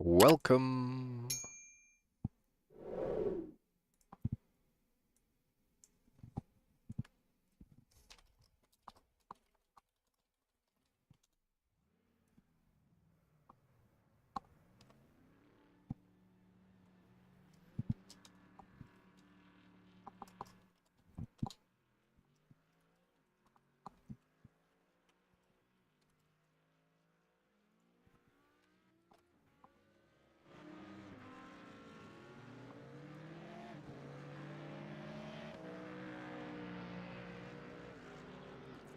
Welcome.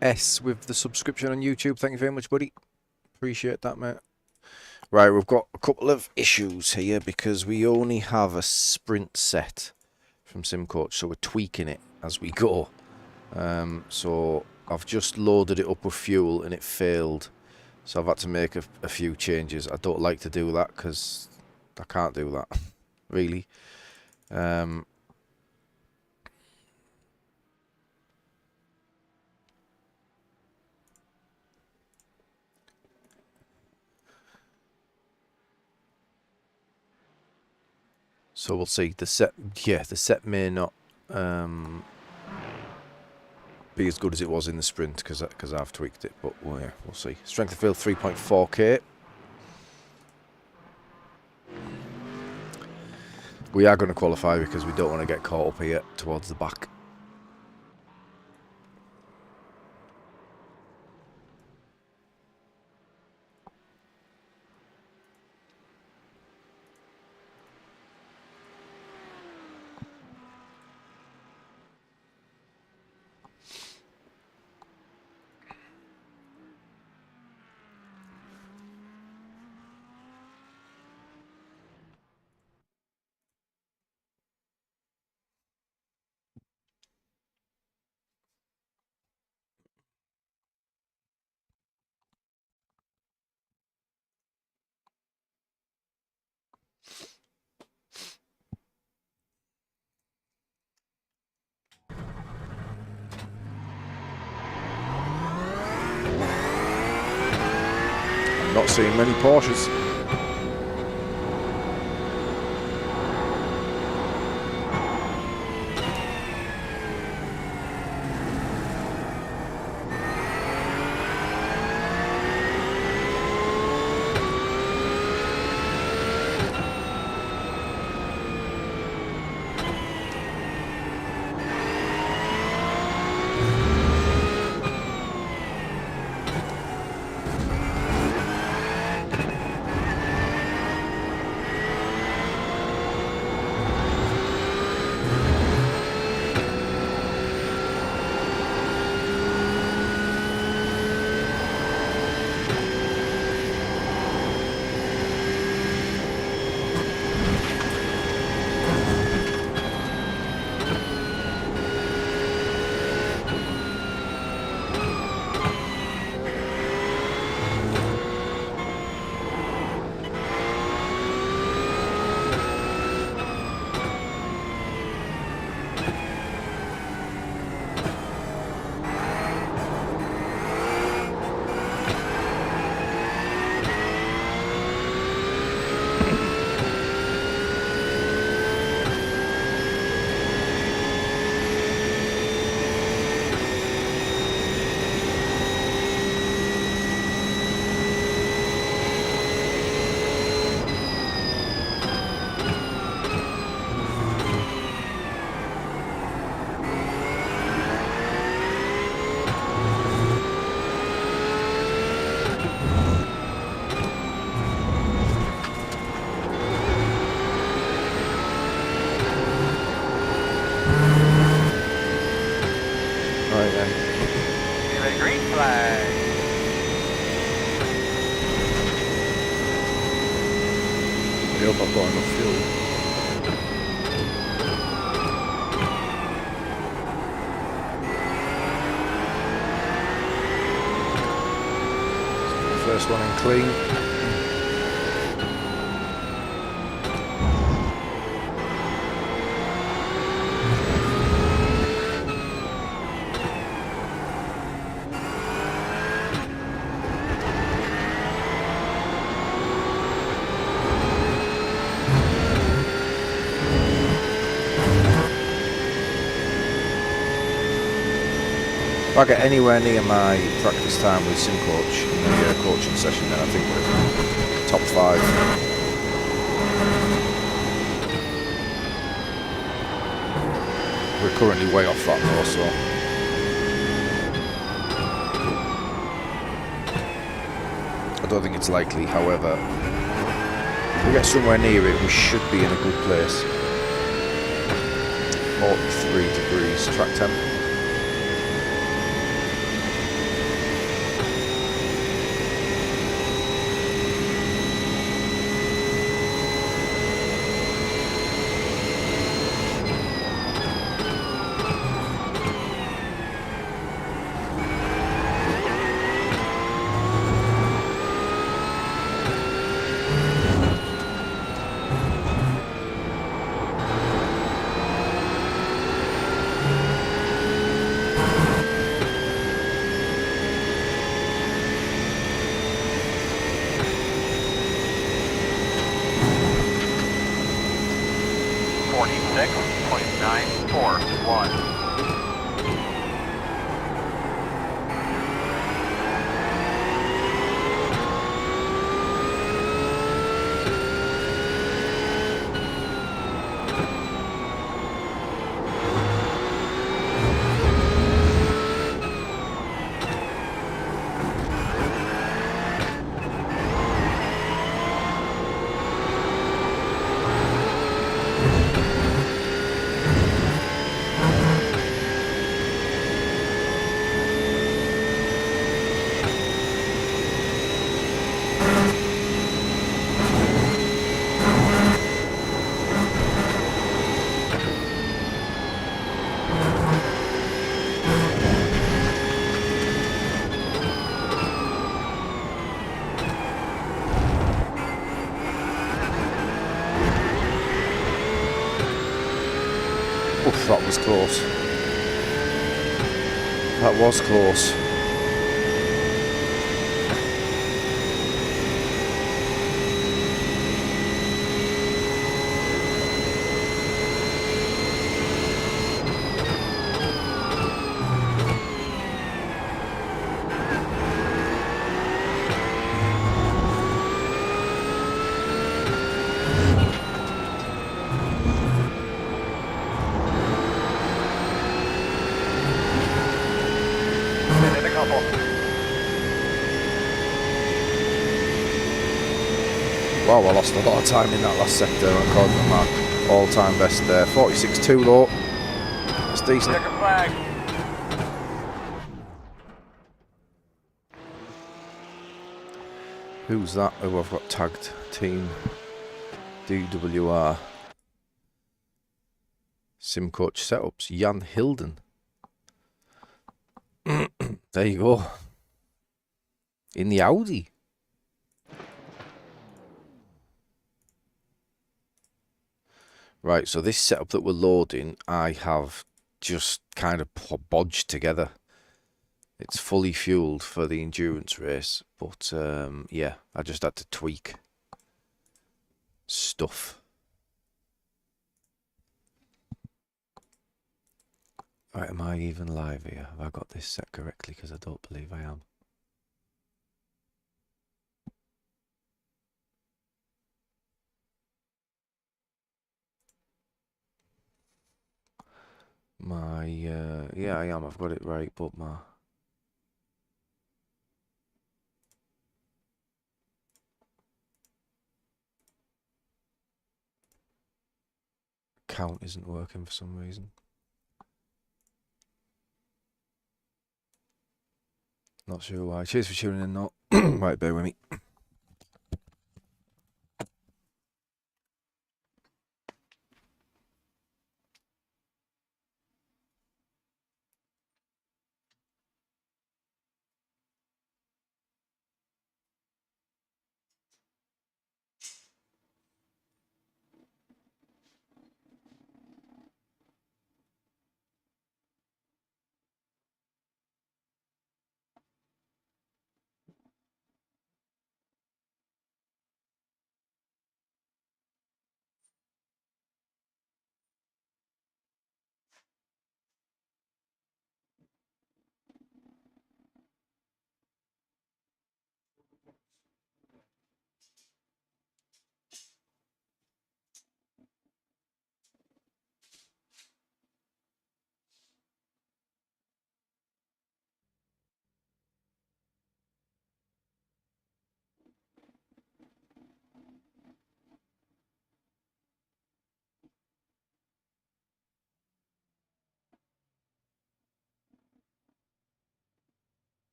S with the subscription on YouTube. Thank you very much, buddy. Appreciate that, mate. Right, we've got a couple of issues here because we only have a sprint set from SimCoach, so we're tweaking it as we go. So I've just loaded it up with fuel and it failed. So I've had to make a few changes. I don't like to do that because I can't do that, really. So we'll see. The set may not be as good as it was in the sprint because I've tweaked it, but we'll see. Strength of field 3.4k. We are going to qualify because we don't want to get caught up here towards the back. Not seeing many Porsches. First one in clean. If I get anywhere near my practice time with SimCoach in the coaching session, then I think we're top 5. We're currently way off that though, so I don't think it's likely. However, if we get somewhere near it, we should be in a good place. 43 degrees track temp. Oof, that was close. That was close. Wow, I lost a lot of time in that last sector. I recorded my all-time best there. 46.2 low. That's decent. Check a flag. Who's that? Who I've got tagged? Team DWR. SimCoach setups. Jan Hilden. There you go. In the Audi. Right, so this setup that we're loading, I have just kind of bodged together. It's fully fueled for the endurance race, but yeah, I just had to tweak stuff. Right, am I even live here? Have I got this set correctly? Because I don't believe I am. My, yeah, I am. I've got it right, but my count isn't working for some reason. Not sure why. Cheers for tuning in, though. Right, bear with me.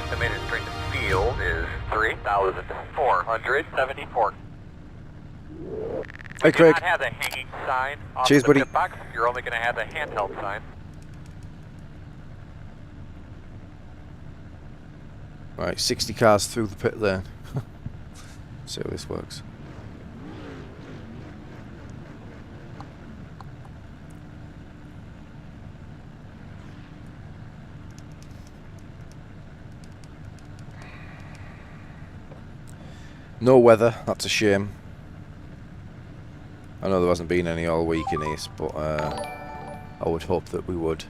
estimated strength of field is 3,474. Hey, Craig. You do not have the hanging sign off Cheers, the buddy. pit box. You're only going to have the handheld sign. Right, 60 cars through the pit lane. See how this works. No weather, that's a shame. I know there hasn't been any all week in East, but I would hope that we would.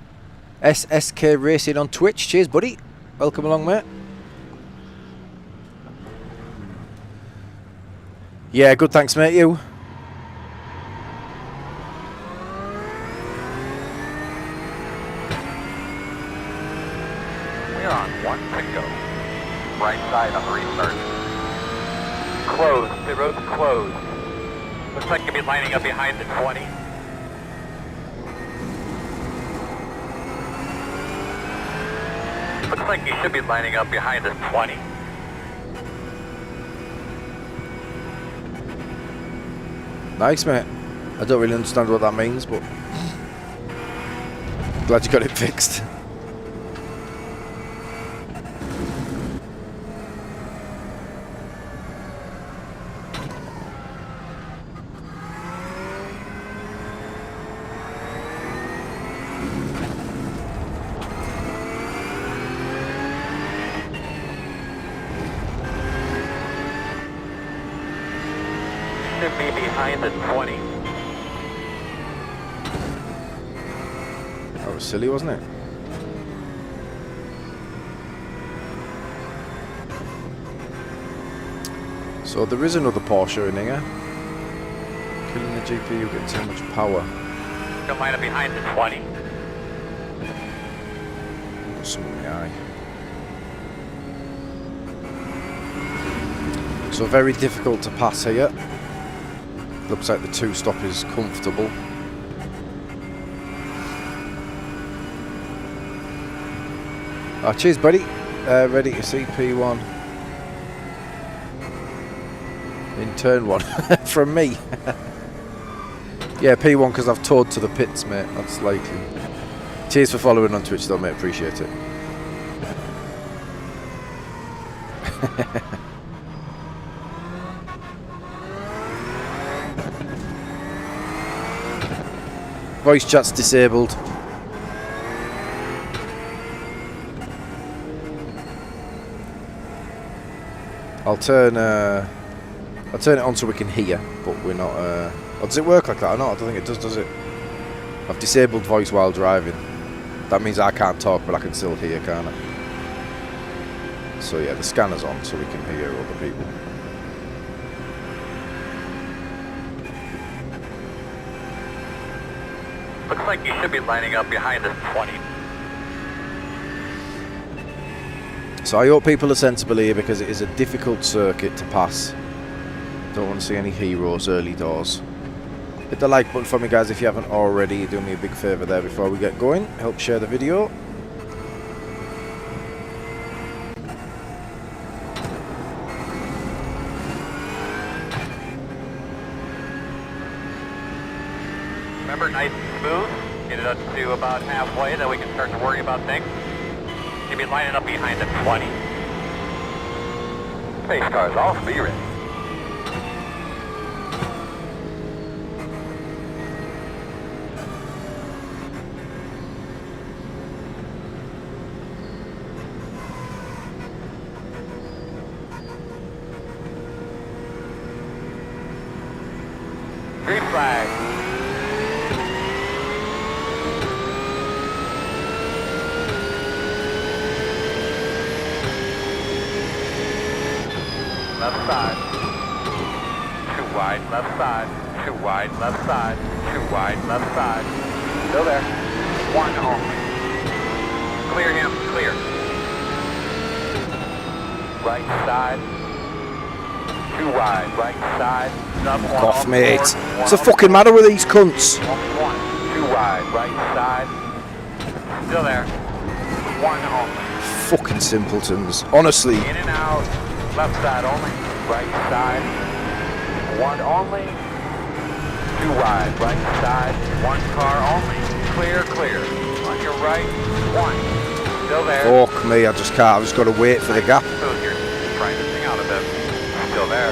SSK Racing on Twitch, cheers buddy. Welcome along, mate. Yeah, good, thanks mate, you? We're on 1 to go. Right side on restart. Closed, the road's closed. Looks like you'll be lining up behind the 20. Looks like you should be lining up behind the 20. Nice mate. I don't really understand what that means, but glad you got it fixed. Should be behind the 20. That was silly, wasn't it? So there is another Porsche in here. Killing the GPU, getting too much power. You'll line up behind the 20. Got some in the eye. So very difficult to pass here. Looks like the two-stop is comfortable. Cheers, buddy. Ready to see P1 in turn 1 from me. Yeah, P1 because I've toured to the pits, mate. That's likely. Cheers for following on Twitch, though, mate. Appreciate it. Voice chat's disabled. I'll turn it on so we can hear, but we're not. Oh, does it work like that or not? I don't think it does it? I've disabled voice while driving. That means I can't talk, but I can still hear, can't I? So yeah, the scanner's on so we can hear other people. Looks like you should be lining up behind the 20. So I hope people are sensible here because it is a difficult circuit to pass. Don't want to see any heroes early doors. Hit the like button for me, guys, if you haven't already. You're doing me a big favour there before we get going. Help share the video. Remember, nice and smooth. Get it up to about halfway, then we can start to worry about things. You'll be lining up behind the 20. Pace cars, all be ready. Green flag. Left side. Too wide, left side. Too wide, left side. Too wide, left side. Still there. One only. Clear him, clear. Right side. Too wide, right side. Sub one. Off, mate. What's the fucking matter with these cunts? One. Too wide, right side. Still there. One only. Fucking simpletons. Honestly. In and out. Left side only. Right side. One only. Too wide. Right side. One car only. Clear, clear. On your right. One. Still there. Fuck me, I just can't. I've just got to wait for the gap. So you're trying to sing out a bit. Still there.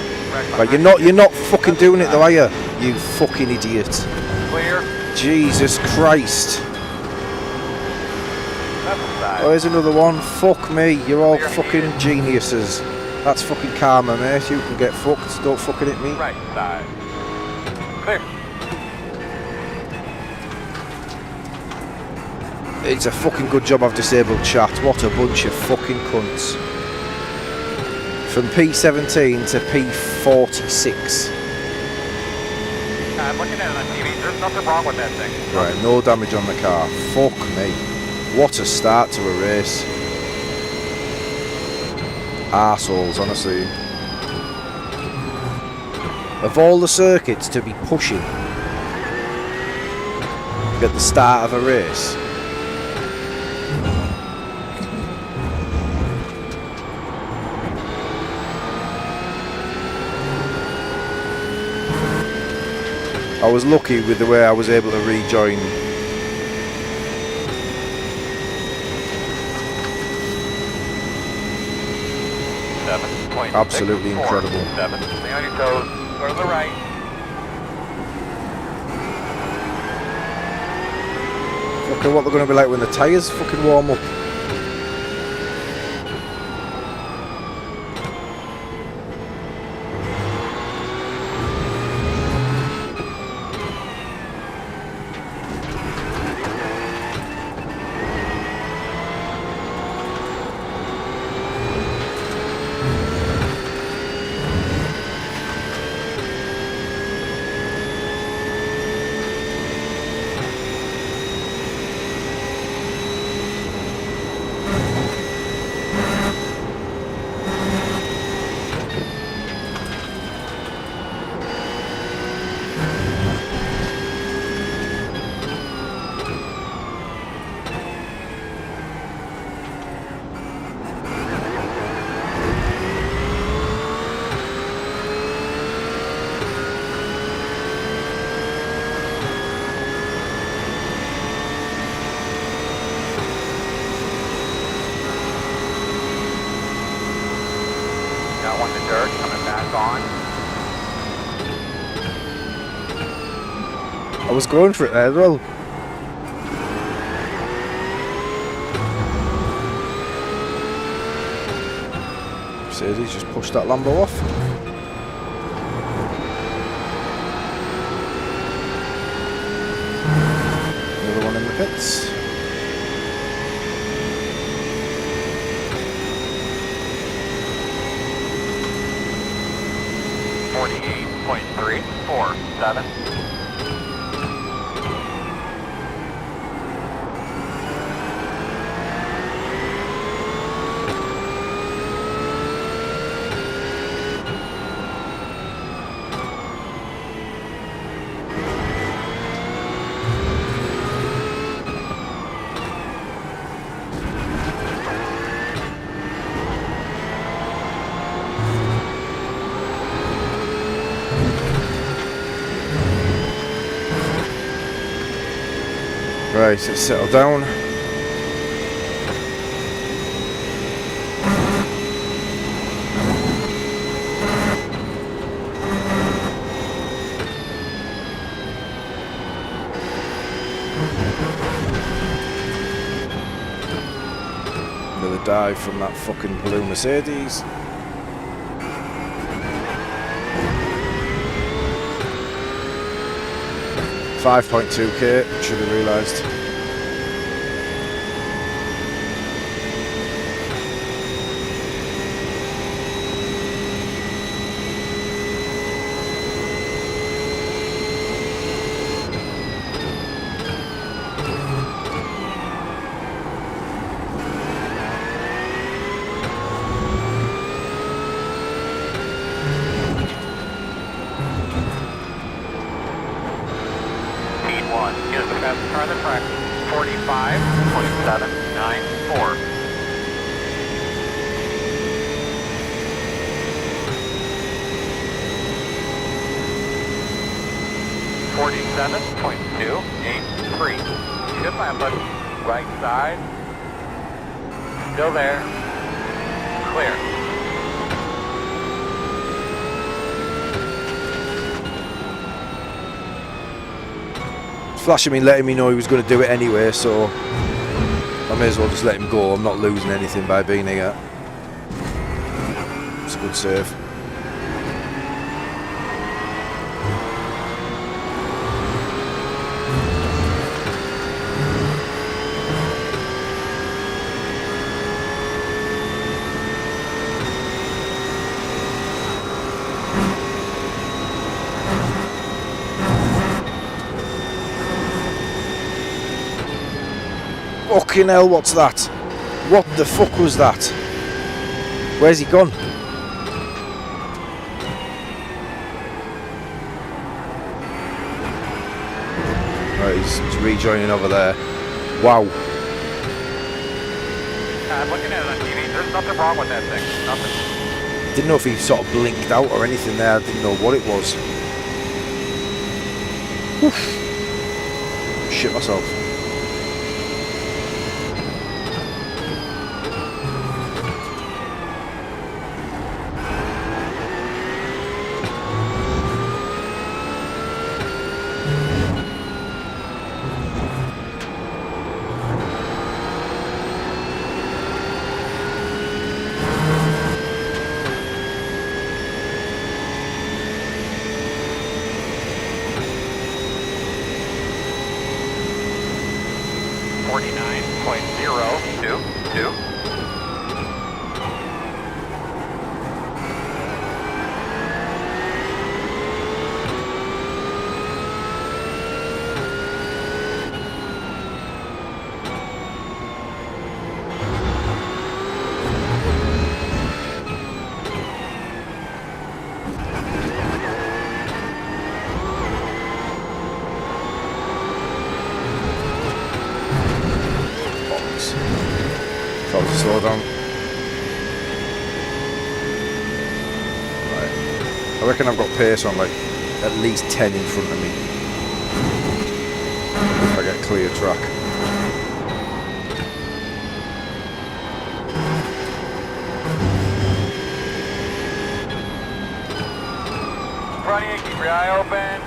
Right, you're not fucking doing it though, are you? You fucking idiot. Clear. Jesus Christ. Left side. Oh, here's another one. Fuck me, you're all fucking geniuses. That's fucking karma, mate. You can get fucked. Don't fucking hit me. Right side. Clear. It's a fucking good job I've disabled chat. What a bunch of fucking cunts. From P17 to P46. I'm looking at it on TV. There's nothing wrong with that thing. Right, no damage on the car. Fuck me. What a start to a race. Arseholes, honestly. Of all the circuits to be pushing at the start of a race. I was lucky with the way I was able to rejoin. Absolutely incredible. 7. Stay on your toes. Go to the right. Okay, what they're going to be like when the tyres fucking warm up. I was going for it there as well. Mercedes just pushed that Lambo off. Another one in the pits. .347. Right, let's settle down. Another dive from that fucking blue Mercedes. $5.2k, should have realised. Here's the fastest car on the track. 4. 47.283. Good lap, bud. Right side. Still there. Clear. Flashing me, letting me know he was going to do it anyway, so I may as well just let him go. I'm not losing anything by being here. It's a good save. Fucking hell, what's that? What the fuck was that? Where's he gone? Right, he's rejoining over there. Wow. I'm looking at it on TV. There's nothing wrong with that thing. Nothing. Didn't know if he sort of blinked out or anything there. I didn't know what it was. Oof. Shit myself. Try to slow down. Right. I reckon I've got pace on like at least 10 in front of me. If I get clear track. Front of you, keep your eye open.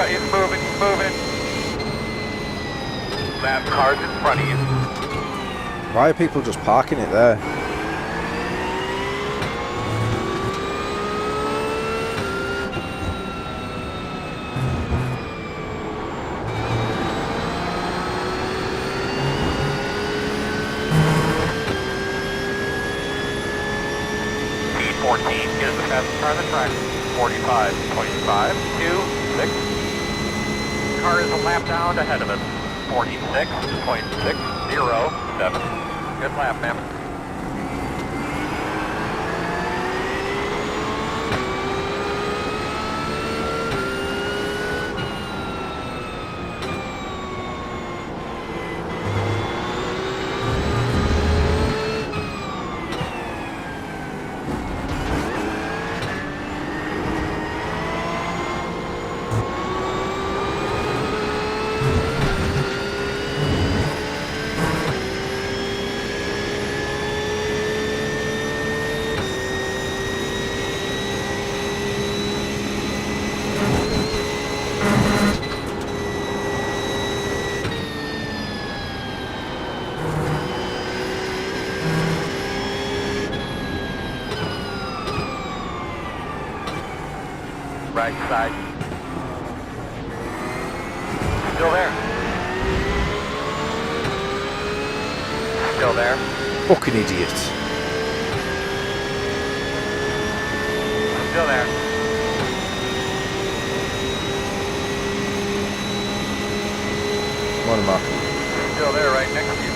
He's moving, he's moving. Last car's in front of you. Why are people just parking it there? P14 is the fastest car on the track. 45.526. Car is a lap down ahead of us. 46.607. Good lap, ma'am. Right side. Still there. Still there. Fucking idiot. Still there. Morning, Mark. Still there, right next to you.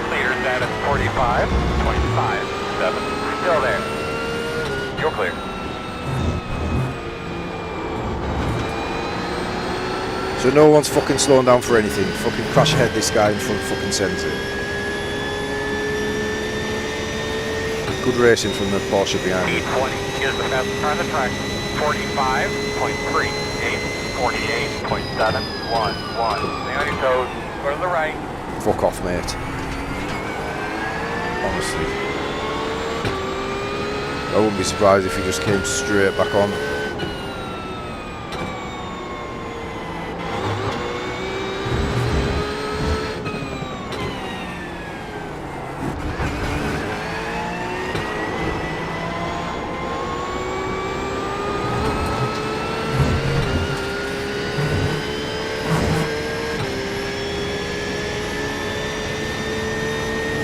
Clear status 45, 25, 7. Still there. You're clear. So no one's fucking slowing down for anything. Fucking crash ahead this guy in front fucking sends it. Good racing from the Porsche behind me. E20 is the fastest car on the track. 45.38, 48.711. Stay on your toes. Go to the right. Fuck off, mate. Honestly. I wouldn't be surprised if he just came straight back on.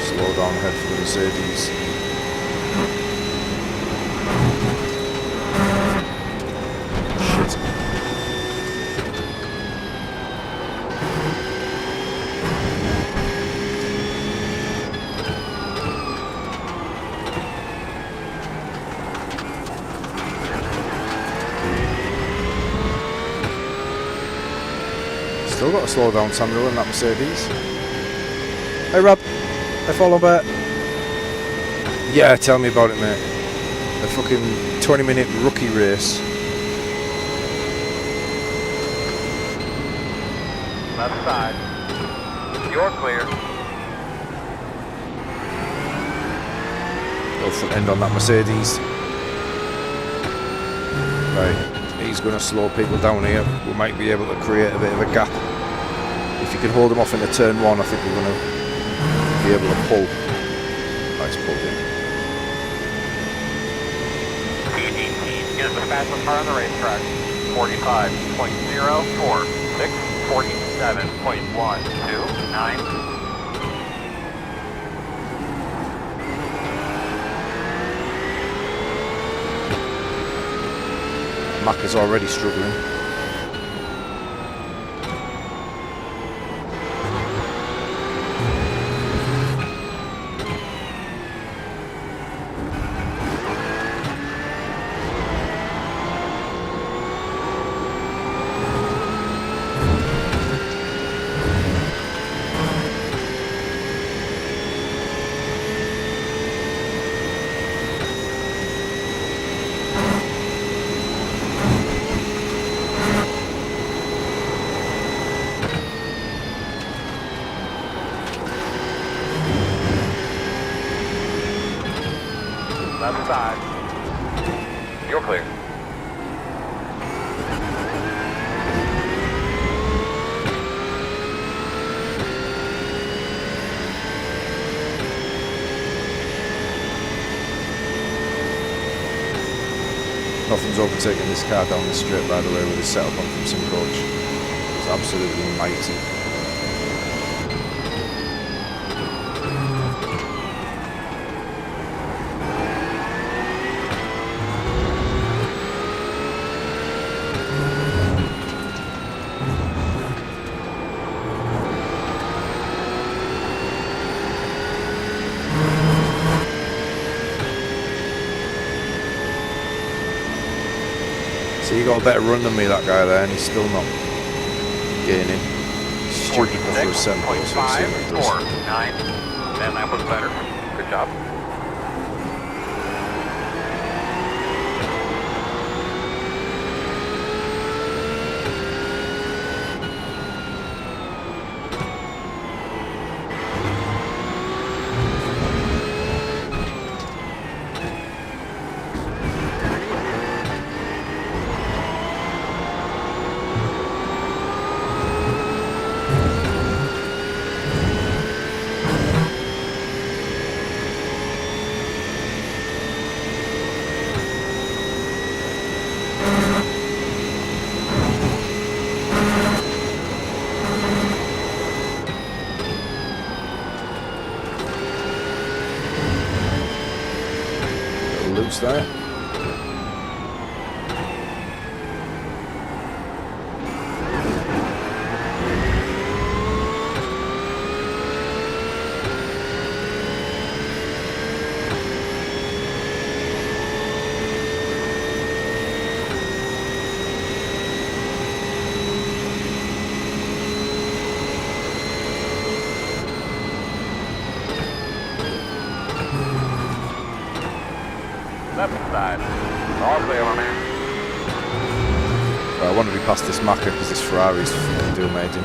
Slow down ahead for the Mercedes. Shit. Still got to slow down, Samuel, in that Mercedes. Hey, Rob. I follow back. Yeah, tell me about it, mate. A fucking 20-minute rookie race. Left side. You're clear. Go front end on that Mercedes. Right, he's going to slow people down here. We might be able to create a bit of a gap. If you can hold them off into turn one, I think we're going to be able to pull. Nice pull in. GT3 is the fastest car on the racetrack. 45.046, 47.129. Mac is already struggling. Left side. You're clear. Nothing's overtaking this car down the straight, by the way, with his setup on from SimCoach. It's absolutely mighty. So he got a better run than me, that guy there, and he's still not gaining. Stupid for a 7 points. 46.549. Man, that was better. Good job. Loose there. All clear, my man. Right, I want to be past this Macca because this Ferrari's fucking doing amazing.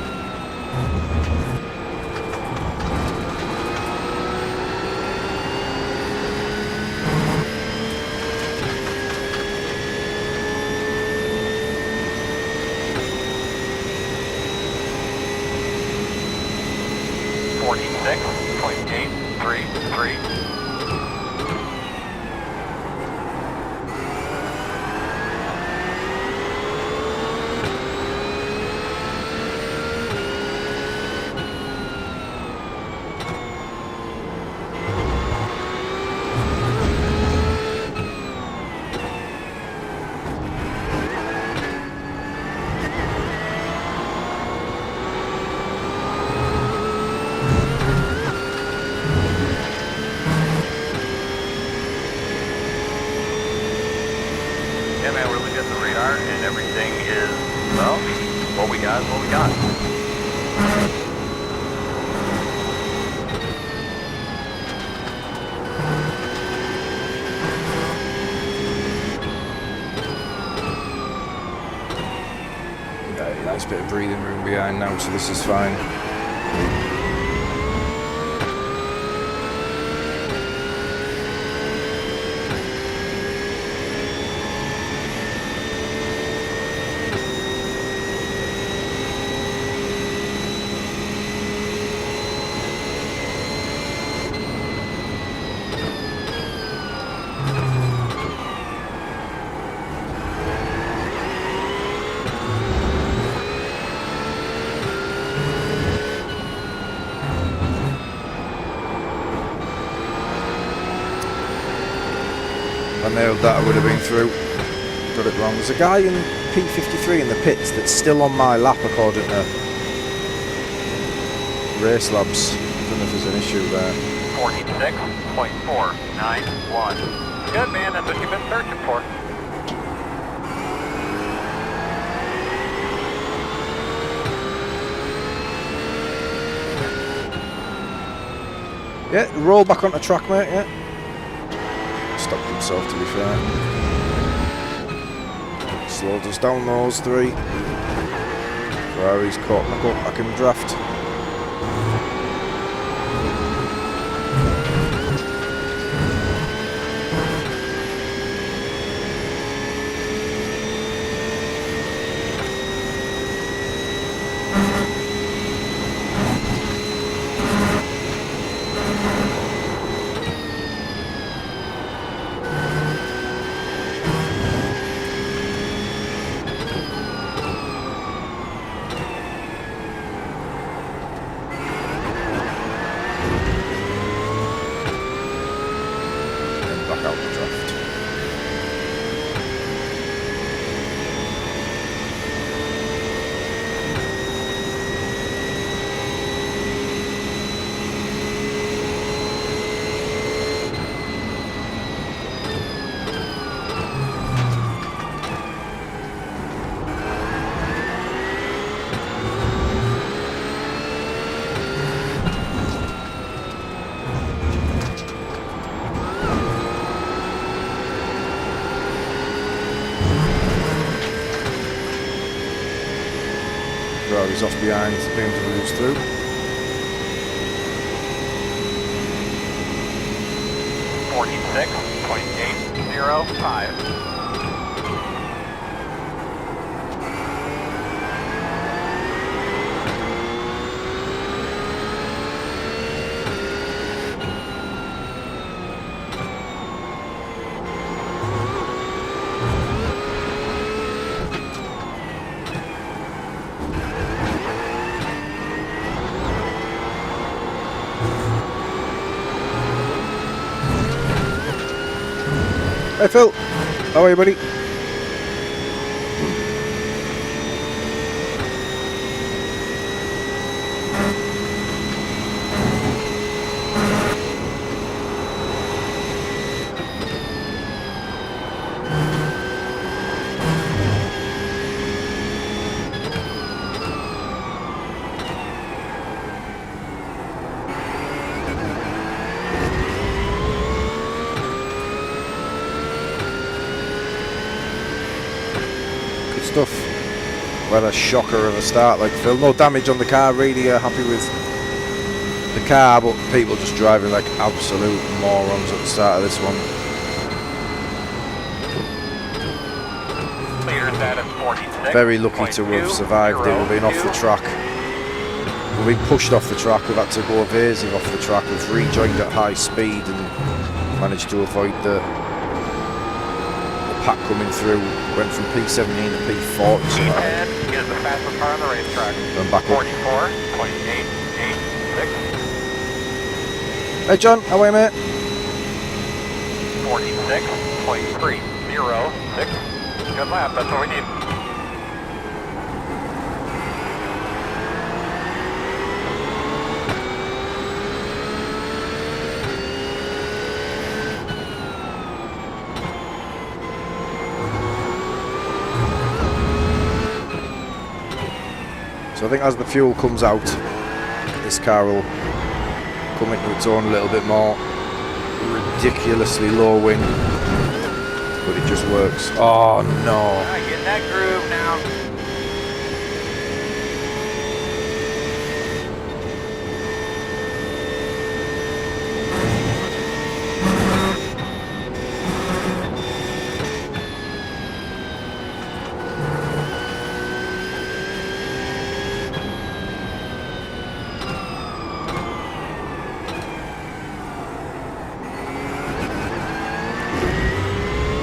Yeah, man, we're looking at the radar and everything is, well, what we got is what we got. Nice bit of breathing room behind now, so this is fine. I nailed that, I would have been through. Got it wrong. There's a guy in P53 in the pits that's still on my lap according to Race Labs. I don't know if there's an issue there. 46.491. Good, man, that's what you've been searching for. Yeah, roll back onto track, mate, yeah. Stopped himself, to be fair. Slowed us down, those three. Ferrari's caught back up, back in the draft. Ferrari's off behind, BMW's through. .805. Hey Phil, how are you, buddy? stuff. We had a shocker of a start, like Phil. No damage on the car, really happy with the car, but people just driving like absolute morons at the start of this one. Leader status 46. Very lucky to have survived it. We've been off the track. We've been pushed off the track. We've had to go evasive off the track. We've rejoined at high speed and managed to avoid the pack coming through. Went from P17 to P40. So P10 is the fastest car on the racetrack. and back up. 44.886. Hey John, how are you, mate? 46.306. Good lap, that's what we need. So I think as the fuel comes out, this car will come into its own a little bit more. Ridiculously low wind, but it just works. Oh no! Get in that groove now.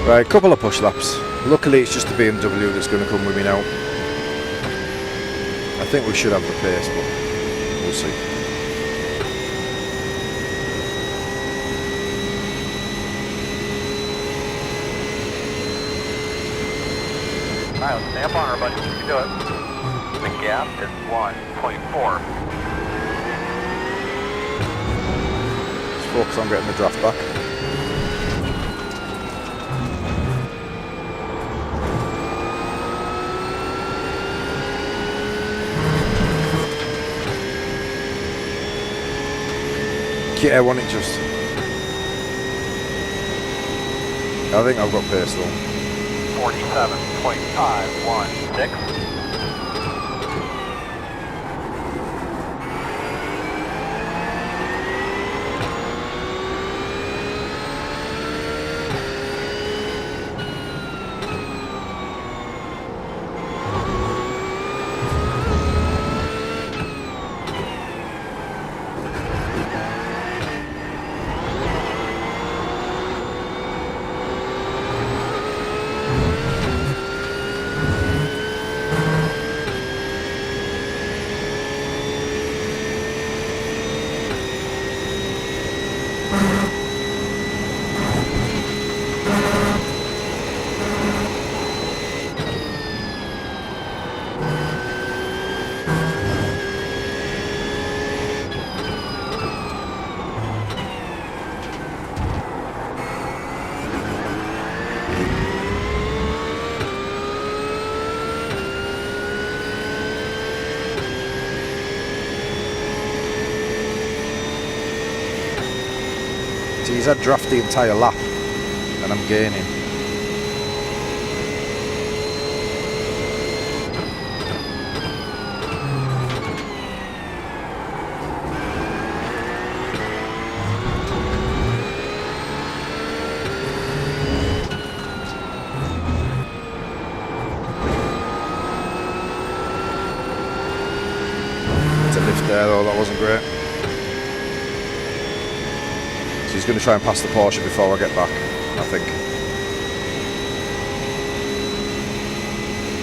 Right, couple of push laps. Luckily it's just the BMW that's going to come with me now. I think we should have the pace, but we'll see. Alright, let's stay up on her, buddy. You can do it. The gap is 1.4. Let's focus on getting the draft back. Yeah, one it just. I think I've got pace though. 47.516. He's had draft the entire lap and I'm gaining. To lift there though, that wasn't great. He's going to try and pass the Porsche before I get back, I think.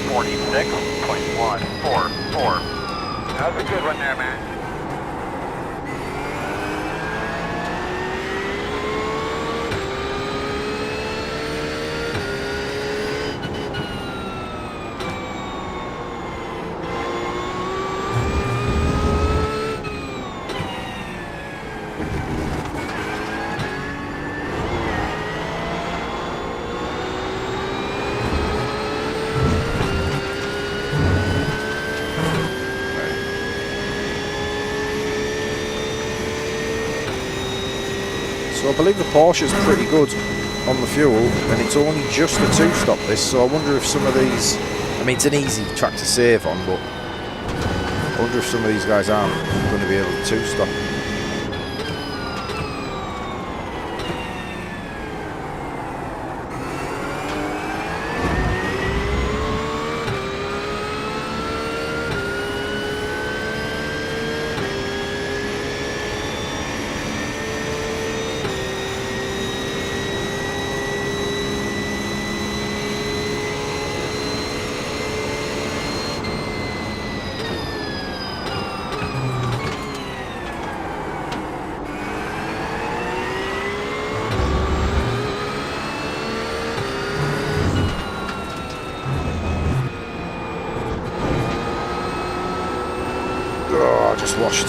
46.144. That was a good one there, man. So I believe the Porsche is pretty good on the fuel, and it's only just a two-stop this, so I wonder if some of these I mean, it's an easy track to save on, but I wonder if some of these guys aren't going to be able to stop. Oh, just washed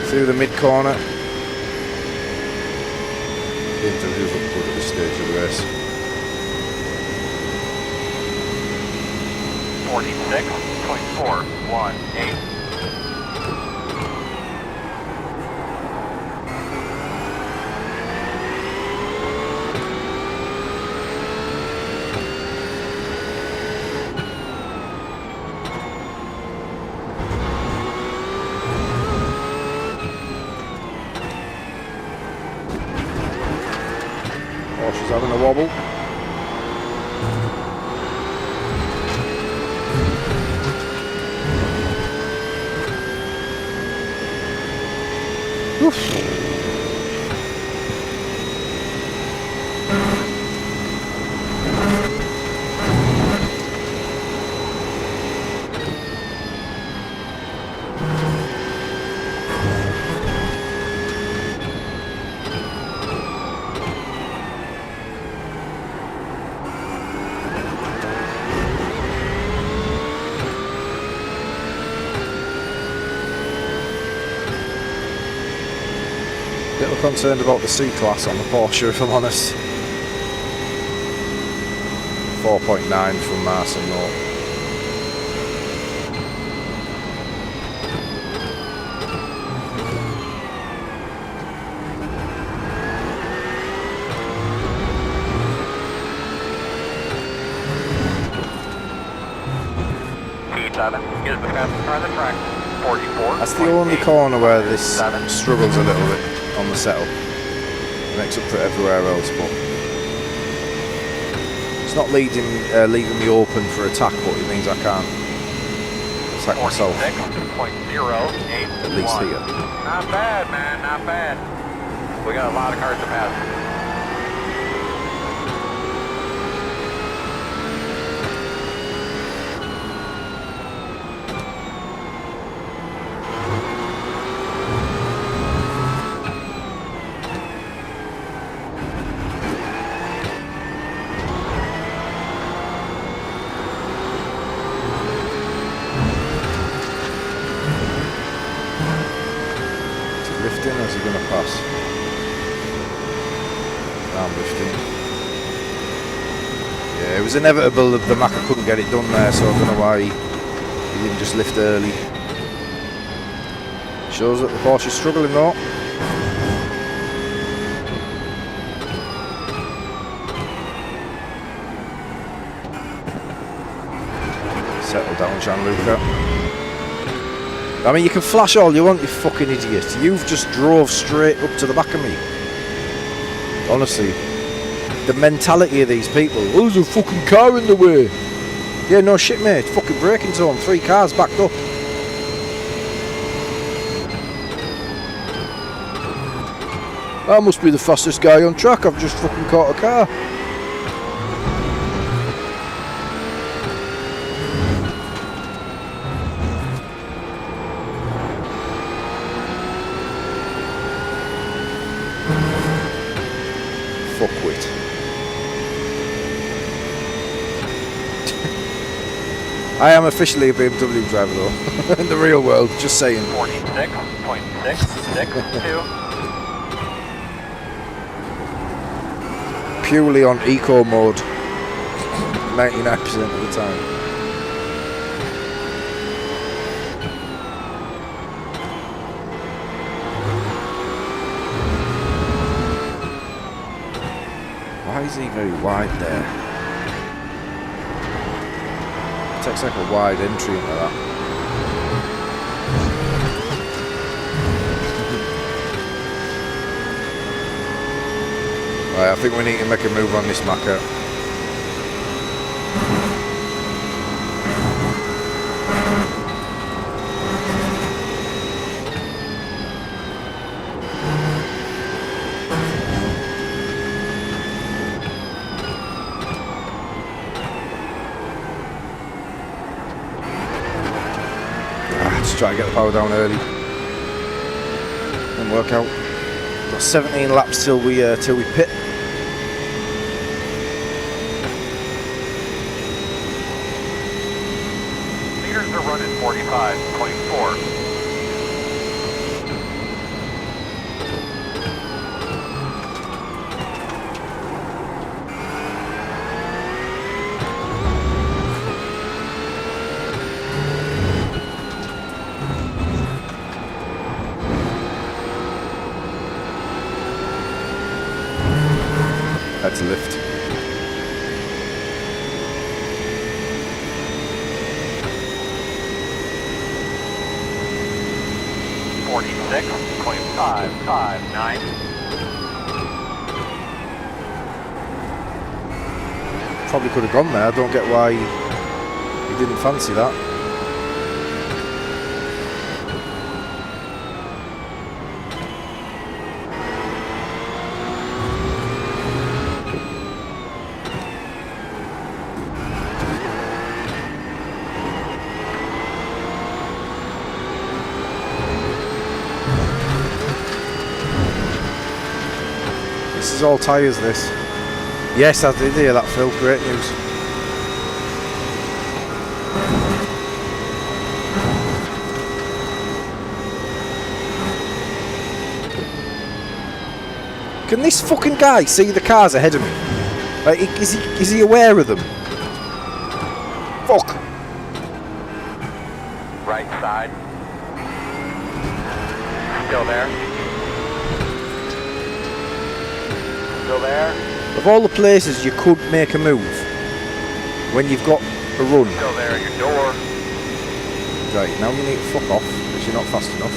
through the mid corner. BMW's up good at this stage of the race. 46.418. She's having a wobble. Oof. Little concerned about the C-Class on the Porsche, if I'm honest. 4.9 from Marson though. P7 is the fastest car on the track. 44. That's the only corner where this struggles a little bit on the setup. It makes up for it everywhere else, but it's not leaving me open for attack, but it means I can't attack myself. 46.081. At least here. Not bad, man, not bad. We got a lot of cars to pass. Lifting, or is he going to pass? I'm lifting. Yeah, it was inevitable that the Maka couldn't get it done there, so I don't know why he didn't just lift early. Shows that the Porsche is struggling though. Settle down, Gianluca. I mean, you can flash all you want, you fucking idiot. You've just drove straight up to the back of me. Honestly. The mentality of these people. Oh, there's a fucking car in the way. Yeah, no shit, mate. Fucking braking zone. 3 cars backed up. I must be the fastest guy on track. I've just fucking caught a car. Fuckwit. I am officially a BMW driver though. In the real world, just saying. 46.662. Purely on eco mode. 99% of the time. Why is he very wide there? takes like a wide entry into that. Right, I think we need to make a move on this Macca. Just try to get the power down early. Didn't work out. Got 17 laps till we pit. Meters are running 45.4. Had to lift. .559. Probably could have gone there. I don't get why he didn't fancy that. This is all tyres, this. Yes, I did hear that, Phil. Great news. Can this fucking guy see the cars ahead of me? Like, is he aware of them? Fuck. Right side. Still there. Still there. Of all the places you could make a move when you've got a run. Still there. Your door. Right, now you need to fuck off because you're not fast enough.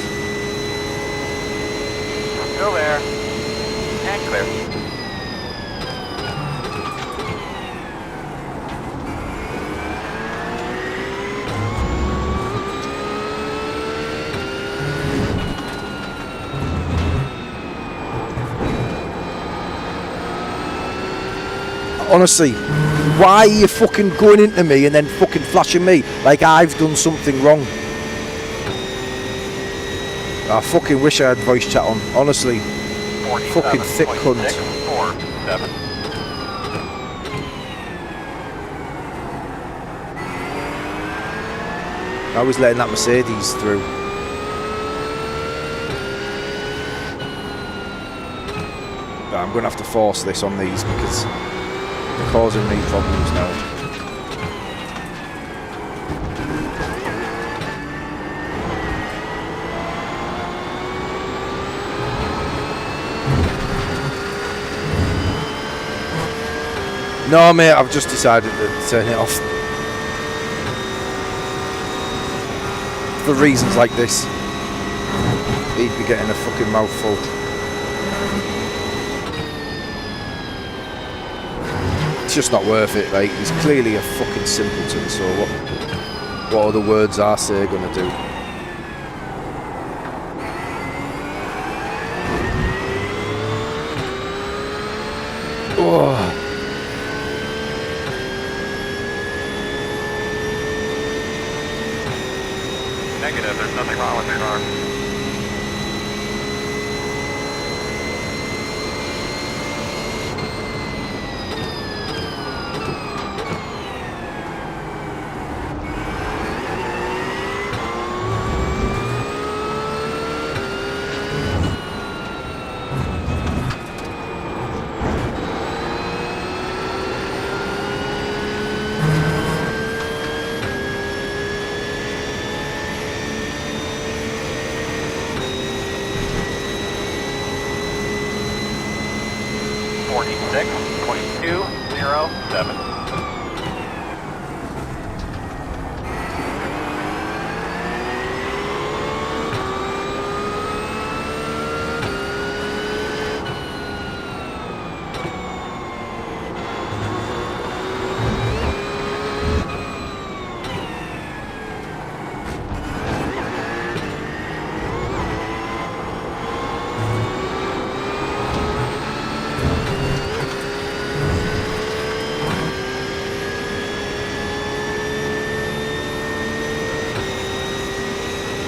Still there. And clear. Honestly, why are you fucking going into me and then fucking flashing me like I've done something wrong? I fucking wish I had voice chat on, honestly. Fucking thick cunt. 47. I was letting that Mercedes through. But I'm going to have to force this on these because they're causing me problems now. No, mate, I've just decided to turn it off. For reasons like this. He'd be getting a fucking mouthful. It's just not worth it, like, he's clearly a fucking simpleton, so what are the words I say gonna do? Oh. Negative, there's nothing wrong with your car.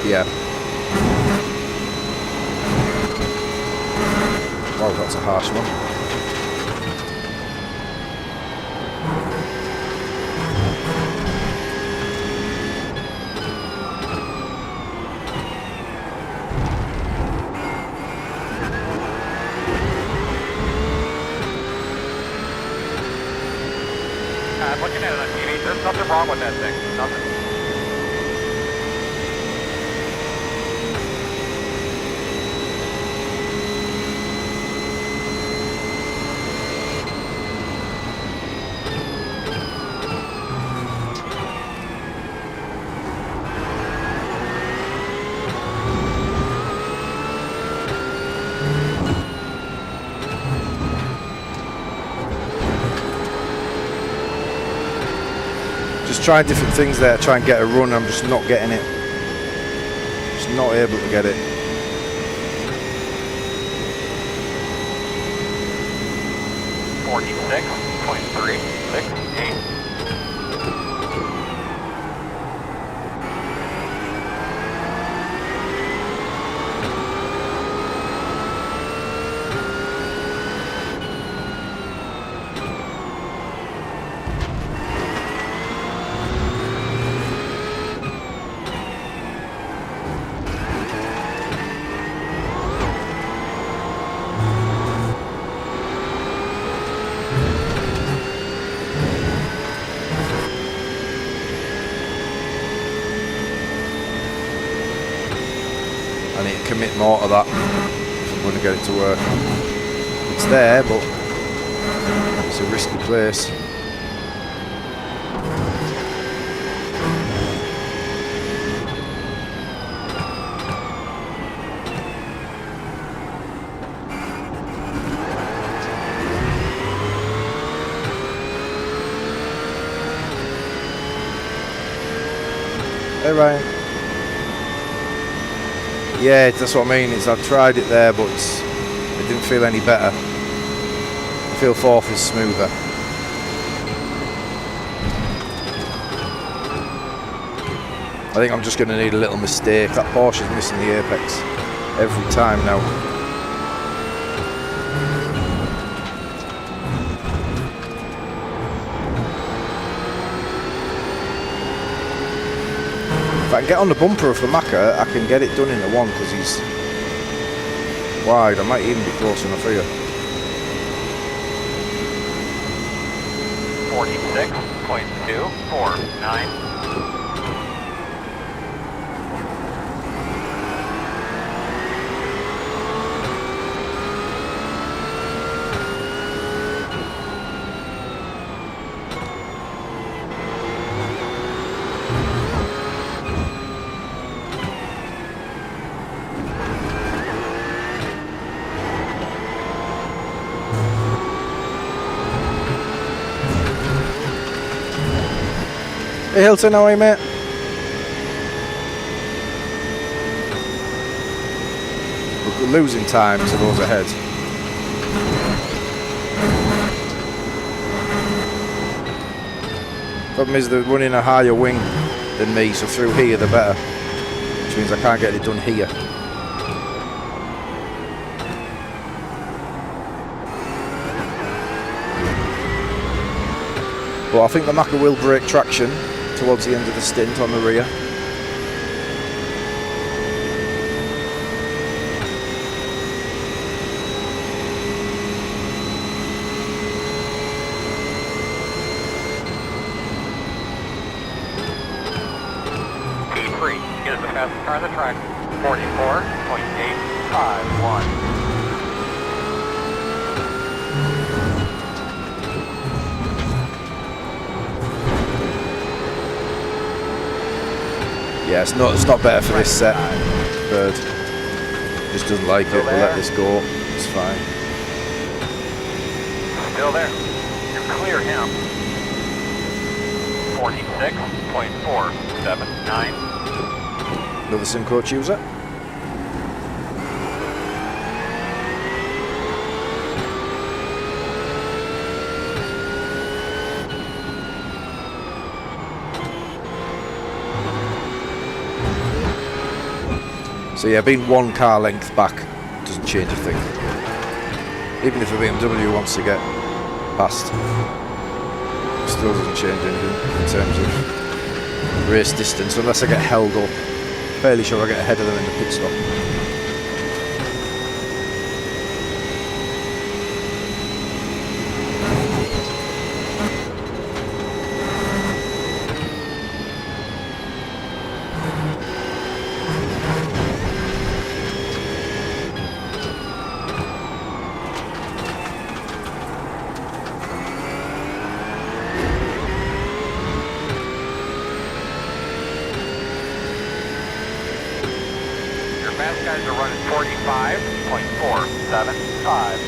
Yeah. Wow, that's a harsh one. I'm looking at it on TV. There's nothing wrong with that thing. Nothing. Just trying different things there, try and get a run. I'm just not getting it. Just not able to get it. .368. I need to commit more to that if I'm going to get it to work. It's there, but it's a risky place. Hey Ryan. Yeah, that's what I mean. Is I've tried it there, but it didn't feel any better. I feel fourth is smoother. I think I'm just going to need a little mistake. That Porsche's missing the apex every time now. If I can get on the bumper of the Macca, I can get it done in the one because he's wide. I might even be close enough here. 46.249. Hey Hilton, how are you, mate? We're losing time to those ahead. Problem is they're running a higher wing than me, so through here they're better. Which means I can't get it done here. But I think the Macca will break traction towards the end of the stint on the rear. P3 is the fastest car on the track. 44.851. Yeah, it's not better for this set. Bird just doesn't like it. We'll let this go. It's fine. Still there. You clear him. 46.479. Another sim coach user. So yeah, being one car length back doesn't change a thing. Even if a BMW wants to get past, it still doesn't change anything in terms of race distance, unless I get held up. Fairly sure I get ahead of them in the pit stop. Fast guys are running 45.475.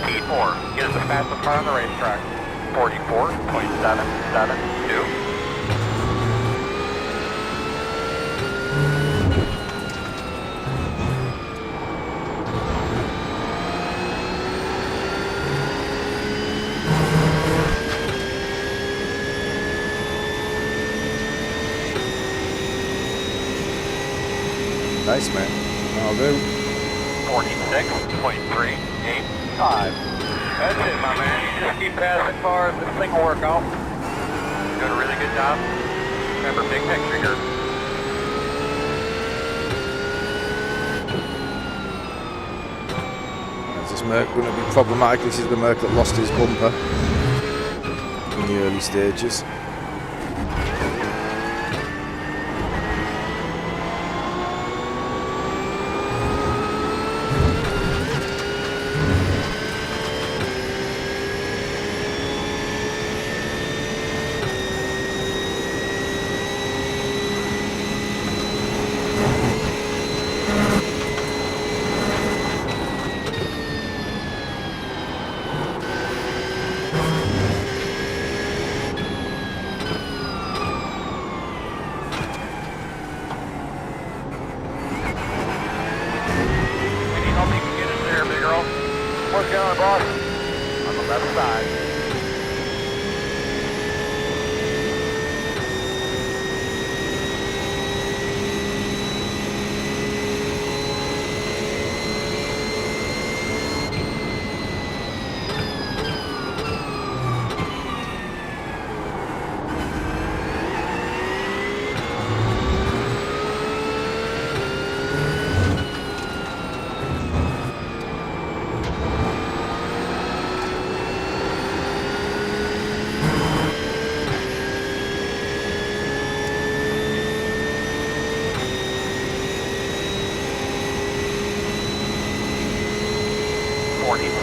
P4 is the fastest car on the racetrack. 44.772. Nice, man. I'll do. 46.385. That's it, my man. You just keep passing cars. This thing will work out. You're doing a really good job. Remember, big picture here. Is this Merc going to be problematic? This is the Merc that lost his bumper in the early stages. What's going on, boss? On the left side.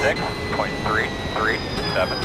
Six point 337.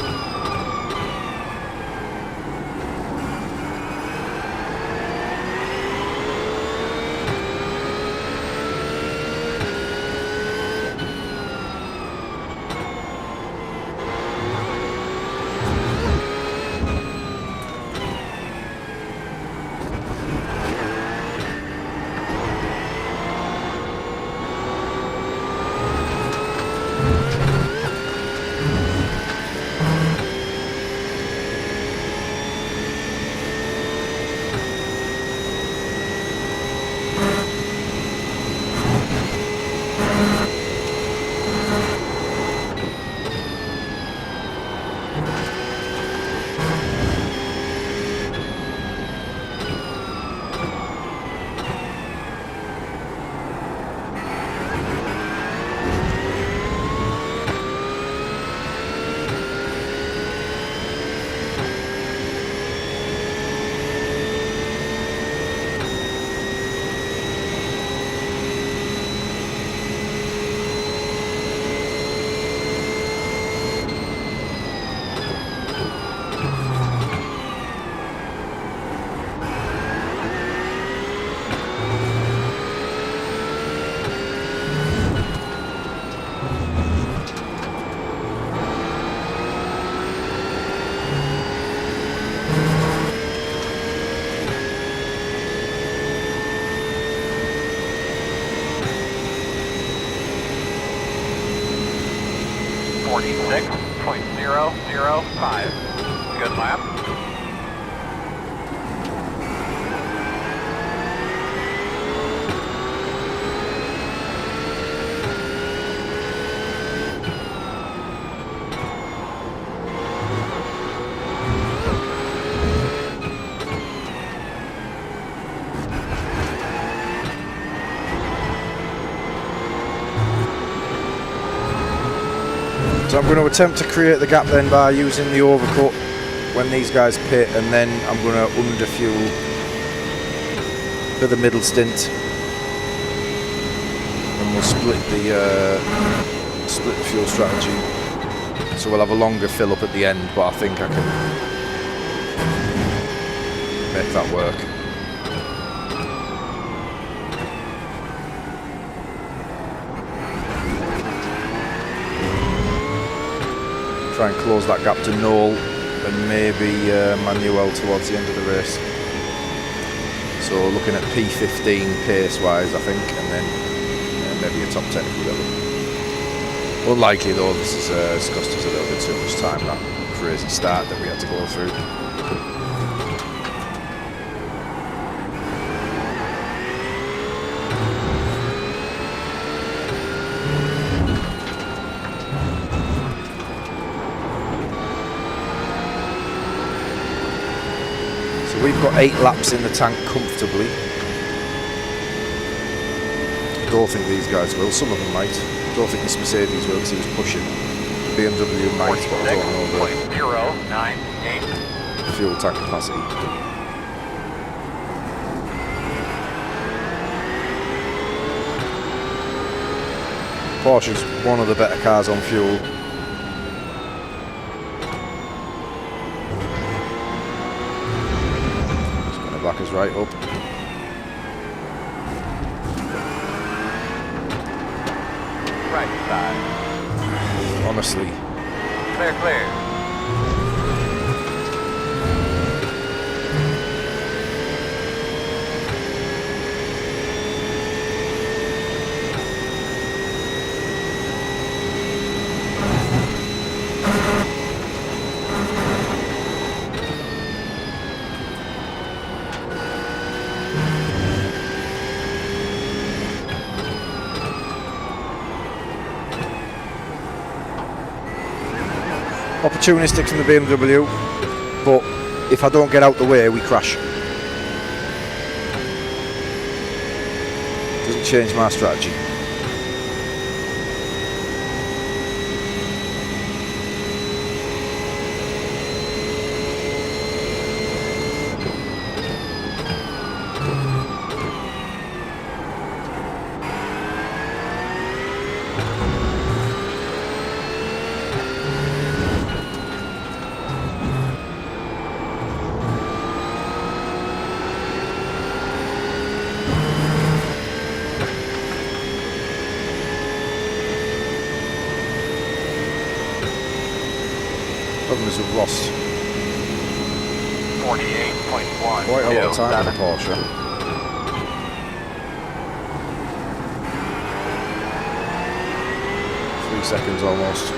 28.005. Good lap. So I'm going to attempt to create the gap then by using the overcut when these guys pit, and then I'm going to underfuel for the middle stint, and we'll split the fuel strategy. So we'll have a longer fill up at the end, but I think I can make that work. Try and close that gap to Noel and maybe Manuel towards the end of the race. So looking at P15 pace wise, I think, and then maybe a top 10 if we go. Unlikely though, this has cost us a little bit too much time, that crazy start that we had to go through. We've got 8 laps in the tank comfortably. Don't think these guys will. Some of them might. Don't think this Mercedes will because he was pushing. BMW might, but I don't know the fuel tank capacity. Porsche's one of the better cars on fuel. Back is right up. Right side. Honestly. Clear, clear. Opportunistic from the BMW, but if I don't get out the way, we crash. Doesn't change my strategy. We've lost 48.1. quite a lot of time on the Porsche. Three seconds almost.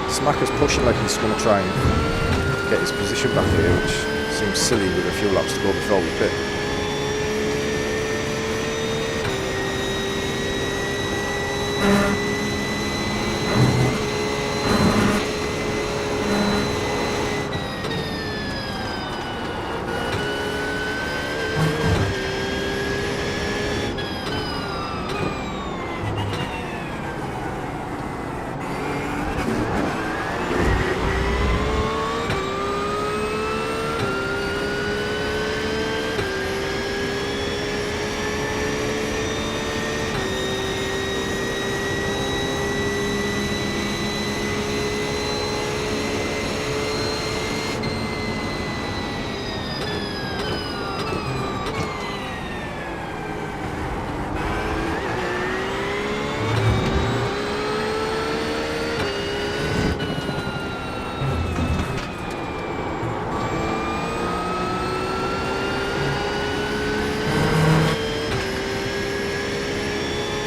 Smacker's pushing like he's going to try and get his position back here, which seems silly with a few laps to go before we pit.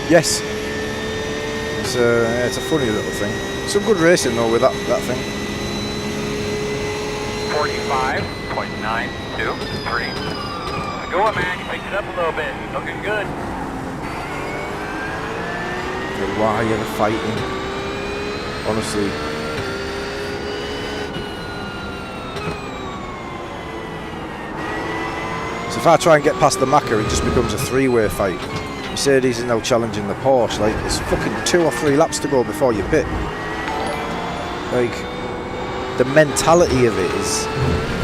Yes. It's a funny little thing. Some good racing though with that thing. 45.923. Go on, man. You picked it up a little bit. Looking good. Why are you fighting? Honestly. So if I try and get past the Macca, it just becomes a three-way fight. Mercedes is now challenging the Porsche. Like, it's fucking 2 or 3 laps to go before you pit. Like, the mentality of it is,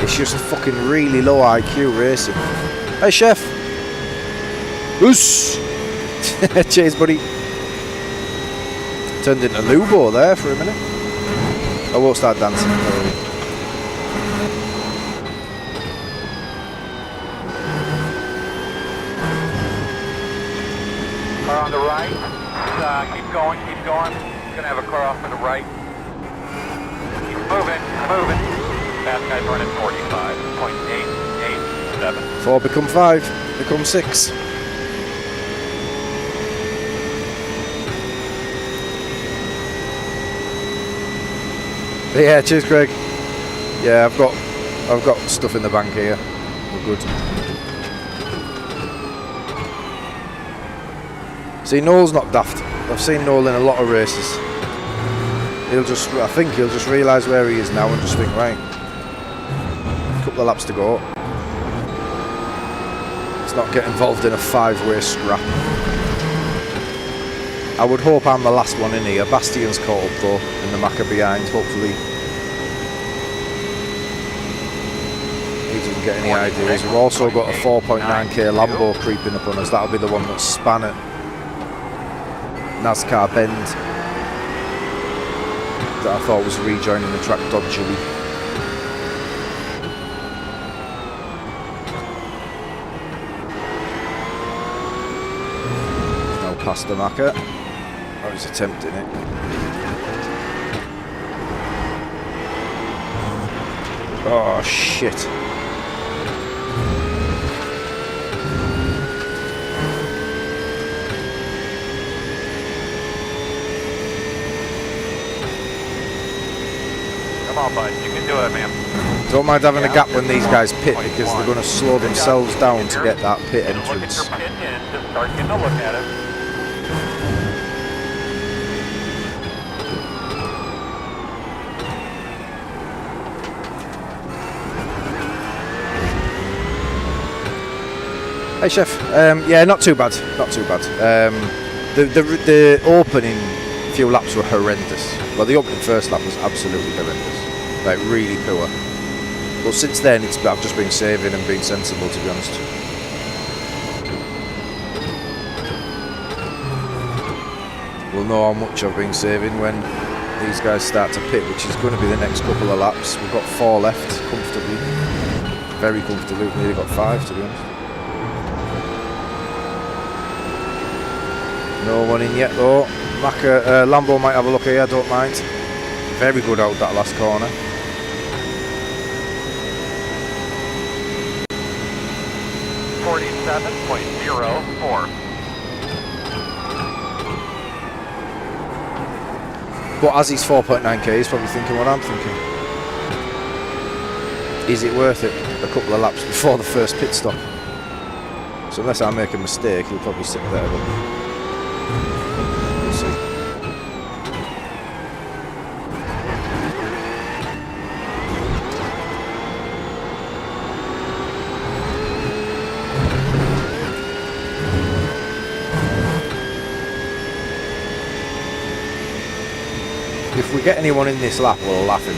it's just fucking really low IQ racing. Hey, chef. Oos. Cheers, buddy. Turned into Lubo there for a minute. I won't start dancing. Car on the right. Keep going, keep going. Gonna have a car off to the right. Keep moving, moving. Fast guy's running 45.887. 4 become 5, become 6. Yeah, cheers, Craig. Yeah, I've got stuff in the bank here. We're good. See, Noel's not daft. I've seen Noel in a lot of races. I think he'll just realise where he is now and just think, right, a couple of laps to go. Let's not get involved in a 5-way scrap. I would hope I'm the last one in here. Bastian's caught up though, in the Macca behind, hopefully. He doesn't get any ideas. We've also got a 4.9k Lambo creeping up on us. That'll be the one that span at NASCAR Bend. That I thought was rejoining the track dodgily. Now past the Macca. I was attempting it. Oh shit. Come on, bud. You can do it, man. Don't mind having a gap when these guys pit because they're going to slow themselves down to get that pit Look at entrance. your pit in. Just start getting a look at it. Hey chef, yeah, not too bad, not too bad. The opening few laps were horrendous. Well, the opening first lap was absolutely horrendous, like really poor. But since then, I've just been saving and being sensible, to be honest. We'll know how much I've been saving when these guys start to pit, which is going to be the next couple of laps. We've got 4 left, comfortably, very comfortably. We've nearly got 5, to be honest. No one in yet though. Lambo might have a look here, I don't mind. Very good out that last corner. .04. But as he's 4.9k, he's probably thinking what I'm thinking. Is it worth it? A couple of laps before the first pit stop. So unless I make a mistake, he'll probably sit there. But we'll see. If we get anyone in this lap, we'll laugh him.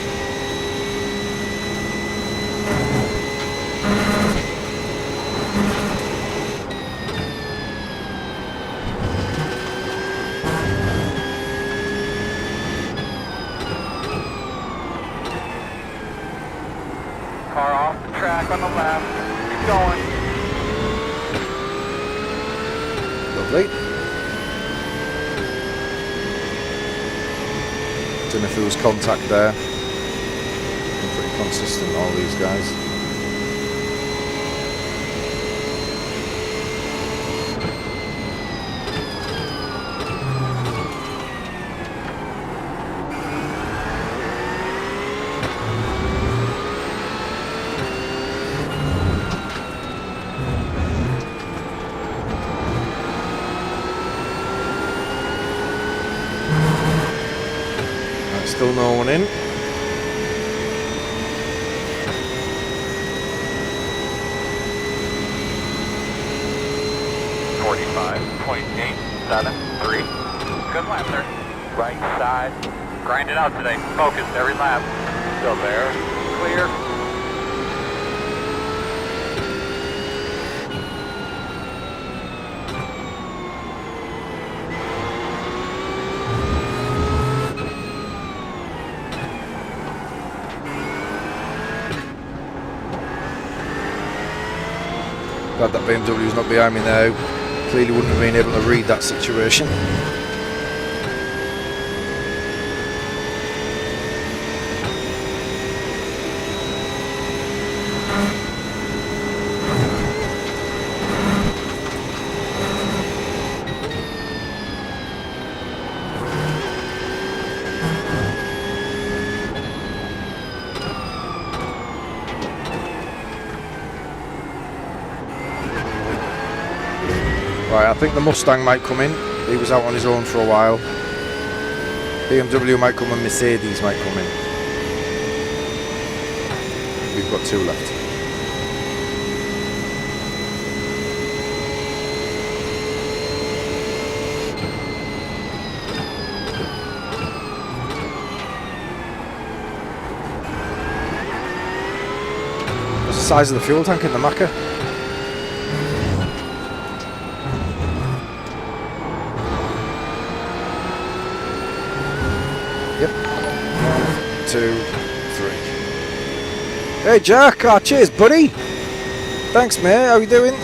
Car off the track on the left. Keep going. Lovely. Don't know if there was contact there. Been pretty consistent, all these guys. Still no one in. .873. Good lap there. Right side. Grind it out today. Focus every lap. Still there. Clear. Glad that BMW's not behind me now. Clearly wouldn't have been able to read that situation. Right, I think the Mustang might come in. He was out on his own for a while. BMW might come and Mercedes might come in. We've got 2 left. What's the size of the fuel tank in the Macca? Yep. 1, 2, 3. Hey Jack, oh, cheers buddy. Thanks mate, how you doing?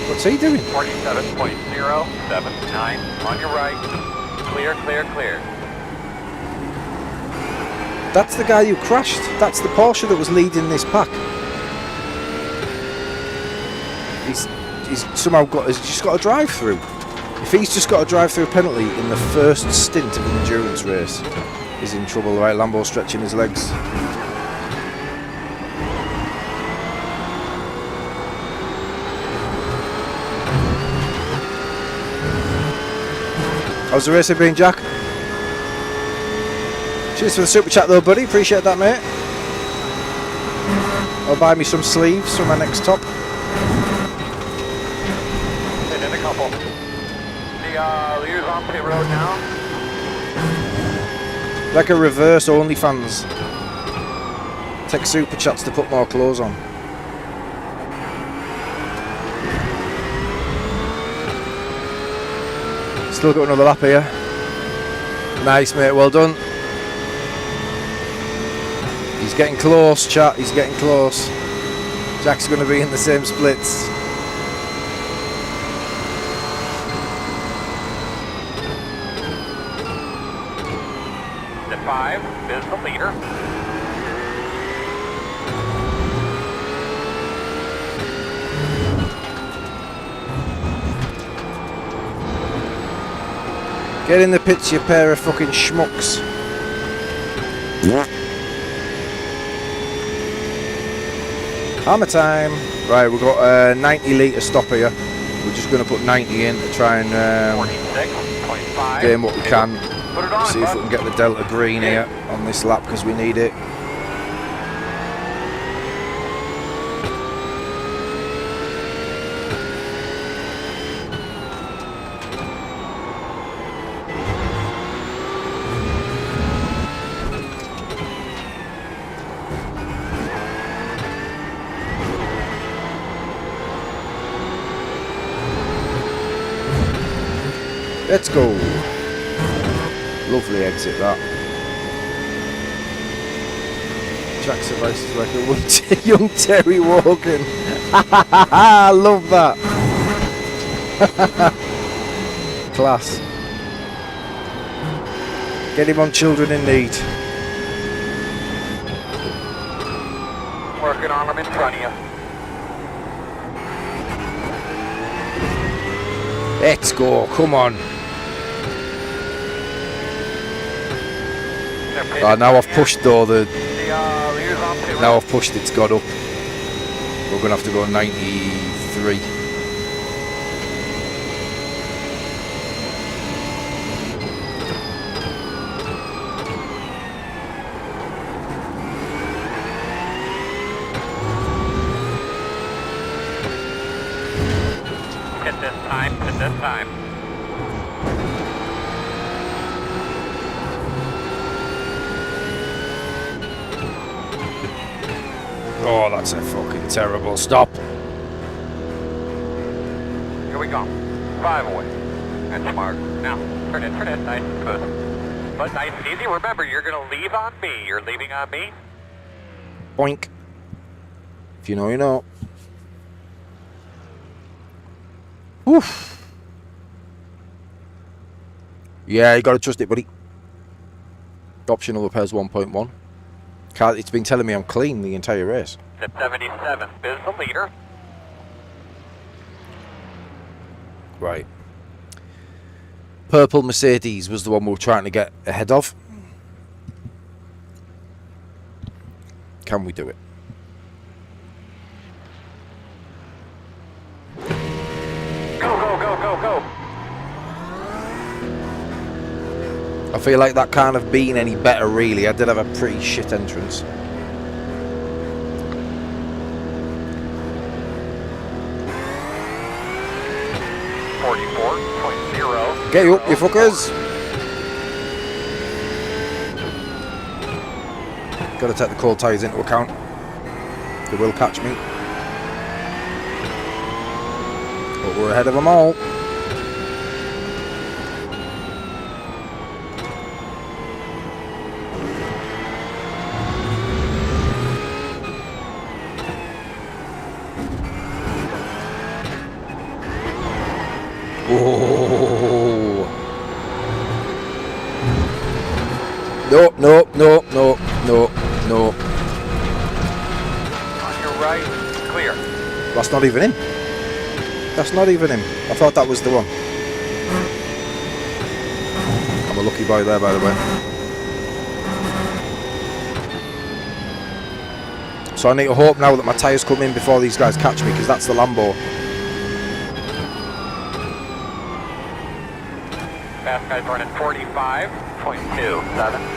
What's he doing? 47.079 on your right. Clear, clear, clear. That's the guy who crashed. That's the Porsche that was leading this pack. He's somehow he's just got a drive through. If he's just got a drive-through penalty in the first stint of an endurance race, he's in trouble. Right, Lambo stretching his legs. How's the racing been, Jack? Cheers for the super chat though, buddy. Appreciate that, mate. I'll buy me some sleeves for my next top. Hit in a couple. The leader's on pit road now. Like a reverse OnlyFans. Take super chats to put more clothes on. Still got another lap here. Nice, mate. Well done. He's getting close, chat. He's getting close. Jack's going to be in the same splits. The 5 is the leader. Get in the pits, you pair of fucking schmucks. Hammer time. Right, we've got a 90 litre stop here. We're just going to put 90 in to try and gain what we can. See if we can get the Delta Green here on this lap because we need it. Let's go. Lovely exit that. Jack's advice is like a young Terry Wogan. I love that. Class. Get him on Children in Need. Working on him in front of you. Let's go. Come on. Now I've pushed though now I've pushed, it's got up. We're gonna have to go 93. Hit this time, hit this time. Oh, that's a fucking terrible stop. Here we go. 5 away. That's smart. Now, turn it, nice and smooth. But nice and easy. Remember, you're going to leave on me. You're leaving on me. Boink. If you know, you know. Oof. Yeah, you got to trust it, buddy. Optional repairs 1.1. It's been telling me I'm clean the entire race. The 77th is the leader. Right. Purple Mercedes was the one we were trying to get ahead of. Can we do it? Go. I feel like that can't have been any better, really. I did have a pretty shit entrance. Get up, you fuckers! Got to take the cold tyres into account. They will catch me. But we're ahead of them all. Oh. No. On your right, clear. That's not even him. That's not even him. I thought that was the one. I'm a lucky boy there, by the way. So I need to hope now that my tyres come in before these guys catch me, because that's the Lambo. Fast guy's running 45.27.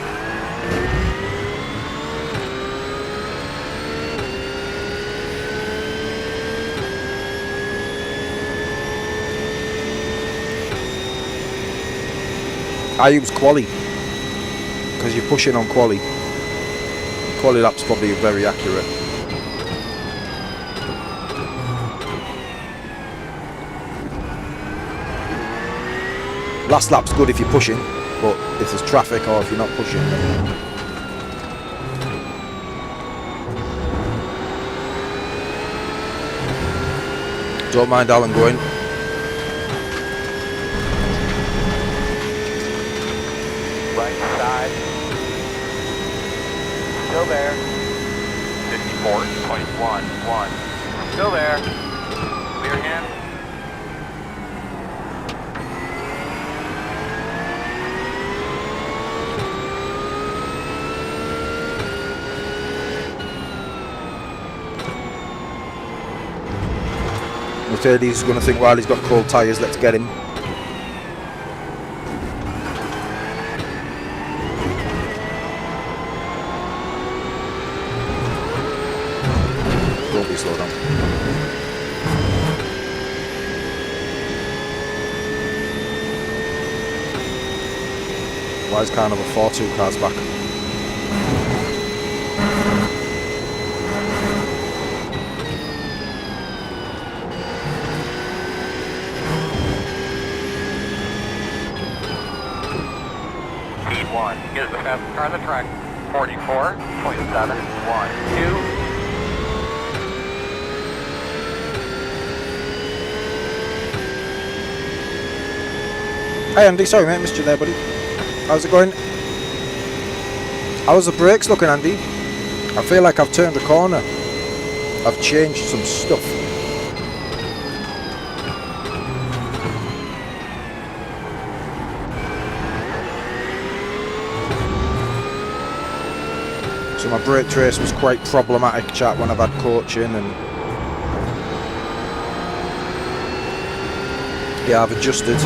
I use quali because you're pushing on quali. Quali lap's probably very accurate. Last lap's good if you're pushing, but if there's traffic or if you're not pushing, then... Don't mind Alan going. Right side. Still there. 54.11. Still there. Clear hand. Mercedes is going to think, well, he's got cold tyres, let's get him. Don't be slow down. Why is Carnival 4-2 cars back? Is the fastest car on the track. 44.712. Hey Andy, sorry mate, missed you there, buddy. How's it going? How's the brakes looking, Andy? I feel like I've turned a corner. I've changed some stuff. So my brake trace was quite problematic, chat, when I've had coaching, and yeah, I've adjusted.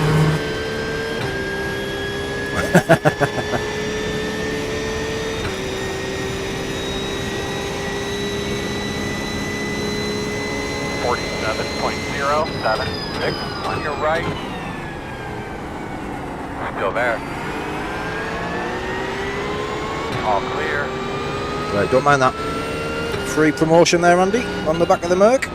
26.076 on your right. Still there. All clear. Right, don't mind that. Free promotion there, Andy, on the back of the Merc.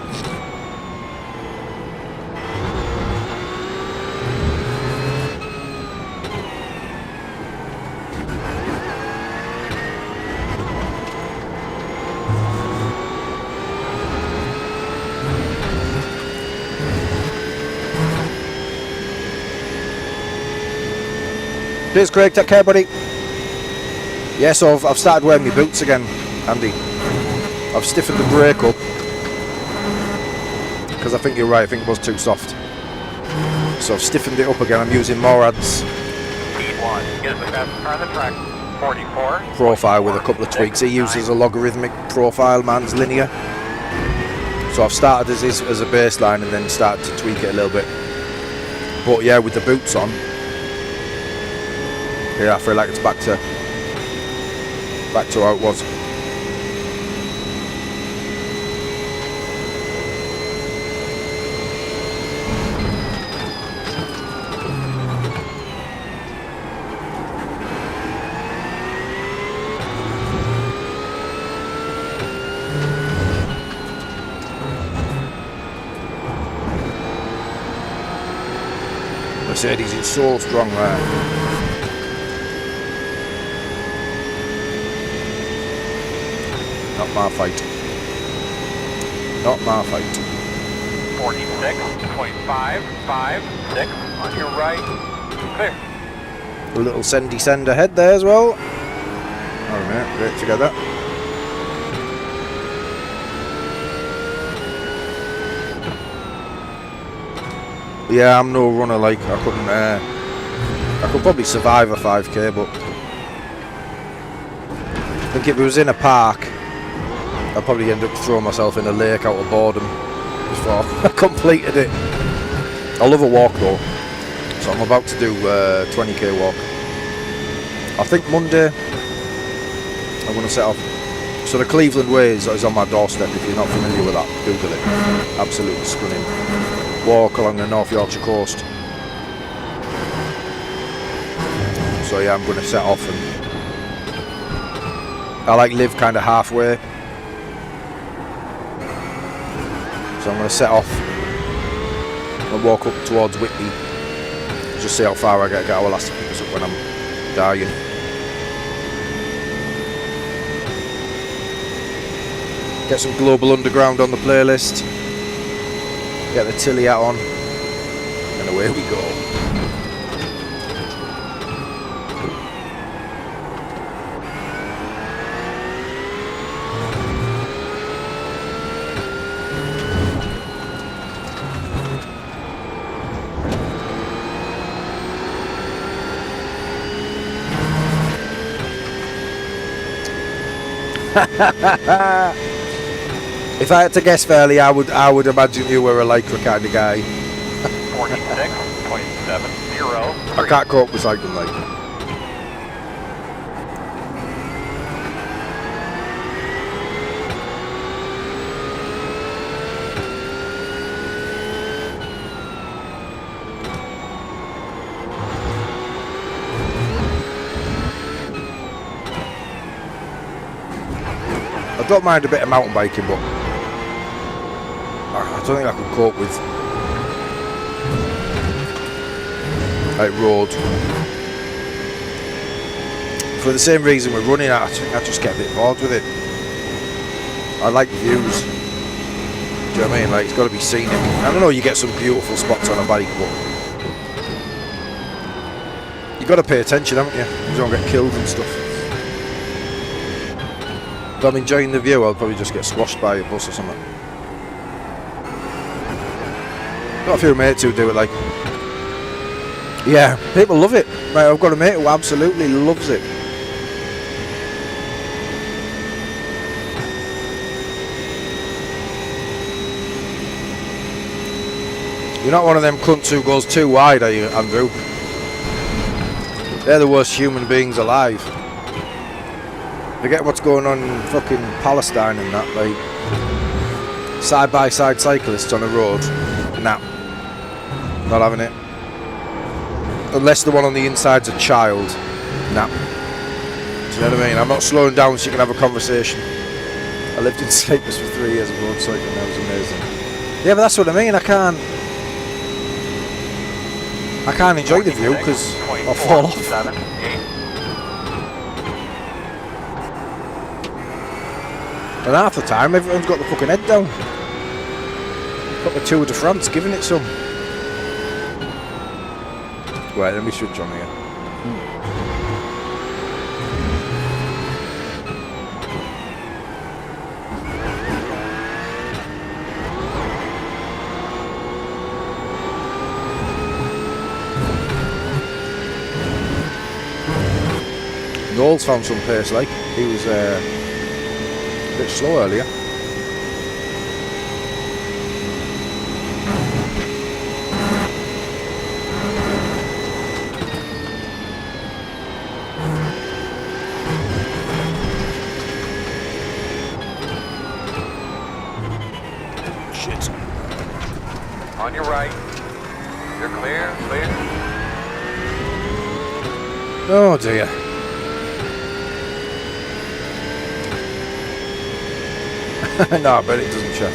Cheers, Craig. Take care, buddy. Yeah, so I've started wearing my boots again, Andy. I've stiffened the brake up because I think you're right. I think it was too soft. So I've stiffened it up again. I'm using Morad's P1 is the fastest car on the track. 44. profile with a couple of tweaks. He uses a logarithmic profile, man's linear. So I've started as a baseline and then started to tweak it a little bit. But yeah, with the boots on, yeah, I feel like it's back to how it was. Mercedes is so strong there. Not my fight. Not my fight. 46.556 on your right. Clear. A little send ahead there as well. Oh man, great together. Yeah, I'm no runner. Like I could probably survive a 5k, but I think if it was in a park, I'd probably end up throwing myself in a lake out of boredom before I completed it. I love a walk though, so I'm about to do a 20k walk. I think Monday I'm going to set off. So the Cleveland Way is on my doorstep. If you're not familiar with that, Google it. Absolutely stunning walk along the North Yorkshire coast. So yeah, I'm going to set off, and I like live kind of halfway. So I'm going to set off and walk up towards Whitby. Just see how far I get. I will have to pick us up when I'm dying. Get some Global Underground on the playlist. Get the Tilly hat on. And away we go. If I had to guess fairly, I would imagine you were a Lycra kind of guy. 46.70. I can't cope with cycling like. I don't mind a bit of mountain biking, but I don't think I could cope with like road. For the same reason we're running, I just get a bit bored with it. I like views. Do you know what I mean? Like, it's got to be scenic. I don't know, you get some beautiful spots on a bike, but you've got to pay attention, haven't you? You don't get killed and stuff. If I'm enjoying the view, I'll probably just get squashed by a bus or something. Got a few mates who do it, like, yeah, people love it. Right, I've got a mate who absolutely loves it. You're not one of them cunts who goes too wide, are you, Andrew? They're the worst human beings alive. Forget what's going on in fucking Palestine and that, like. side-by-side cyclists on a road, nah, not having it. Unless the one on the inside's a child, nah. Do you know what I mean? I'm not slowing down so you can have a conversation. I lived in Cyprus for 3 years of road cycling, that was amazing. Yeah, but that's what I mean, I can't enjoy the view because I'll fall off. 7, 8. And half the time, everyone's got the fucking head down. Got the Tour de France giving it some. Right, let me switch on here. Knowles found some pace, like he was a bit slow earlier. Shit. On your right. You're clear, clear. Oh dear. No, I bet it doesn't, Chef.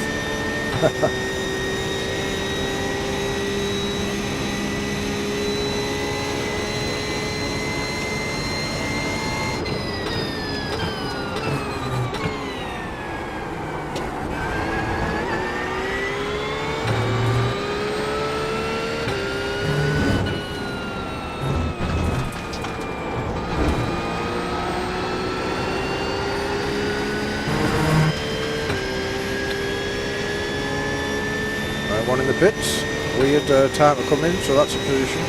One in the pits. Weird time to come in, so that's a position.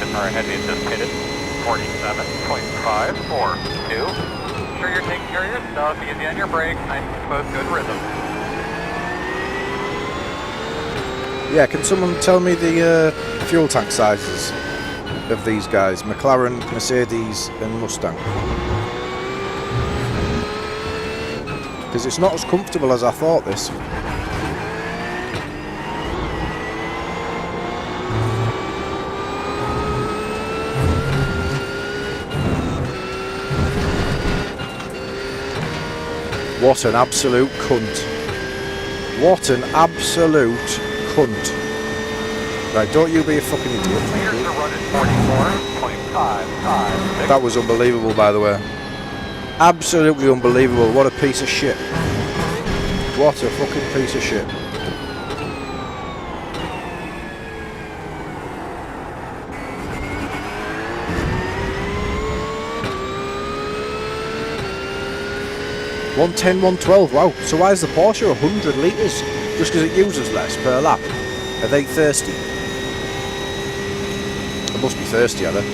And our heavy just hit it. 47.542. Sure you're taking care of your stuff. Easy on your brakes. Nice and smooth. Good rhythm. Yeah, can someone tell me the fuel tank sizes of these guys? McLaren, Mercedes and Mustang. Because it's not as comfortable as I thought this. What an absolute cunt. What an absolute cunt. Right, don't you be a fucking idiot, thank Here's you. the run at 44.556. That was unbelievable, by the way. Absolutely unbelievable. What a piece of shit. What a fucking piece of shit. $110, $112, wow. So why is the Porsche 100 litres? Just because it uses less per lap? Are they thirsty? They must be thirsty, are they?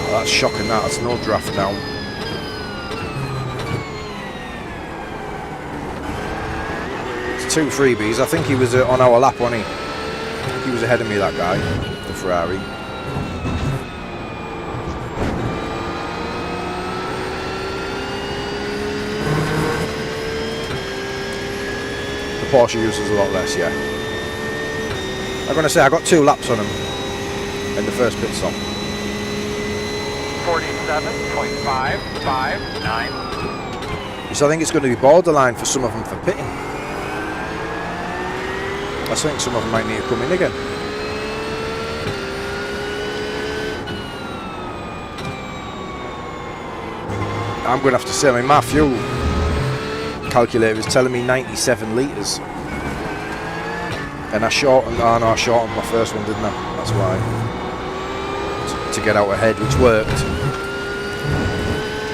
Oh, that's shocking, that. That's no draft now. It's 2 freebies. I think he was on our lap, wasn't he? I think he was ahead of me, that guy. The Ferrari. Porsche uses a lot less, yeah. I'm going to say I got 2 laps on him in the first pit stop. 47.559. So I think it's going to be borderline for some of them for pitting. I think some of them might need to come in again. I'm going to have to say, I mean, my fuel calculator is telling me 97 litres. And I shortened my first one, didn't I? That's why. To get out ahead, which worked.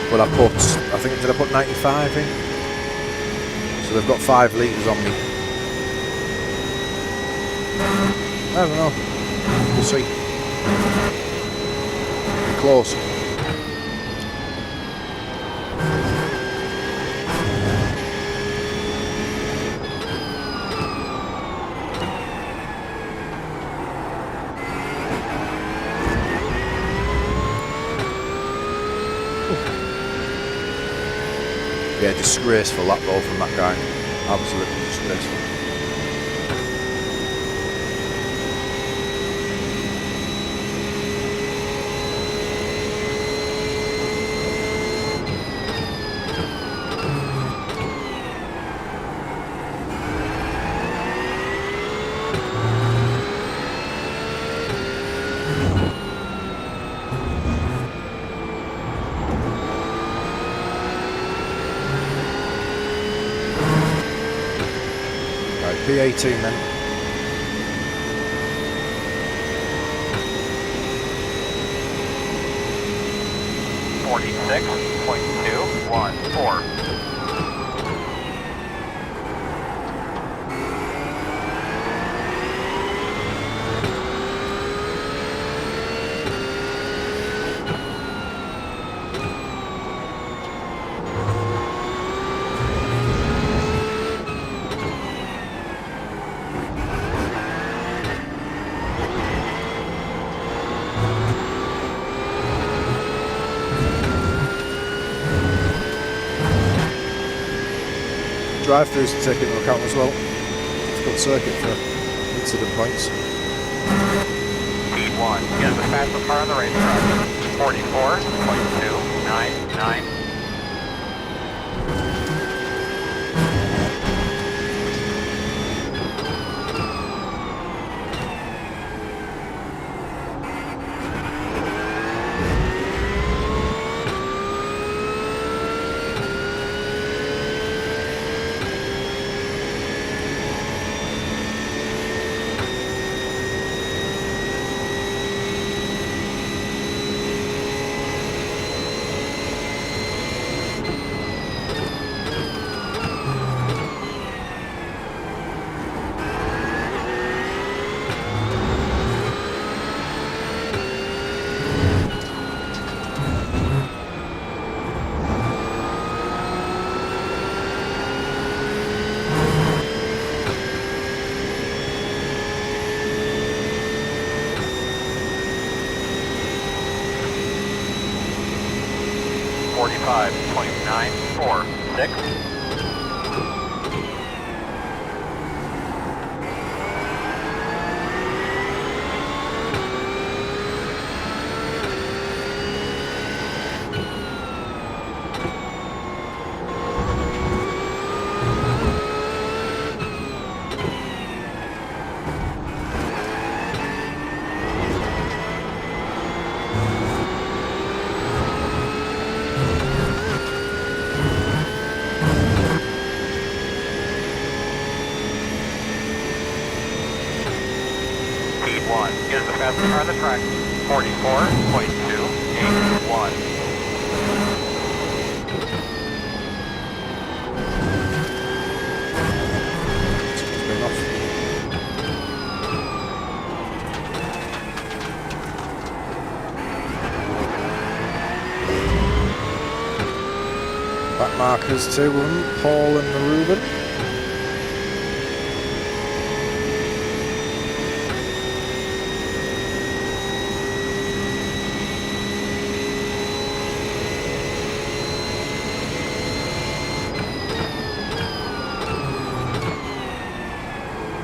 But I think, did I put 95 in? So they've got 5 litres on me. I don't know. We'll see. Close. Yeah, disgraceful that though from that guy. Absolutely disgraceful. P18 then. .214. Drive-throughs to take into account as well. Difficult circuit for incident points. P1 is the fastest car on the racetrack. 44.299. .946. P1 is the fastest car on the track. 44.281. Back markers to them, Paul and Ruben.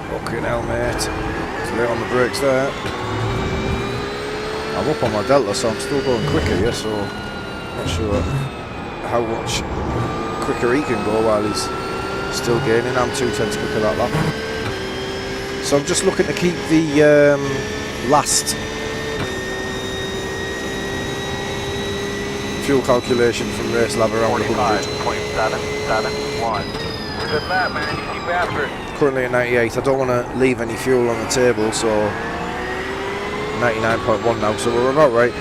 Fucking hell, mate. It's late on the brakes there. I'm up on my delta, so I'm still going quicker here, so not sure how much quicker he can go while he's still gaining. I'm 2/10 quicker that lap. So I'm just looking to keep the last fuel calculation from race lab around 100. 45.771. Good lap, man. You keep after it. Currently at 98. I don't want to leave any fuel on the table, so 99.1 now, so we're about right.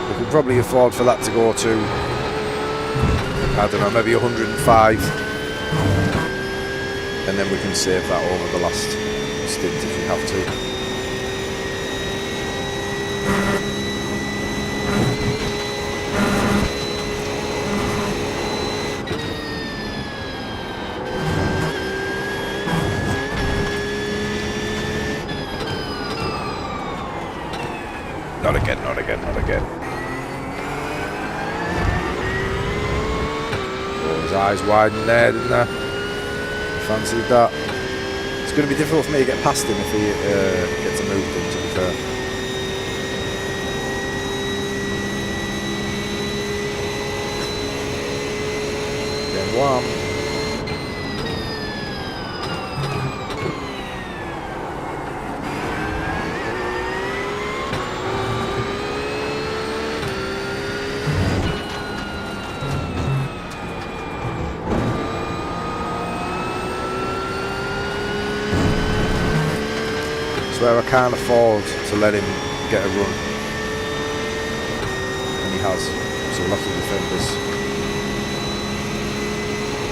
We could probably afford for that to go to, I don't know, maybe 105. And then we can save that over the last stint if we have to. Not again, not again, not again. Oh, his eyes widened there, didn't they? Fancied that. It's going to be difficult for me to get past him if he gets a move done, to be fair. Then one. Where I can't afford to let him get a run, and he has, so we'll have to defend this.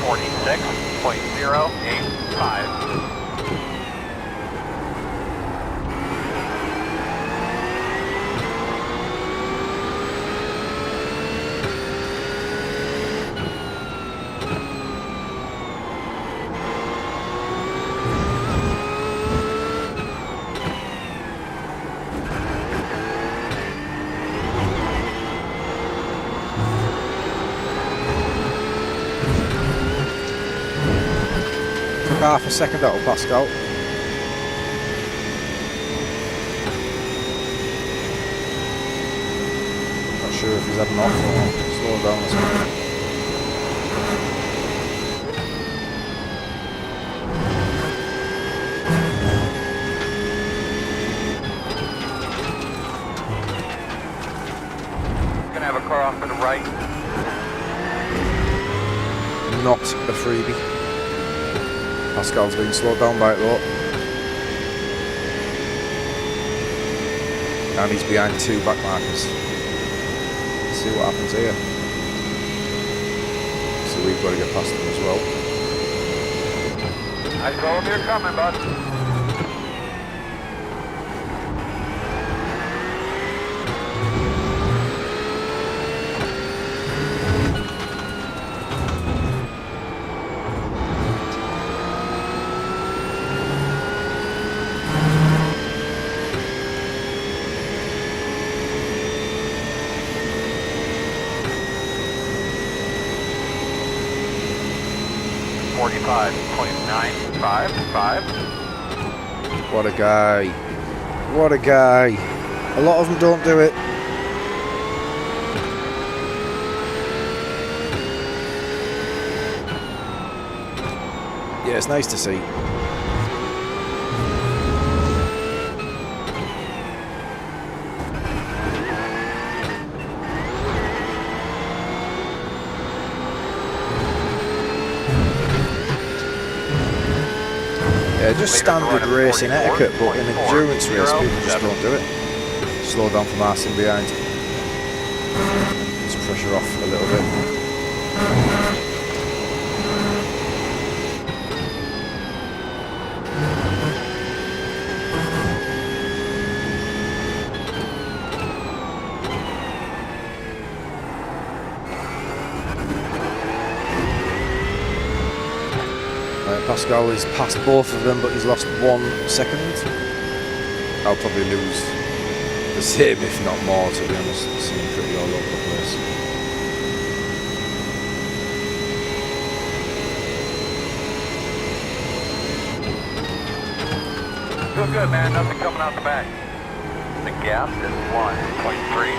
46.085. Half a second out of Pascal. Not sure if he's had an off or slowing down or something. Gonna have a car off to the right. Not a freebie. Pascal's been slowed down by it though. And he's behind two back markers. Let's see what happens here. So we've got to get past them as well. I told him you're coming, bud. What a guy. What a guy. A lot of them don't do it. Yeah, it's nice to see. Yeah, just standard racing etiquette, but in endurance race people just don't do it. Slow down from Arsene behind. Just pressure off a little bit. Pascal is past both of them, but he's lost 1 second. I'll probably lose the same, if not more, to be honest. It seems pretty all over the place. Doing good, man. Nothing coming out the back. The gap is 1.3.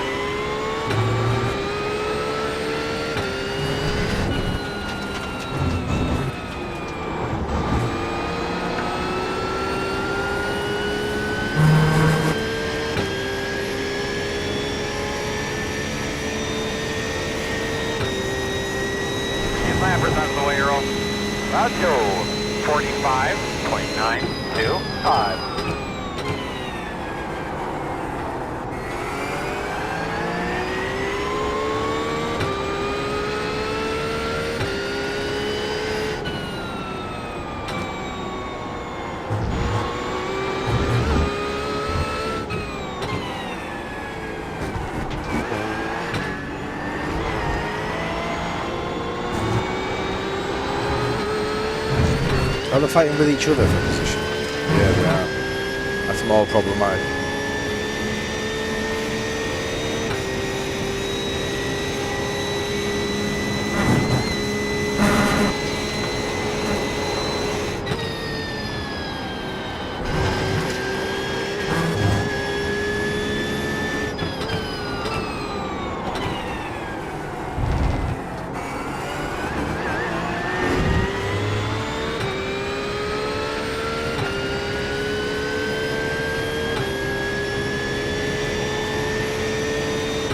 Let's go. 45.925. Are they fighting with each other for position? Yeah, they are. That's more problematic.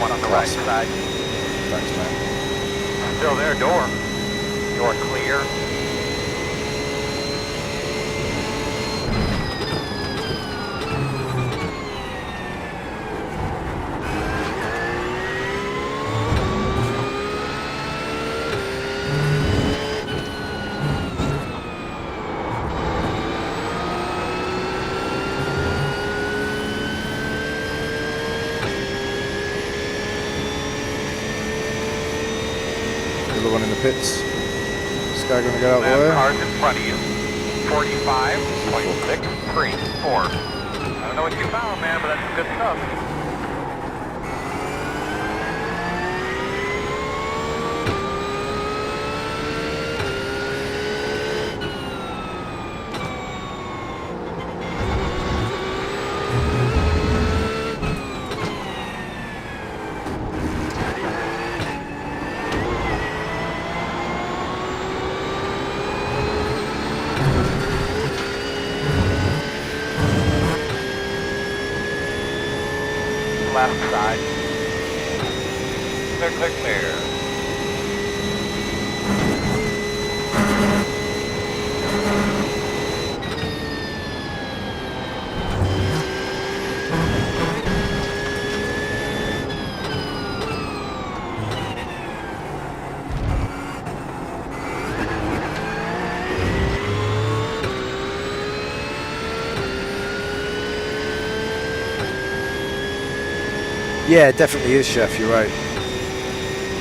One on the Class. right side. Thanks, man. Still there, door. Door clear. Another one in the pits. This guy gonna get out of the Last way? car's in front of you. 45.634. I don't know what you found, man, but that's some good stuff. Left side. Clear, clear, clear. Yeah, it definitely is, Chef, you're right.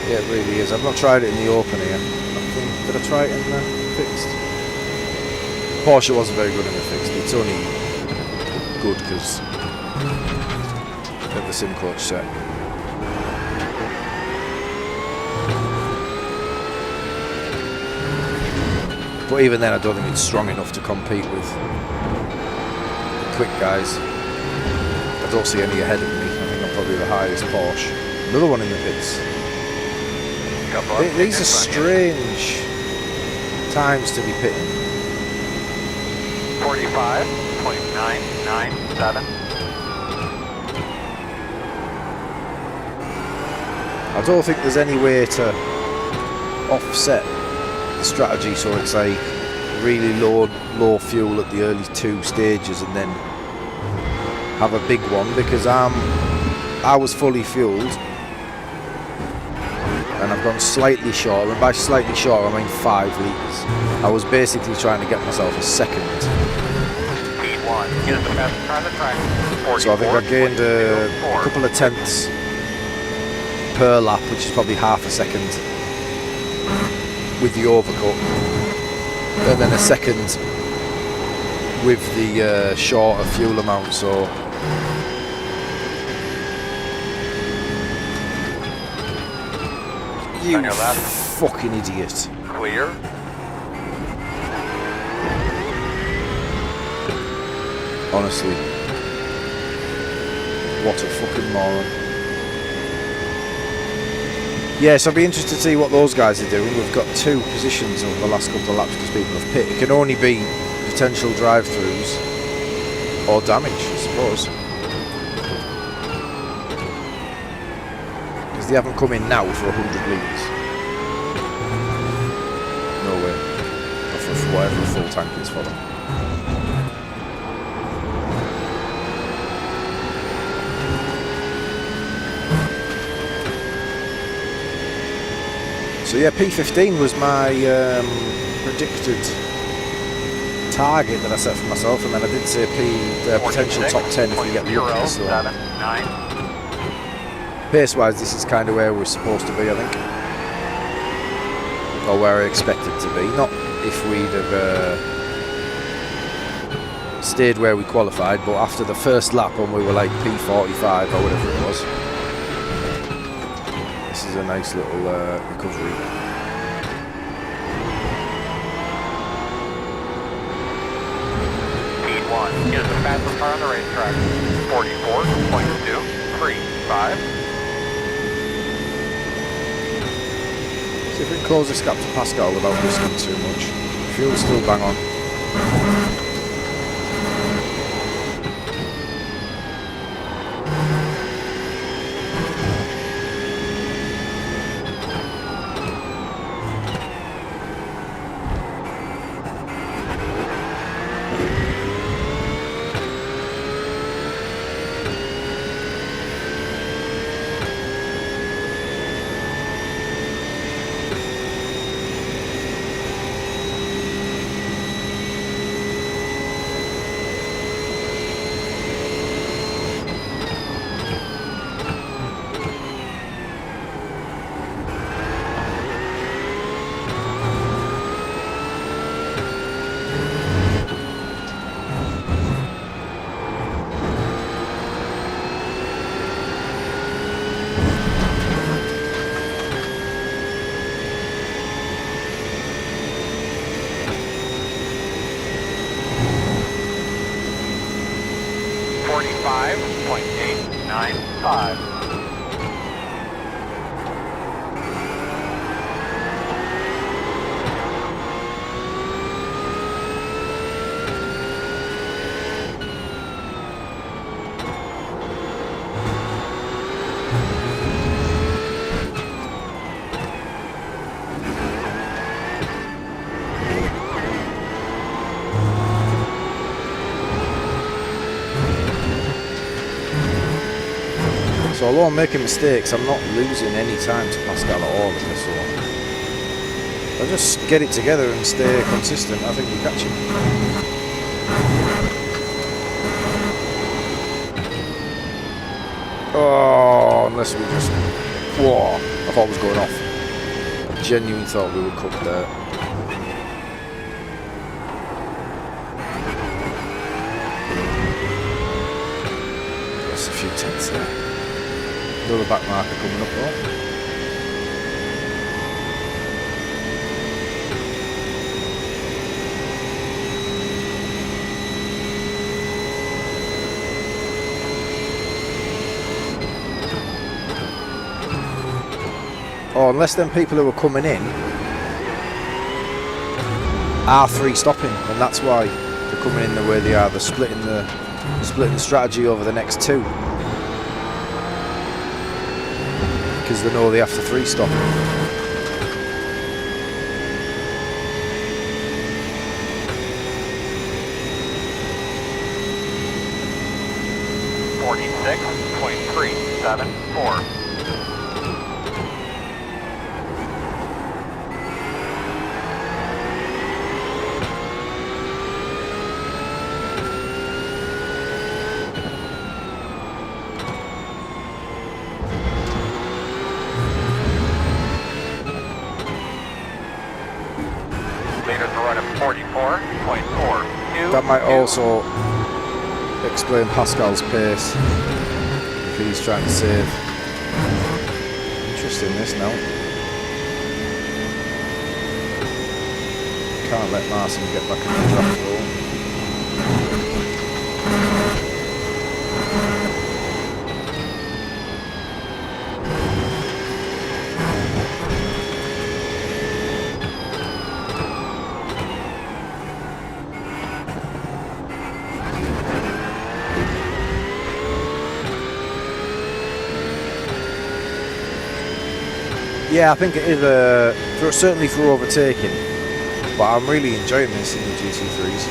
Yeah, it really is. I've not tried it in the open here. Did I try it in the fixed? Porsche wasn't very good in the fixed. It's only good because of the sim coach set. But even then, I don't think it's strong enough to compete with the quick guys. I don't see any ahead of me. Probably the highest Porsche. Another one in the pits. These are strange times to be pitting. 45.997. I don't think there's any way to offset the strategy so it's like really low fuel at the early 2 stages and then have a big one, because I was fully fueled and I've gone slightly short, and by slightly short I mean 5 litres. I was basically trying to get myself a second. So I think I gained a couple of tenths per lap, which is probably half a second with the overcut, and then a second with the shorter fuel amount. So you fucking idiot. Clear. Honestly. What a fucking moron. Yeah, so I'll be interested to see what those guys are doing. We've got 2 positions over the last couple of laps because people have pit. It can only be potential drive-throughs or damage, I suppose. They haven't come in now for 100 litres. No way. Or for whatever a full tank is for them. So yeah, P15 was my predicted target that I set for myself, and then I did say potential top 10 if we get lucky. So pace-wise, this is kind of where we're supposed to be, I think. Or where I expected to be. Not if we'd have stayed where we qualified, but after the first lap when we were like P45 or whatever it was. This is a nice little recovery. P1 is the fastest car on the racetrack. 44.235. See if we can close this gap to Pascal without risking too much. Fuel's still bang on. 205.895. So although I'm making mistakes, I'm not losing any time to Pascal at all in this one. I'll just get it together and stay consistent. I think we catch him. Oh, unless we just... Whoa, I thought it was going off. I genuinely thought we were cooked there. Just a few tenths there. Another back marker coming up though. Oh, unless them people who are coming in are free stopping, and that's why they're coming in the way they are. They're splitting the strategy over the next two because they know they have to free stop. 46.374. That might also explain Pascal's pace if he's trying to save. Interesting this now. Can't let Martin get back in the draft roll. Yeah, I think it is certainly for overtaking, but I'm really enjoying this in the GT3s.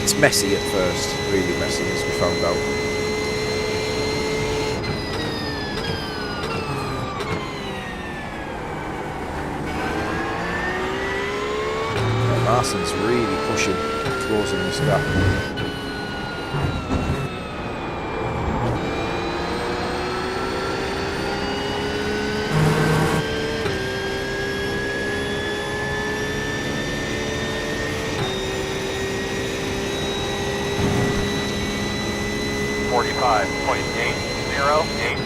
It's messy at first, really messy, as we found out. Yeah, Martin's really pushing, closing this gap. 45.808.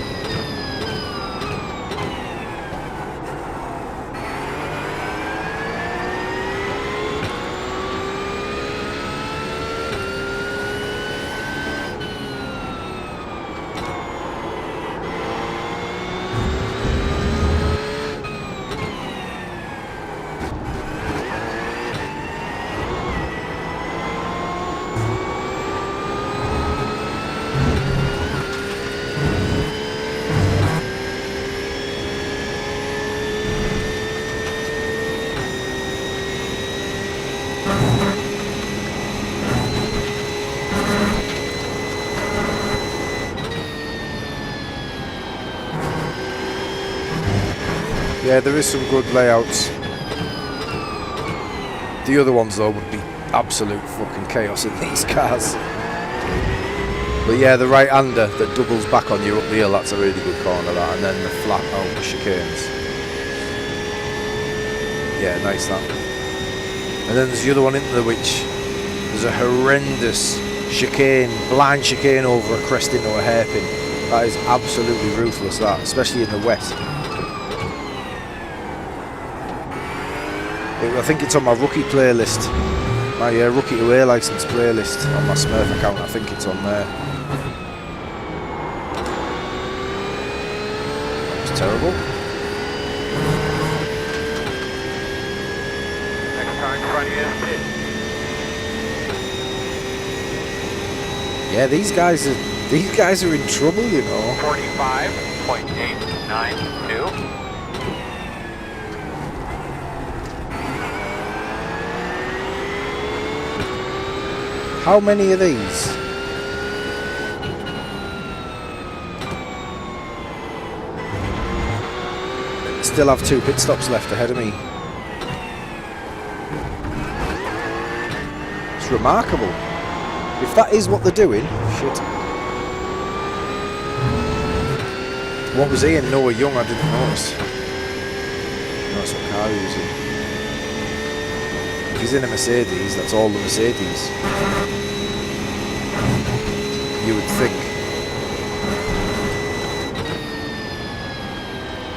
Yeah, there is some good layouts. The other ones though would be absolute fucking chaos in these cars. But yeah, the right-hander that doubles back on you up the hill, that's a really good corner, that. And then the flat out the chicanes. Yeah, nice that. And then there's the other one into the which there's a horrendous chicane, blind chicane over a crest into a hairpin. That is absolutely ruthless, that, especially in the wet. I think it's on my rookie playlist, my rookie away license playlist on my Smurf account. I think it's on there. It's terrible. Next car in front of you is pit. Yeah, these guys are in trouble, you know. 45.892. How many of these? Still have 2 pit stops left ahead of me. It's remarkable. If that is what they're doing, shit. What was he in Noah Young? I didn't notice. That's what car he was in. If he's in a Mercedes, that's all the Mercedes. You would think.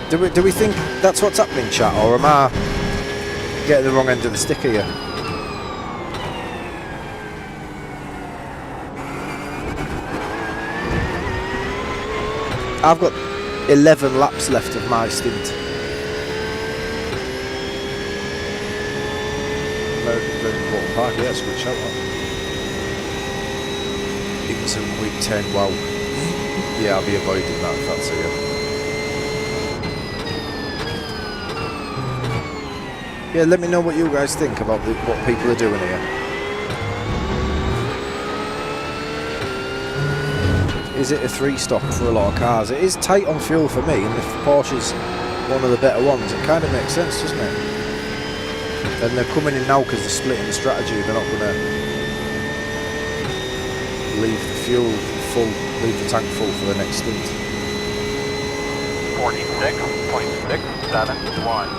Do we think that's what's happening, chat, or am I getting the wrong end of the stick here? I've got 11 laps left of my stint. American Water Park, yeah, that's a good shout out. It was in week 10, wow. Yeah, I'll be avoiding that if that's a yeah. Yeah, let me know what you guys think about what people are doing here. Is it a 3-stop for a lot of cars? It is tight on fuel for me, and if Porsche's one of the better ones, it kind of makes sense, doesn't it? And they're coming in now because they're splitting the strategy. They're not going to leave the fuel full, leave the tank full for the next stint. 46.671.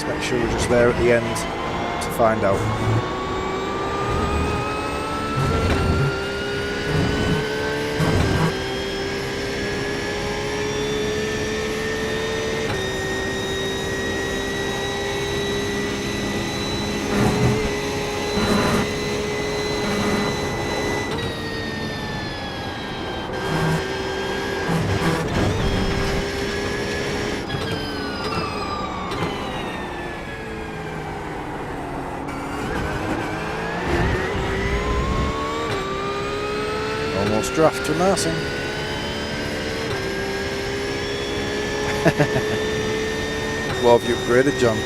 Make sure we're just there at the end to find out. Almost draft to Marcin. What have you upgraded, John?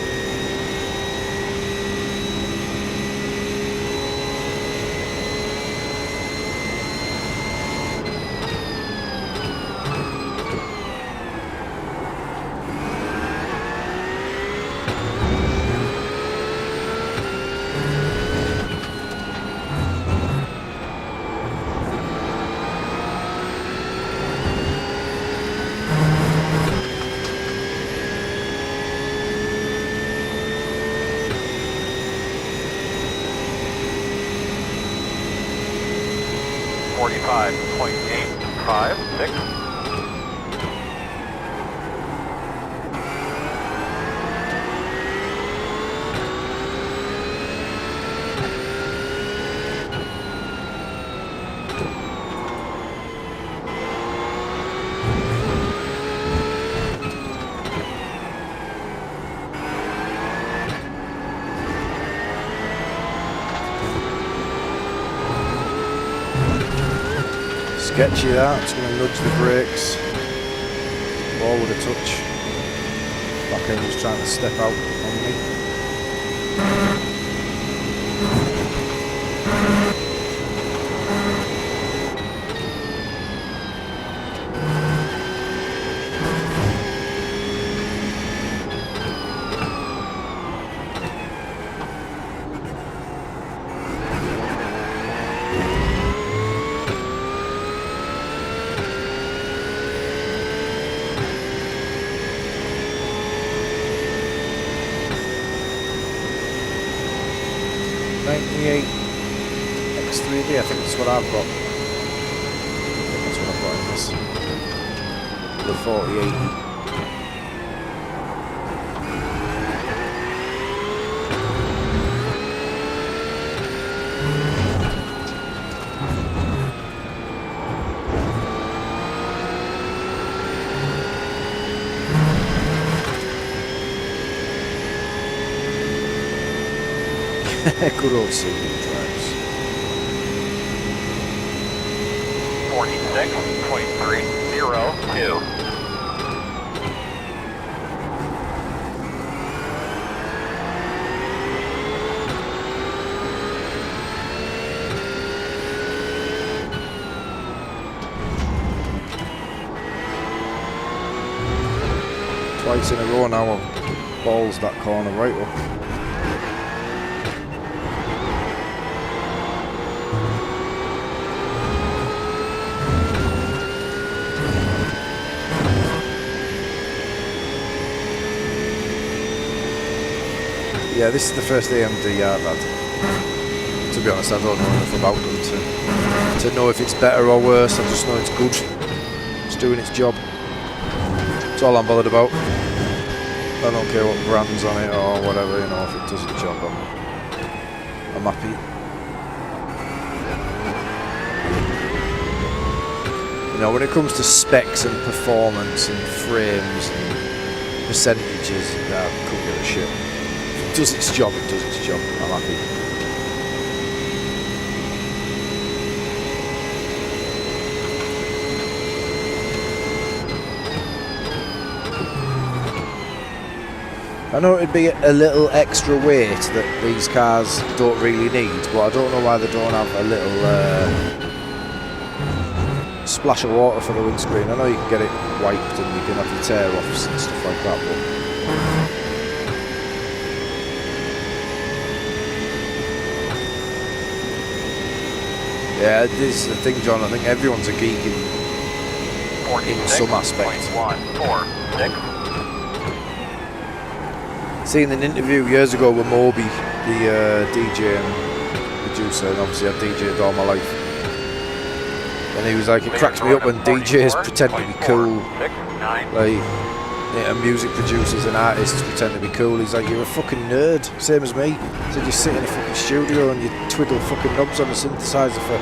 .856. Sketchy that, it's going to nudge the brakes. Forward a touch. Back end just trying to step out on me. 98 X3D, I think that's what I've got. I think that's what I've got in this. The 4080. Good old single drives. 46.302. Twice in a row now, I've balls that corner right up. Yeah, this is the first AMD I've had. To be honest, I don't know enough about them to know if it's better or worse. I just know it's good. It's doing its job. That's all I'm bothered about. I don't care what brand's on it or whatever, you know, if it does its job, I'm happy. You know, when it comes to specs and performance and frames and percentages, I couldn't give a shit. It does its job, it does its job. I'm happy. I know it'd be a little extra weight that these cars don't really need, but I don't know why they don't have a little splash of water for the windscreen. I know you can get it wiped and you can have your tear-offs and stuff like that, but yeah, this is the thing, John. I think everyone's a geek in some aspect. Seen an interview years ago with Moby, the DJ and producer, and obviously I've DJed all my life. And he was like, it cracks me up when DJs pretend to be cool, like, yeah, music producers and artists pretend to be cool. He's like, you're a fucking nerd, same as me. He said, you sit in a fucking studio and you twiddle fucking knobs on a synthesizer for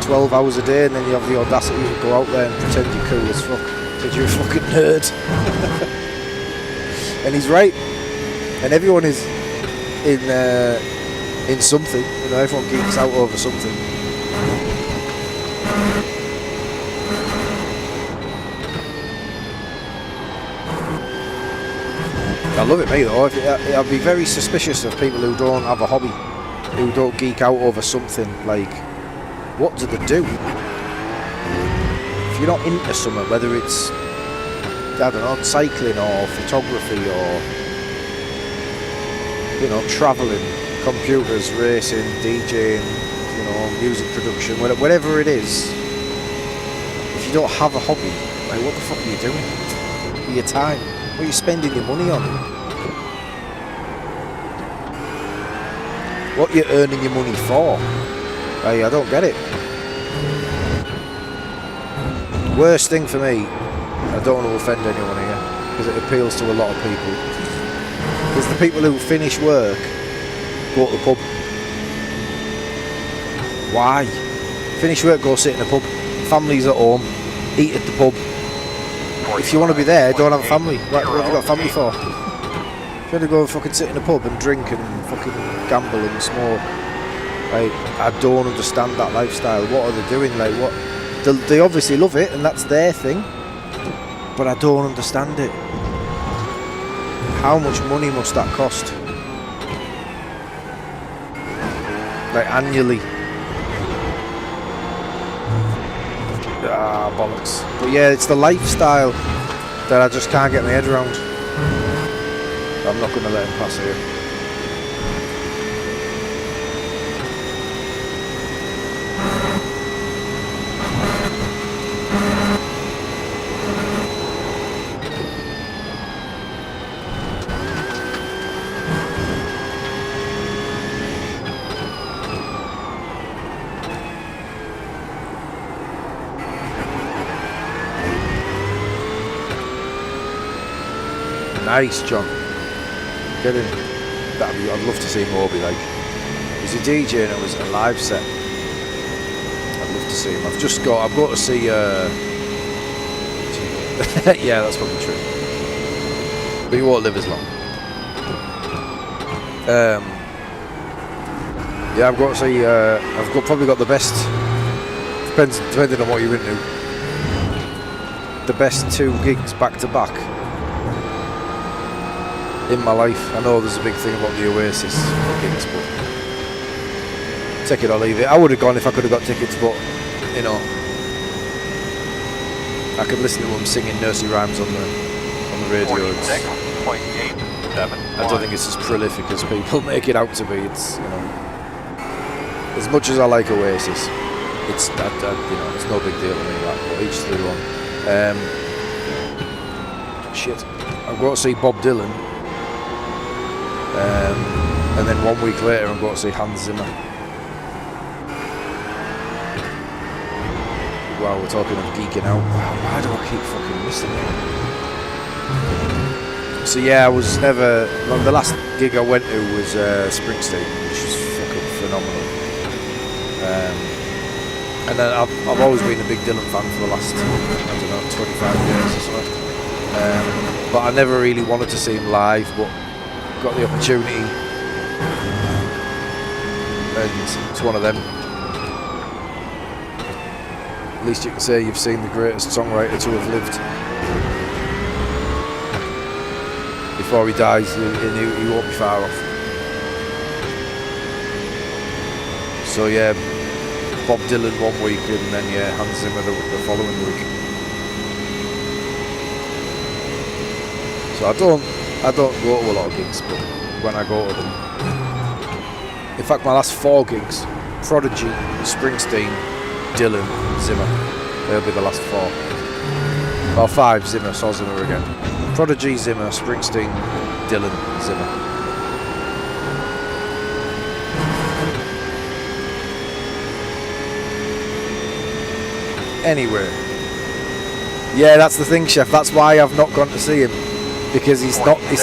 12 hours a day, and then you have the audacity to go out there and pretend you're cool as fuck. He said, you're a fucking nerd. And he's right. And everyone is in something, you know, everyone geeks out over something. I love it, mate, though. I'd be very suspicious of people who don't have a hobby, who don't geek out over something. Like, what do they do? If you're not into something, whether it's, I don't know, cycling or photography or, you know, travelling, computers, racing, DJing, you know, music production, whatever it is, if you don't have a hobby, like, what the fuck are you doing with your time? What are you spending your money on? What are you earning your money for? Like, I don't get it. Worst thing for me, I don't want to offend anyone here, because it appeals to a lot of people. Because the people who finish work go to the pub. Why? Finish work, go sit in a pub. Families at home, eat at the pub. If you want to be there, don't have a family. What have you got a family for? If you want to go and fucking sit in a pub and drink and fucking gamble and smoke, like, I don't understand that lifestyle. What are they doing? Like, what? They obviously love it and that's their thing, but I don't understand it. How much money must that cost? Like, annually? Ah, bollocks. But yeah, it's the lifestyle that I just can't get my head around. I'm not going to let him pass here. Nice, John. Get in. I'd love to see Moby, like. He's a DJ and it was a live set. I'd love to see him. I've got to see, yeah, that's probably true. But he won't live as long. Yeah, I've got to see, probably got the best, depending on what you're into, the best 2 gigs back to back in my life. I know there's a big thing about the Oasis gigs, but take it or leave it. I would have gone if I could have got tickets, but you know, I could listen to them singing nursery rhymes on the radio. I don't think it's as prolific as people make it out to be. It's, you know, as much as I like Oasis, it's you know, it's no big deal to me. That, but each to their own. Shit, I've got to see Bob Dylan. And then 1 week later I'm going to see Hans Zimmer. Wow, we're talking of geeking out. Wow, why do I keep fucking missing it? So yeah, I was never... Well, the last gig I went to was Springsteen, which was fucking phenomenal. And then I've always been a big Dylan fan for the last, I don't know, 25 years or something. But I never really wanted to see him live, but got the opportunity, and it's one of them. At least you can say you've seen the greatest songwriter to have lived. Before he dies, he won't be far off. So yeah, Bob Dylan 1 week, and then yeah, Hans Zimmer the following week. So I don't go to a lot of gigs, but when I go to them, in fact my last 4 gigs, Prodigy, Springsteen, Dylan, Zimmer, they'll be the last 4. Or 5, Zimmer, saw Zimmer again. Prodigy, Zimmer, Springsteen, Dylan, Zimmer. Anyway, yeah, that's the thing, Chef, that's why I've not gone to see him. Because it's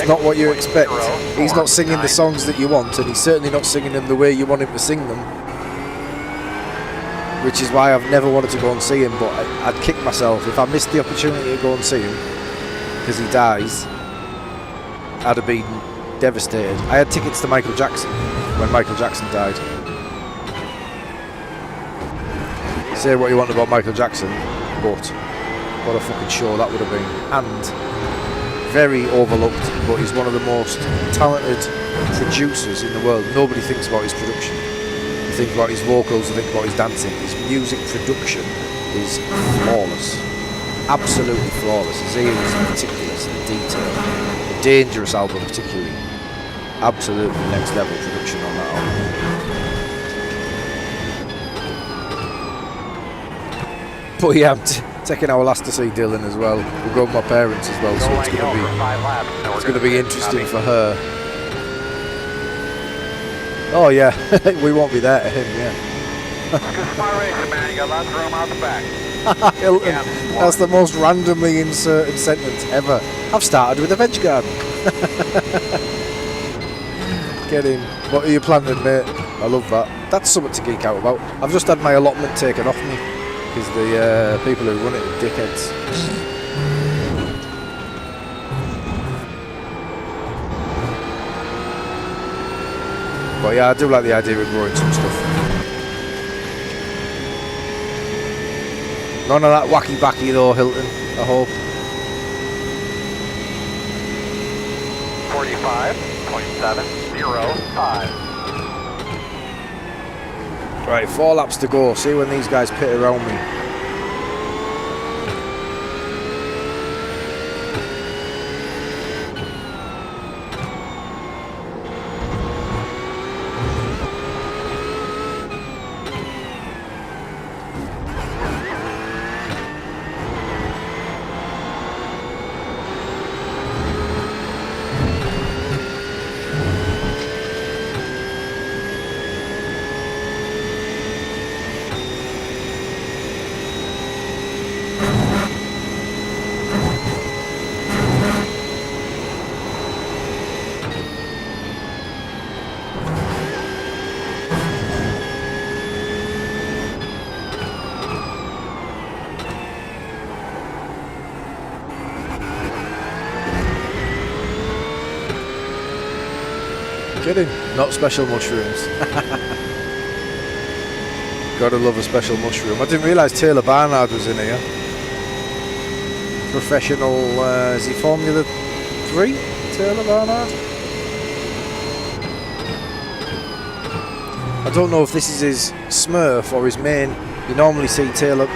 not what you expect. He's not singing the songs that you want, and he's certainly not singing them the way you want him to sing them. Which is why I've never wanted to go and see him, but I'd kick myself if I missed the opportunity to go and see him because he dies. I'd have been devastated. I had tickets to Michael Jackson when Michael Jackson died. Say what you want about Michael Jackson, but what a fucking show that would have been. And very overlooked, but he's one of the most talented producers in the world. Nobody thinks about his production. They think about his vocals, they think about his dancing. His music production is flawless. Absolutely flawless. His ear is meticulous and detailed. The Dangerous album particularly. Absolutely next level production on that album. But yeah, I'm taking our last to see Dylan as well. We'll go with my parents as well, so it's going to be interesting for her. Oh yeah, we won't be there to him, yeah. Smart racing, man. You got lots of room out the back. Hilton, that's the most randomly inserted sentence ever. I've started with a veg garden. Get in. What are you planting, mate? I love that. That's something to geek out about. I've just had my allotment taken off me. Because the people who run it are dickheads. But yeah, I do like the idea of growing some stuff. None of that wacky-backy though, Hilton, I hope. 45.705. Right, 4 laps to go. See when these guys pit around me. Kidding. Not special mushrooms. Gotta love a special mushroom. I didn't realise Taylor Barnard was in here. Professional, is he Formula 3? Taylor Barnard? I don't know if this is his Smurf or his main. You normally see Taylor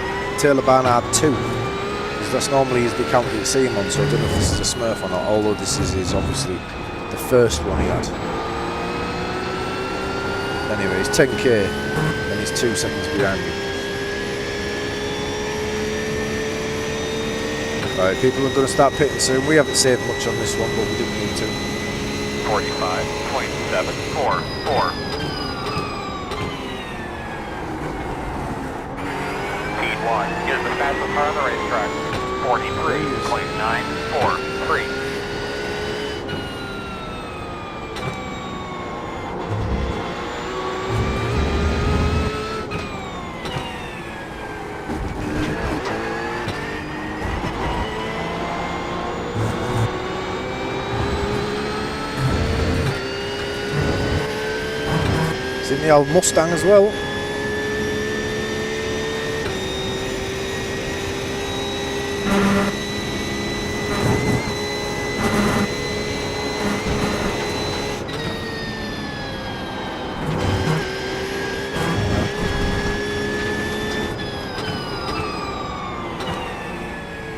Barnard 2. Because that's normally the account that you see him on, so I don't know if this is a Smurf or not, although this is his, obviously the first one he had. Anyway, he's 10k and he's 2 seconds behind me. Right, people are going to start pitting soon. We haven't saved much on this one, but we didn't need to. 45.744. Speed 1 is the fastest car on the racetrack. 43.943. In the old Mustang as well.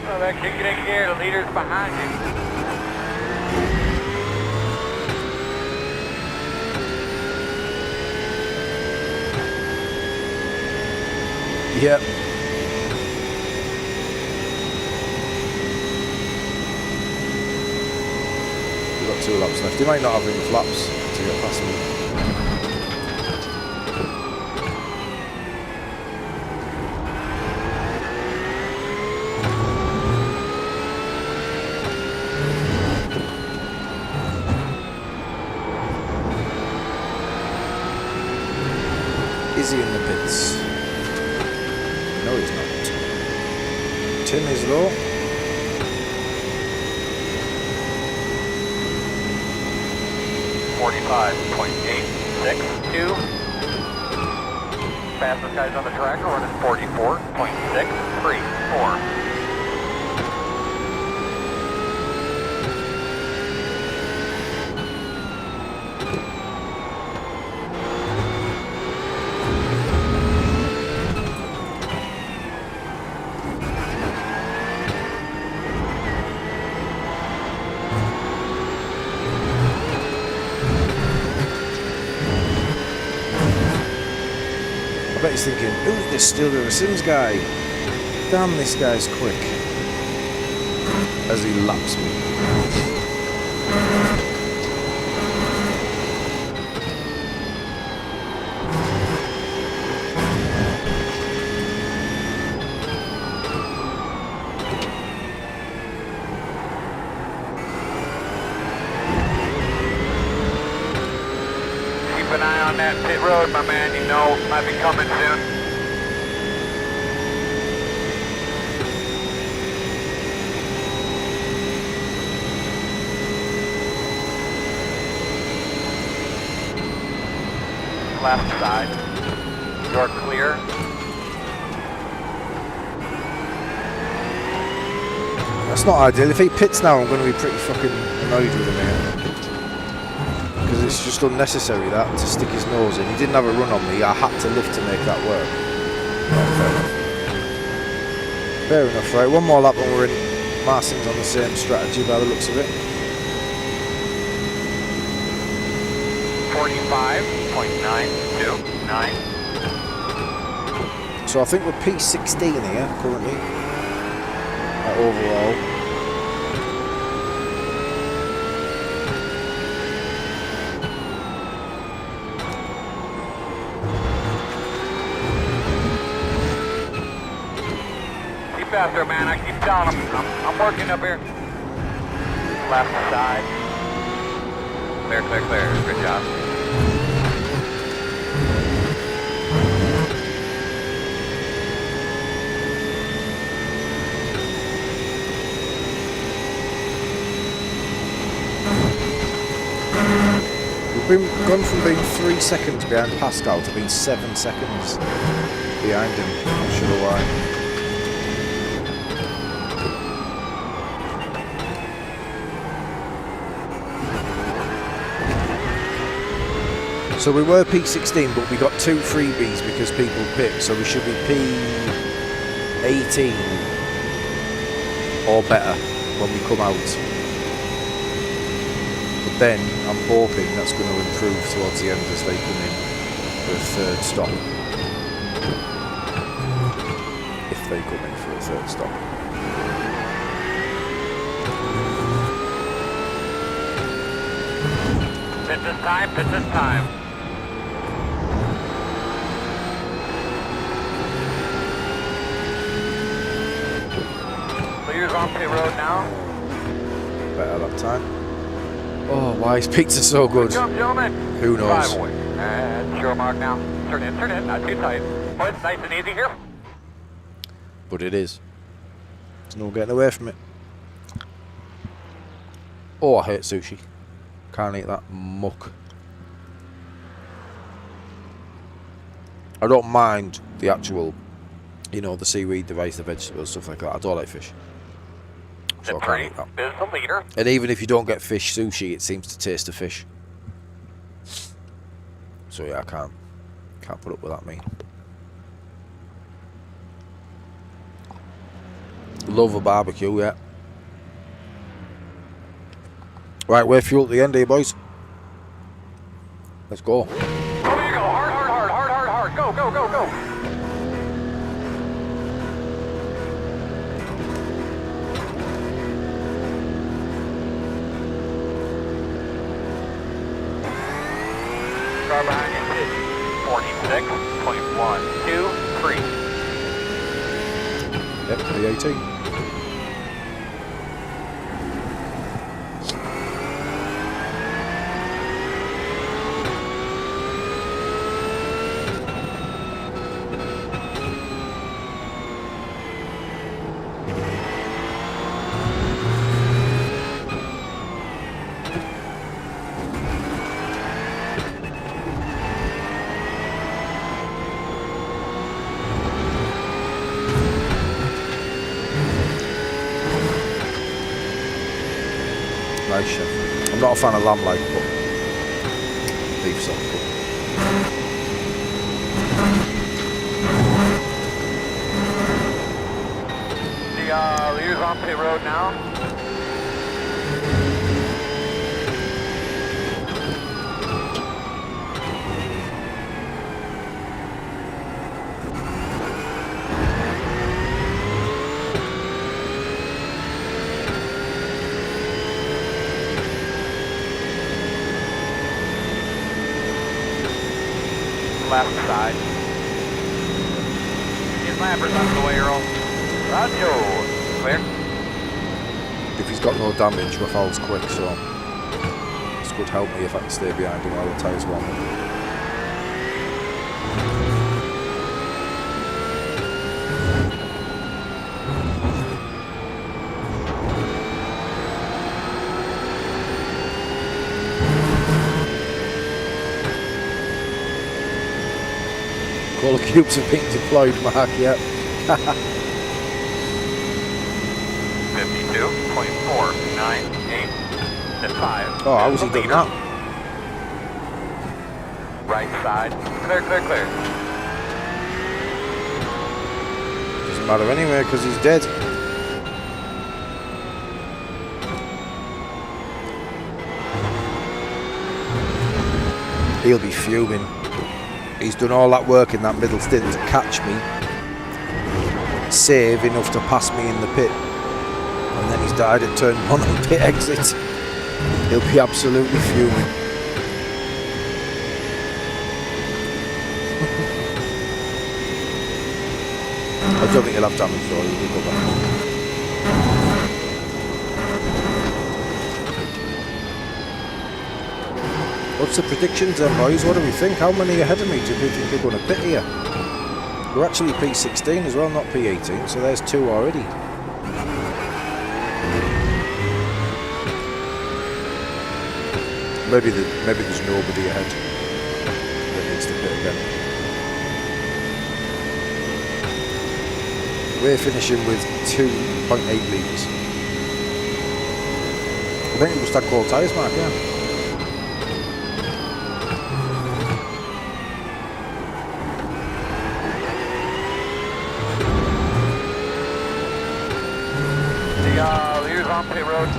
Oh, that kick it in gear, the leader's behind you. Yep. We've got 2 laps left. He might not have enough laps to get past me. Is he in the pits? No, he's not. Tim is low. .862. Fastest guys on the track are running 44.634. I bet he's thinking, who's this Steelers Sims guy? Damn, this guy's quick. As he laps me. Keep an eye on that pit road, my man. You know, might be coming soon. Left side. You're clear. That's not ideal. If he pits now, I'm going to be pretty fucking annoyed with him here. Because it's just unnecessary that, to stick his nose in. He didn't have a run on me. I had to lift to make that work. Fair enough, right? One more lap and we're in. Marcin's on the same strategy by the looks of it. 45.929. So I think we're P16 here currently. Overall. Keep after, man. I keep telling him. I'm working up here. Left side. Clear, clear, clear. Good job. been gone from being 3 seconds behind Pascal to being 7 seconds behind him. Not sure why. So we were P16, but we got 2 freebies because people picked, so we should be P18 or better when we come out. But then I'm hoping that's going to improve towards the end as they come in for a 3rd stop. If they come in for a 3rd stop. Pit this time, pit this time. Clear's on pit road now. Better that time. Oh, why is pizza so good? Good job, gentlemen. Who knows? Drive away. And show mark now. Turn in, not too tight. Oh, it's nice and easy here. But it is. There's no getting away from it. Oh, I hate sushi. Can't eat that muck. I don't mind the actual, you know, the seaweed, the rice, the vegetables, stuff like that. I don't like fish. So I can't eat that. Is the leader. And even if you don't get fish sushi, it seems to taste of fish. So yeah, I can't put up with that, mate. Love a barbecue, yeah. Right, we're fuel at the end here, boys. Let's go. Oh, you go. Hard. Go. Car behind you, pit 46.123. Yep, P18. Nice chef. I'm not a fan of lamb like, but beef's all good. The leader's on pit road now. Left side. His lappers out of the way, Earl. Roger. Clear. If he's got no damage, my foul's quick, so this could help me if I can stay behind him while the tyres warm up. All the cubes have been deployed, Mark, yep. 52.498 to 5. Oh, how was he doing that? Right side. Clear. Doesn't matter anyway, because he's dead. He'll be fuming. He's done all that work in that middle stint to catch me, save enough to pass me in the pit, and then he's died at turn 1 on pit exit. He'll be absolutely fuming. I don't think he'll have damage though, he'll go back. What's the predictions then, boys? What do we think? How many ahead of me do we think are going to pit here? We're actually P16 as well, not P18, so there's 2 already. Maybe there's nobody ahead that needs to pit again. We're finishing with 2.8 litres. I think we must have cold tyres, Mark, yeah. The leader's on pit road.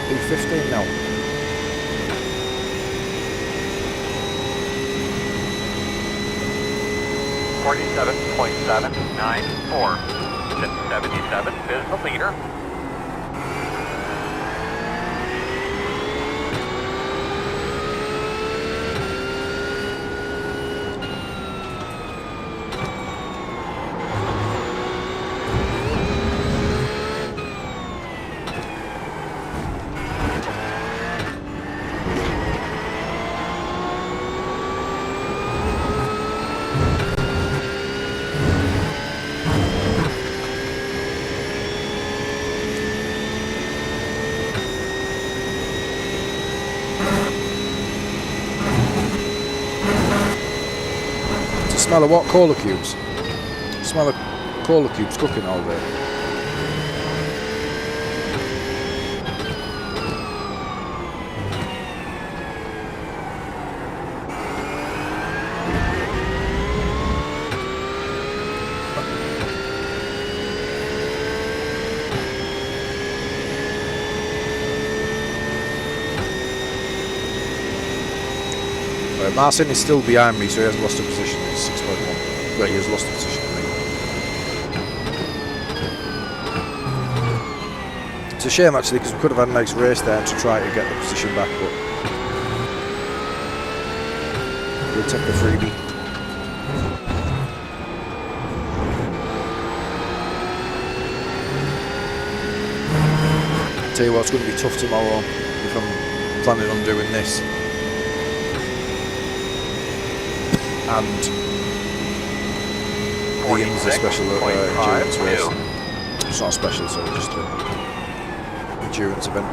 P15 now. 47.794. 77 is the leader. Smell of what? Cola cubes. Smell of cola cubes cooking all day. Marcin is still behind me, so he hasn't lost a position. It's 6.1. Well, he has lost a position to me. It's a shame actually, because we could have had a nice race there to try to get the position back, but we'll take the freebie. Tell you what, it's going to be tough tomorrow if I'm planning on doing this. And Ian's a special endurance race. It's not special, so just an endurance event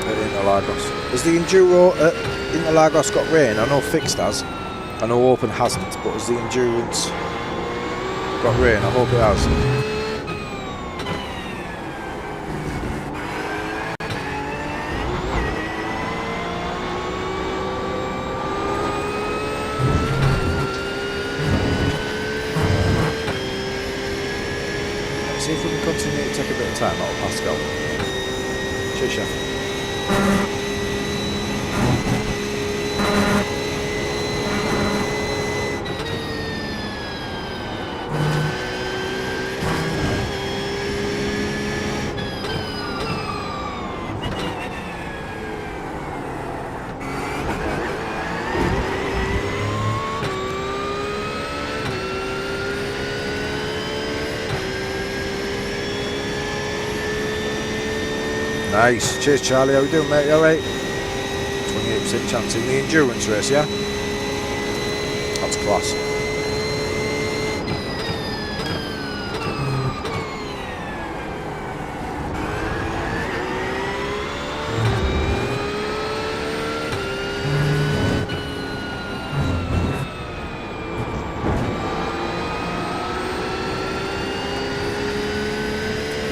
at Interlagos. Has the enduro at Interlagos got rain? I know fixed has. I know open hasn't, but has the endurance got rain? I hope it has. See if we can continue to take a bit of time out of Pascal. Cheers, chef. Nice. Cheers, Charlie. How you doing, mate? You alright? 28% chance in the endurance race, yeah? That's class.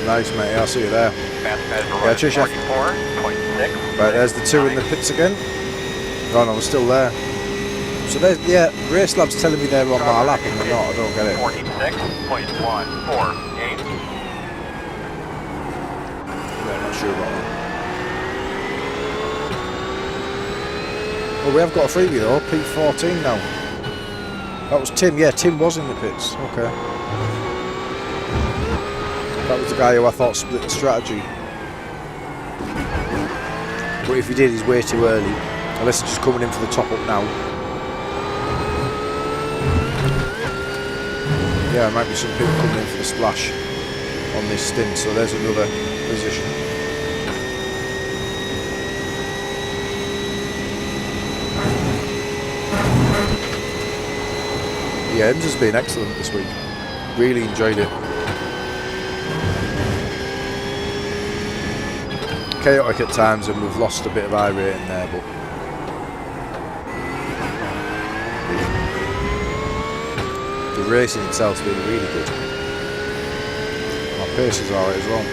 Nice, mate. I'll see you there. Yeah, cheers, chef. Right, there's the two in the pits again. Oh no, we're still there. So there's, yeah, Race Lab's telling me they're on my lap and they're not. I don't get it. 46.148. Yeah, I'm not sure about that. Oh, we have got a freebie though. P14 now. That was Tim. Yeah, Tim was in the pits. Okay. That was the guy who I thought split the strategy. But if he did, he's way too early. Unless he's just coming in for the top up now. Yeah, there might be some people coming in for the splash on this stint, so there's another position. Yeah, Ems has been excellent this week. Really enjoyed it. Chaotic at times, and we've lost a bit of iRating there, but the racing itself's been really good. My pace is alright as well.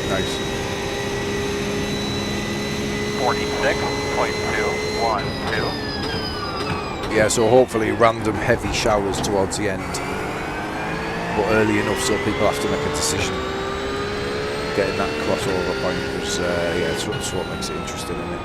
Nice. 46.212. Yeah, so hopefully random heavy showers towards the end, but early enough so people have to make a decision. Getting that crossover point was, yeah, it's what makes it interesting, isn't it?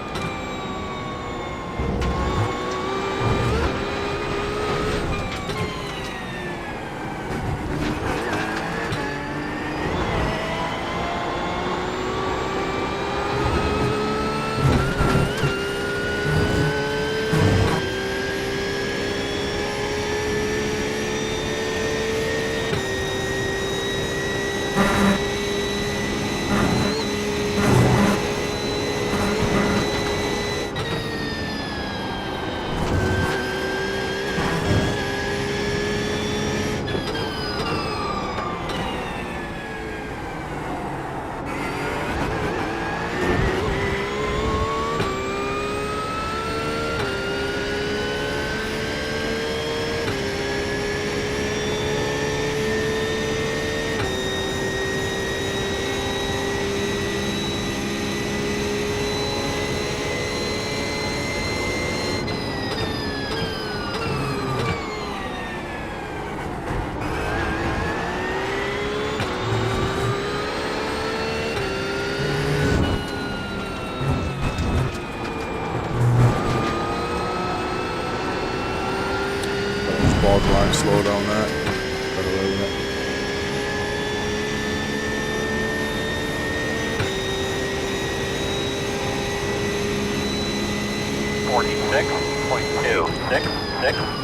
Borderline slow down there. Got away with it. .266.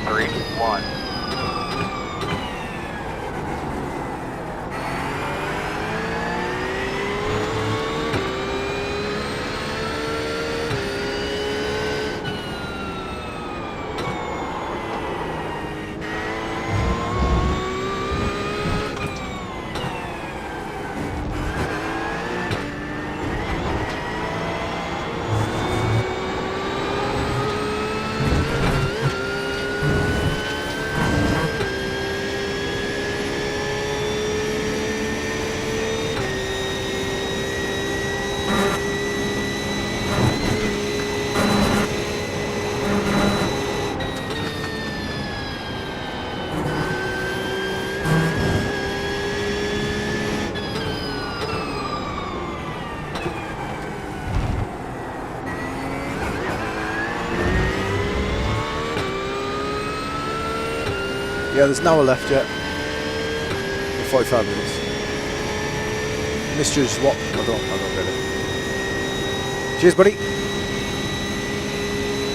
.031. Yeah, there's an hour left yet. 45 minutes. Misters what? I don't get it. Cheers, buddy.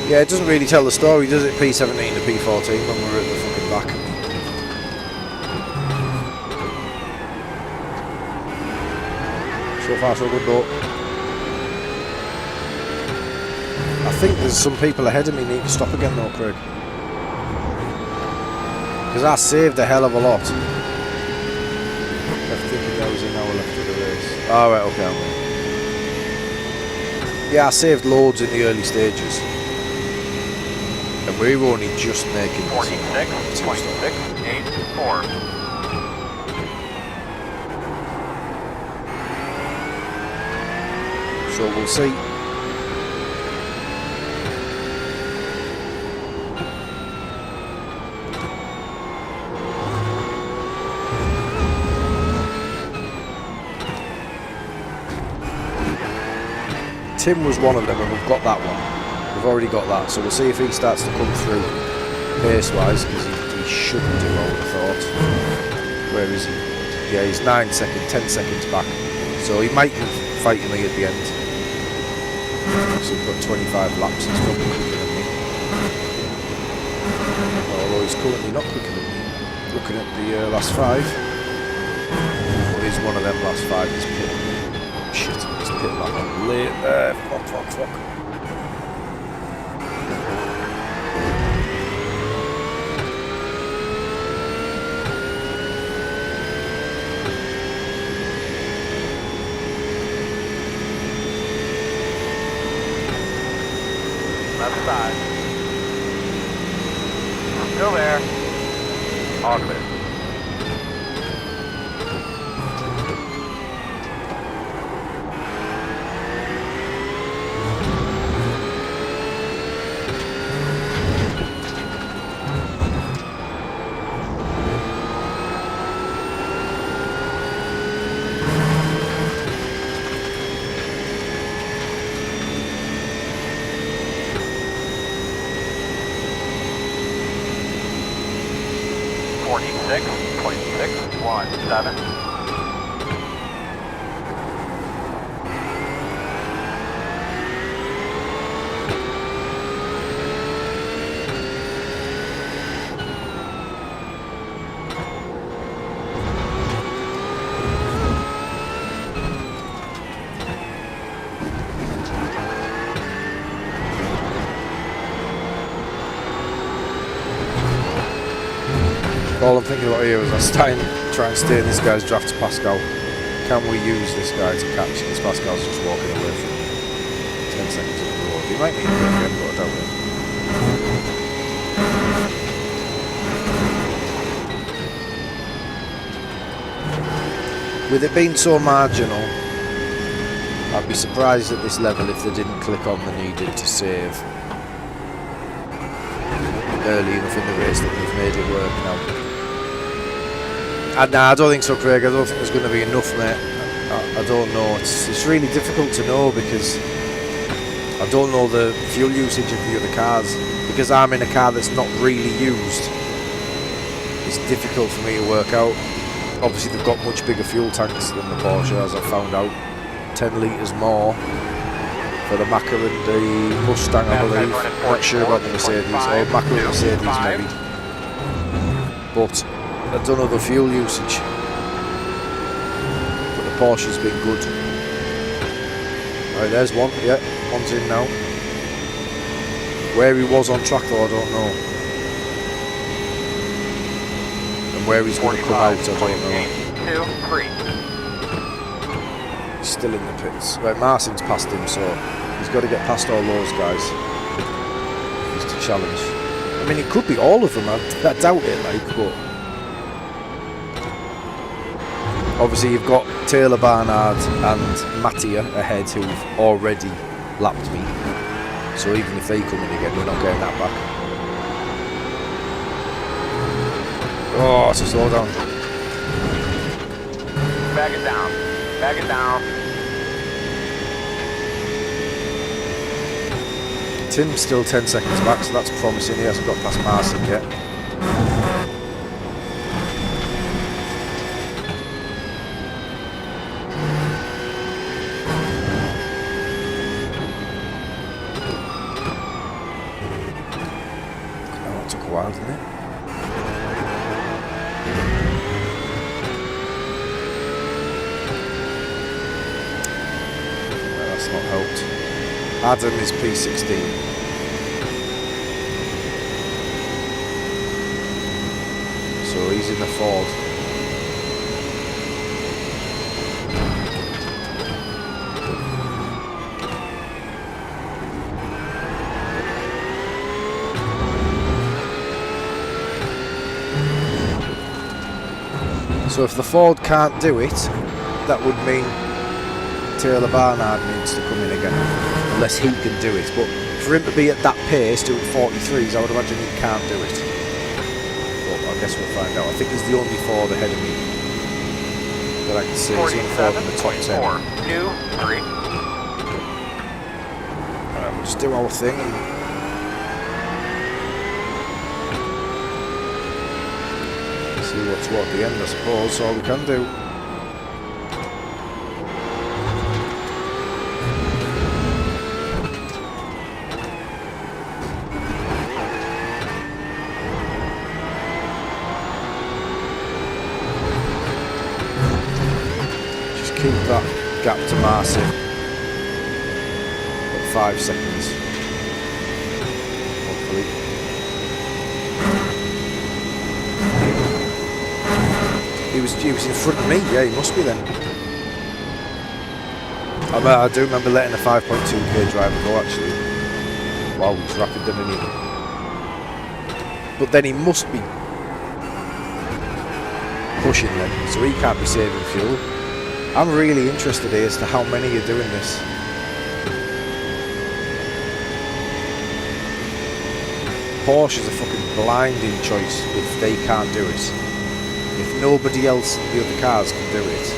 Yeah, it doesn't really tell the story, does it? P17 to P14 when we're at the fucking back. So far, so good, though. I think there's some people ahead of me need to stop again, though, Craig. Because I saved a hell of a lot. I'm thinking there was an hour left of the race. Oh, right, okay, I'm right. Yeah, I saved loads in the early stages. And we were only just making 46.684. So we'll see. Tim was one of them, and we've got that one. We've already got that, so we'll see if he starts to come through pace-wise, because he shouldn't do, I would have thought. Where is he? Yeah, he's 10 seconds back. So he might be fighting me at the end. So we've got 25 laps, he's probably quicker than me. Although he's currently not quicker than me. Looking at the last 5. But he's one of them last 5, he's pitting. Shit, he's pitting that one late there. Fuck. Left side. Still there. All clear. .617. All I'm thinking about here is I try and stay in this guy's draft to Pascal. Can we use this guy to catch? Because Pascal's just walking away from 10 seconds up the road. He might need to again, but I doubt it. With it being so marginal, I'd be surprised at this level if they didn't click on the needed to save early enough in the race that we've made it work now. Nah, I don't think so, Craig. I don't think there's going to be enough, mate. I don't know. It's really difficult to know because I don't know the fuel usage of the other cars. Because I'm in a car that's not really used, it's difficult for me to work out. Obviously, they've got much bigger fuel tanks than the Porsche, as I've found out. 10 litres more for the Maca and the Mustang, I believe. Not sure about the Mercedes, or Maca and Mercedes maybe. But I don't know the fuel usage. But the Porsche's been good. Right, there's one. Yeah, one's in now. Where he was on track though, I don't know. And where he's going to come out, I don't know. 2, 3. He's still in the pits. Right, Marcin's passed him, so he's got to get past all those guys. He's to challenge. I mean, it could be all of them. I doubt it, like, but obviously you've got Taylor Barnard and Mattia ahead who've already lapped me. So even if they come in again, we're not getting that back. Oh, it's a slow down. Back it down. Back it down. Tim's still 10 seconds back, so that's promising. He hasn't got past Marcin yet. wild, isn't it? Well, that's not helped. Adam is P16. So he's in the Ford. So if the Ford can't do it, that would mean Taylor Barnard needs to come in again, unless he can do it. But for him to be at that pace, doing 43s, I would imagine he can't do it. But I guess we'll find out. I think he's the only Ford ahead of me that I can see. He's the only Ford in the top 10. 2, 3. We'll just do our thing and see what's what at the end, I suppose. That's all we can do. Just keep that gap to Marcy at 5 seconds. Hopefully. He was in front of me, yeah, he must be then. I do remember letting a 5.2k driver go actually. Wow, he's rapid then, isn't he? But then he must be pushing then, so he can't be saving fuel. I'm really interested here as to how many are doing this. Porsche is a fucking blinding choice if they can't do it. If nobody else in the other cars can do it,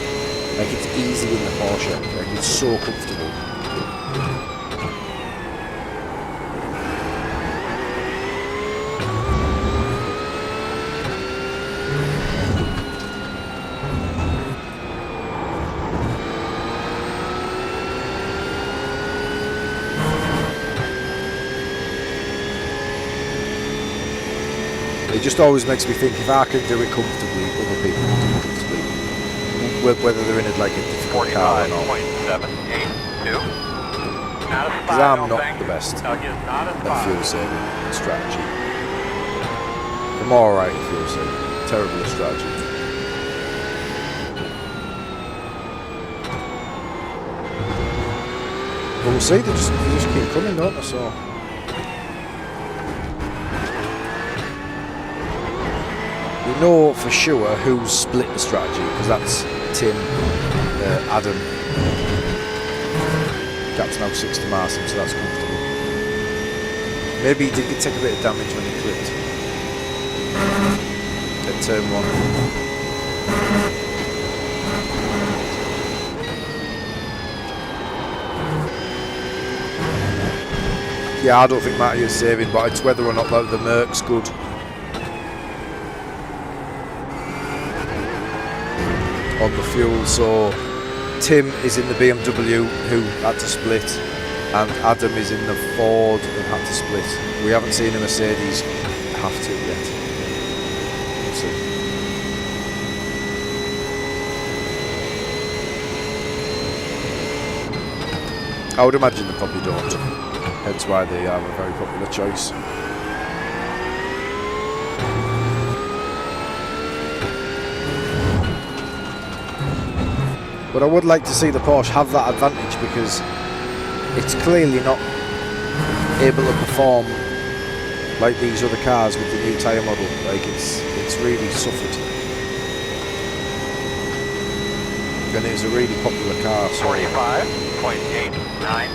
like it's easy in the Porsche, like it's so comfortable. It just always makes me think, if I can do it comfortably, other people can do it comfortably. Whether they're in it like a difficult car or not. 45.782. Because I'm not the best at fuel saving strategy. I'm alright at fuel saving. Terrible at strategy. But we'll see, they just keep coming, don't they? So. We know for sure who's split the strategy, because that's Tim, Adam. Gap's now 6 to Marson, so that's comfortable. Maybe he did take a bit of damage when he clipped at turn 1. Yeah, I don't think Matty is saving, but it's whether or not the Merc's good. On the fuel, so Tim is in the BMW who had to split, and Adam is in the Ford who had to split. We haven't seen a Mercedes have to yet. We'll see. I would imagine they probably don't, hence why they are a very popular choice. But I would like to see the Porsche have that advantage, because it's clearly not able to perform like these other cars with the new tyre model. Like it's really suffered. And it is a really popular car. So 45.89.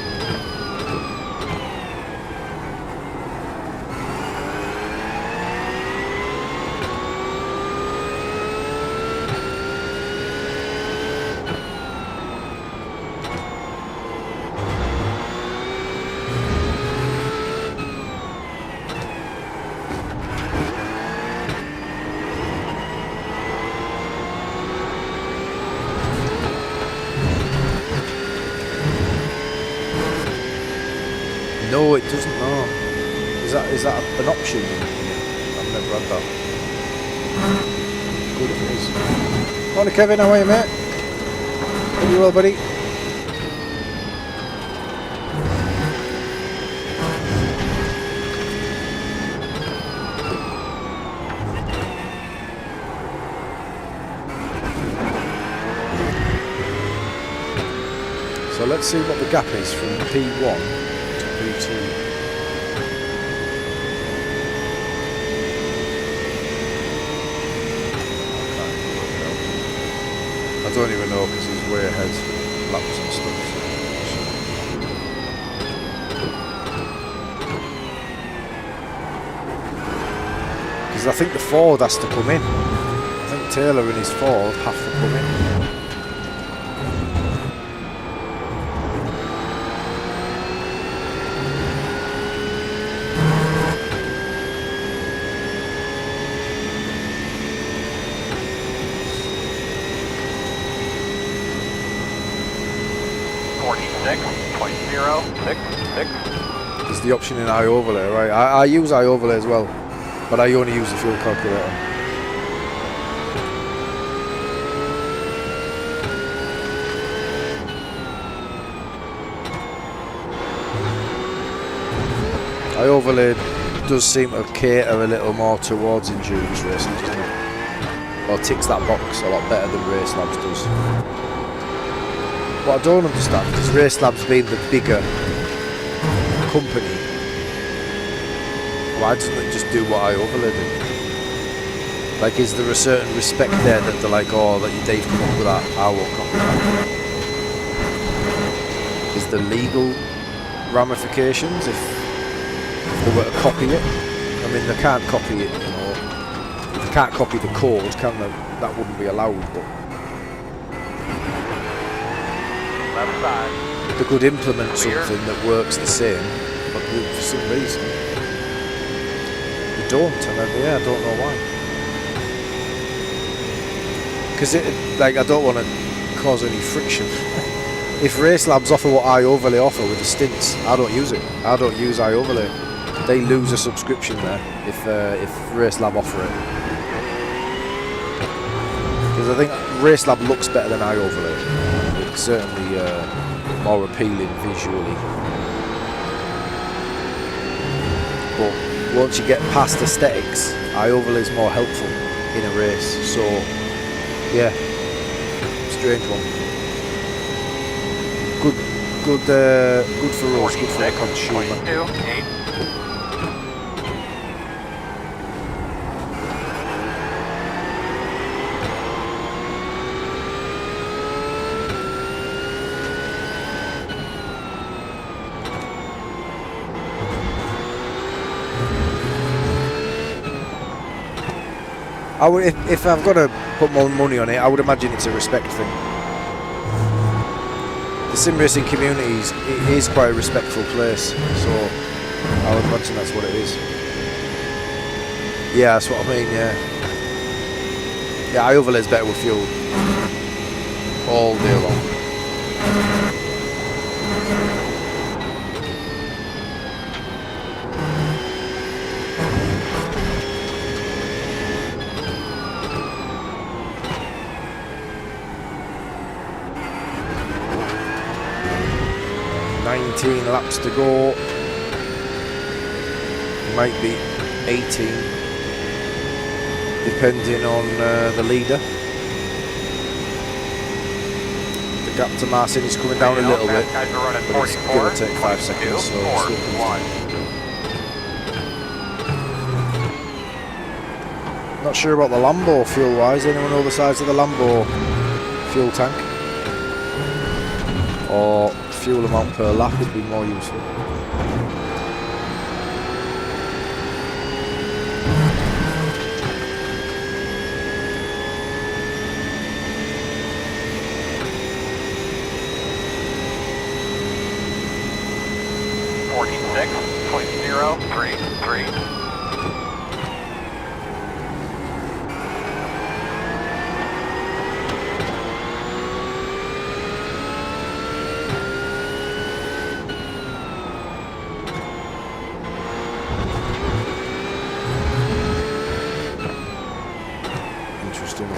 No, it doesn't. No, is that an option? never had that. Good if it is. Morning Kevin, how are you mate? Hope you well buddy? So let's see what the gap is from P1 to P2. I don't even know because he's way ahead laps and stuff. Because I think the Ford has to come in. I think Taylor and his Ford have to come in. There's the option in iOverlay, right? I use iOverlay as well, but I only use the fuel calculator. iOverlay does seem to cater a little more towards endurance racing, doesn't it? Or ticks that box a lot better than Racelabs does. What I don't understand is Racelabs being the bigger company, why doesn't it just do what iOverlay do? Like, is there a certain respect there that they're like, oh, that Dave come up with that, I won't copy that? Is there legal ramifications if they were to copy it? I mean, they can't copy it, you know. They can't copy the code, can they? That wouldn't be allowed, but Left side. they could implement something that works the same, but for some reason they don't, and I don't know why. Because like, I don't want to cause any friction. If Racelabs offer what iOverlay offer with the stints, I don't use it. I don't use iOverlay. They lose a subscription there if Racelab offer it. Because I think Racelab looks better than iOverlay. It's certainly more appealing visually. But once you get past aesthetics, iOverlay is more helpful in a race. So yeah, strange one. Good for us, good for the consumer. I would, if I've got to put more money on it, I would imagine it's a respect thing. The sim racing community is quite a respectful place, so I would imagine that's what it is. Yeah, that's what I mean. Yeah, yeah. iOverlay's better with fuel all day long. 19 laps to go. Might be 18, depending on the leader. The gap to Marcin is coming down a little bit, but it's going to take 5 seconds. So not sure about the Lambo fuel-wise. Anyone know the size of the Lambo fuel tank? Or fuel amount per lap would be more useful.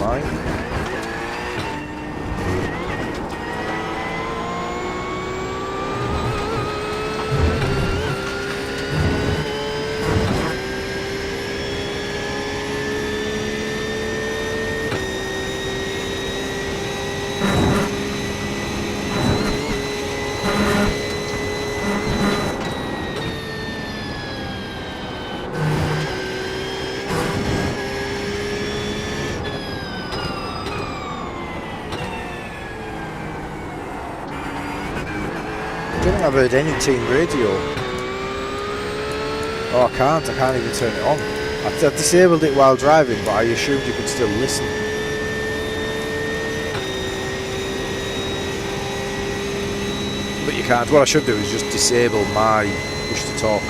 fine. I don't think I've heard any team radio. Oh, I can't even turn it on. I disabled it while driving, but I assumed you could still listen. But you can't. What I should do is just disable my push to talk.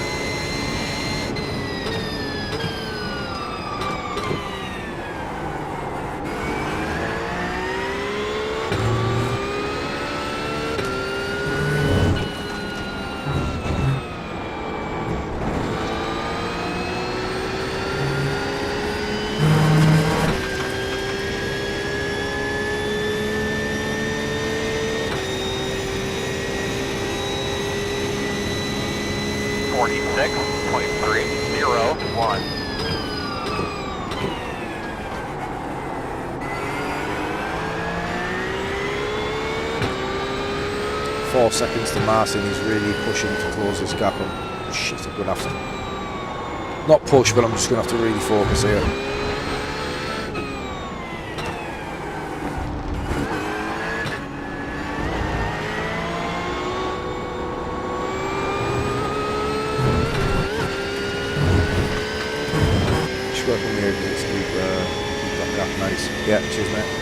Seconds to Martin. He's really pushing to close this gap. Shit, I'm going to have to not push, but I'm just going to have to really focus here. Just work on the exits to keep that gap nice. Yeah, cheers mate.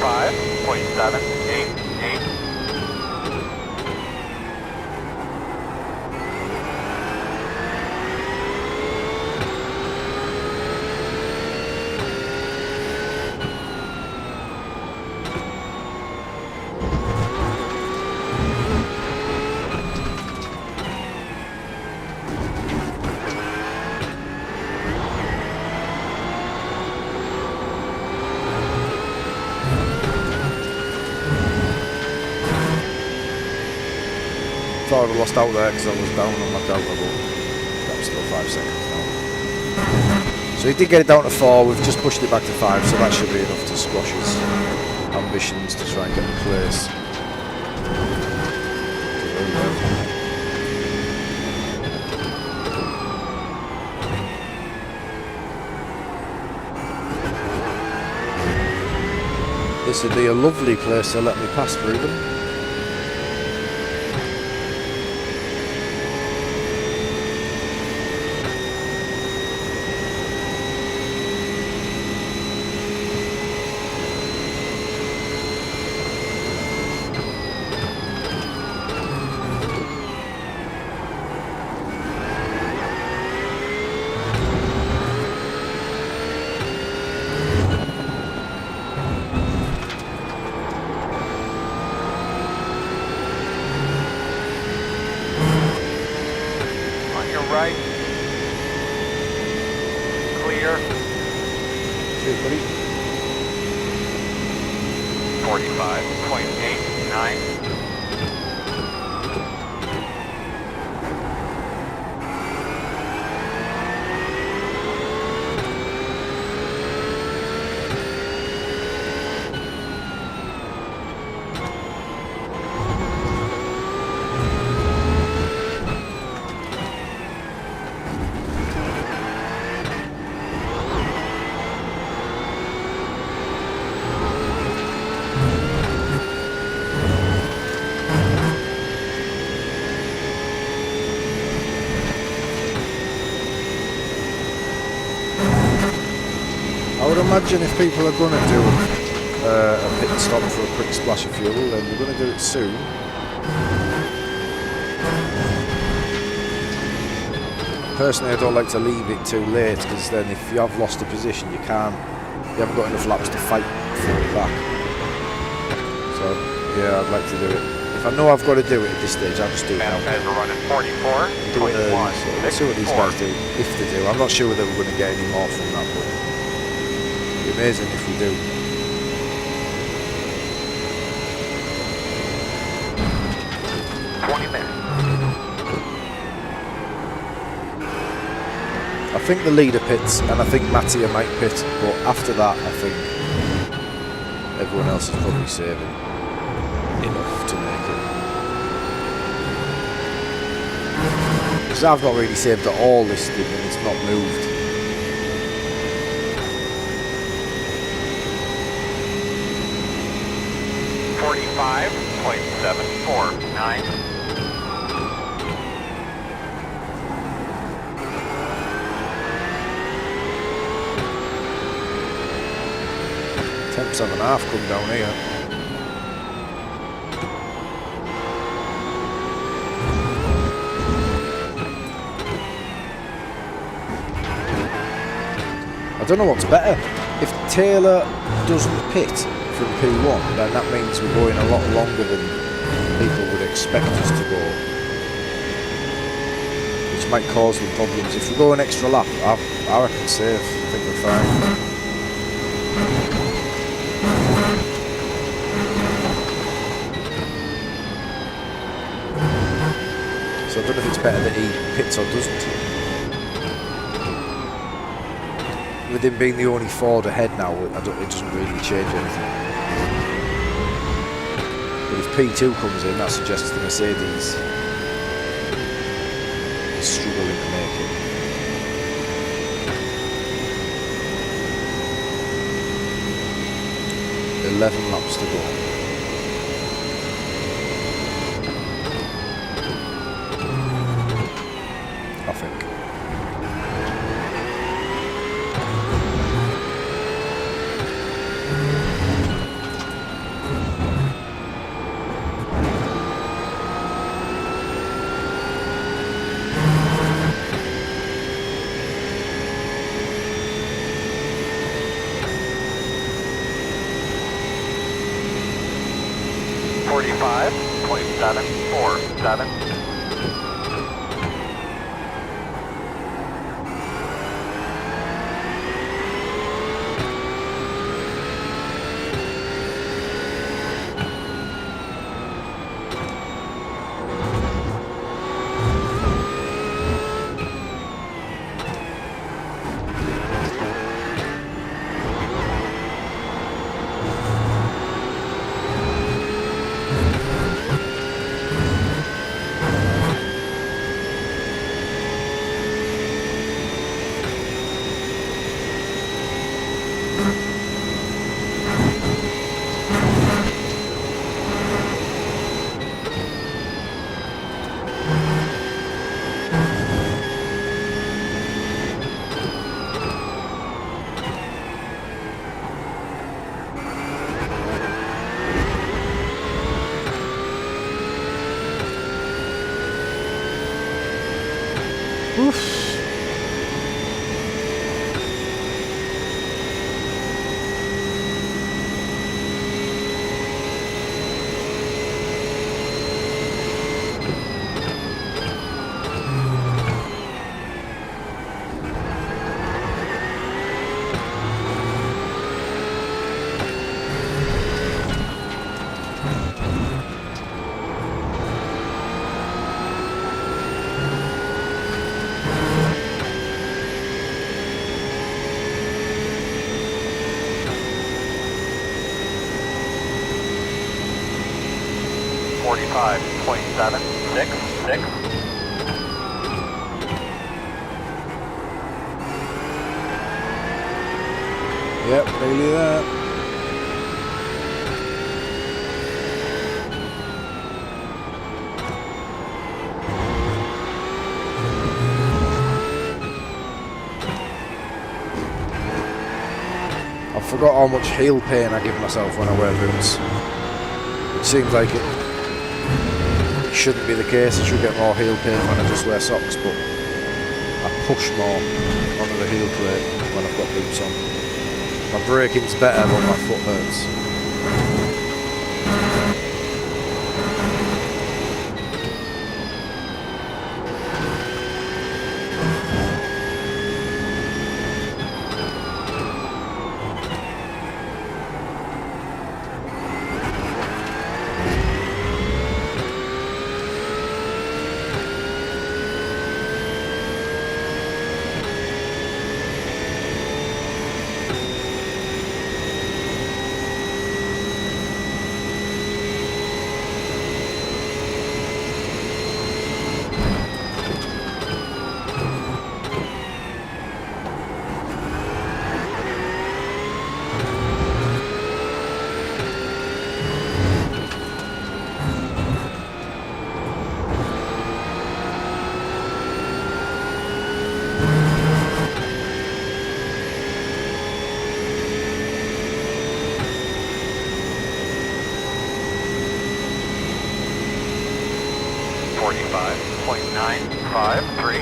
45.788. Thought I'd lost out there because I was down on my Delta, but I'm still 5 seconds now. So he did get it down to 4, we've just pushed it back to 5, so that should be enough to squash his ambitions to try and get the place. This would be a lovely place to let me pass through them. Right. Clear. Cheers, buddy. 45.89. I would imagine if people are going to do a pit stop for a quick splash of fuel, then we're going to do it soon. Personally, I don't like to leave it too late, because then if you have lost a position, you haven't got enough laps to fight for it back. So yeah, I'd like to do it. If I know I've got to do it at this stage, I'll just do it now. Guys are running 44. Do it early, so let's see what these guys do, if they do. I'm not sure whether we're going to get any more from that, but it'd be amazing if we do. I think the leader pits, and I think Mattia might pit, but after that, I think everyone else is probably saving enough to make it. Because I've not really saved at all this thing, and it's not moved. .749. Temps 7.5 come down here. I don't know what's better. If Taylor doesn't pit from P1, then that means we're going a lot longer than people would expect us to go, which might cause them problems. If we go an extra lap, I reckon safe. I think we're fine. So I don't know if it's better that he pits or doesn't. With him being the only Ford ahead now, it doesn't really change anything. But if P2 comes in, that suggests the Mercedes is struggling to make it. 11 laps to go. I think. 45.747. Oof. Forty-five point seven six six. Yep, nearly there. I forgot how much heel pain I give myself when I wear boots. It seems like it shouldn't be the case. I should get more heel pain when I just wear socks, but I push more onto the heel plate when I've got boots on. My braking's better, but my foot hurts. Forty-five point nine five three.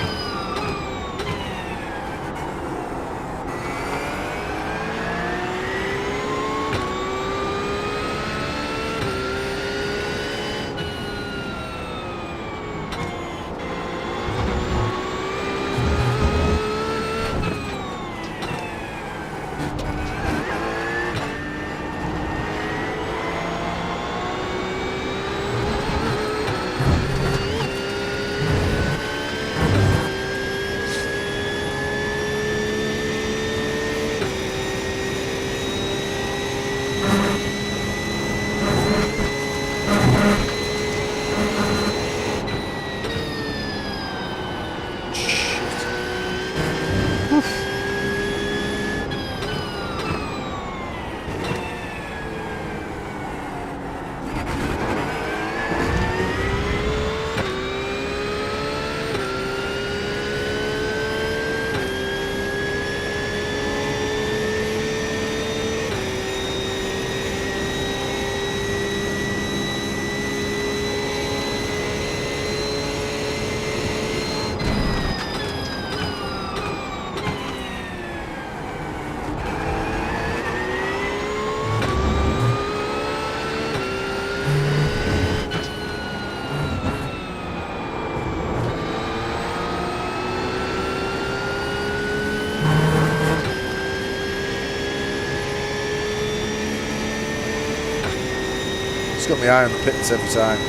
got my eye on the pits every time.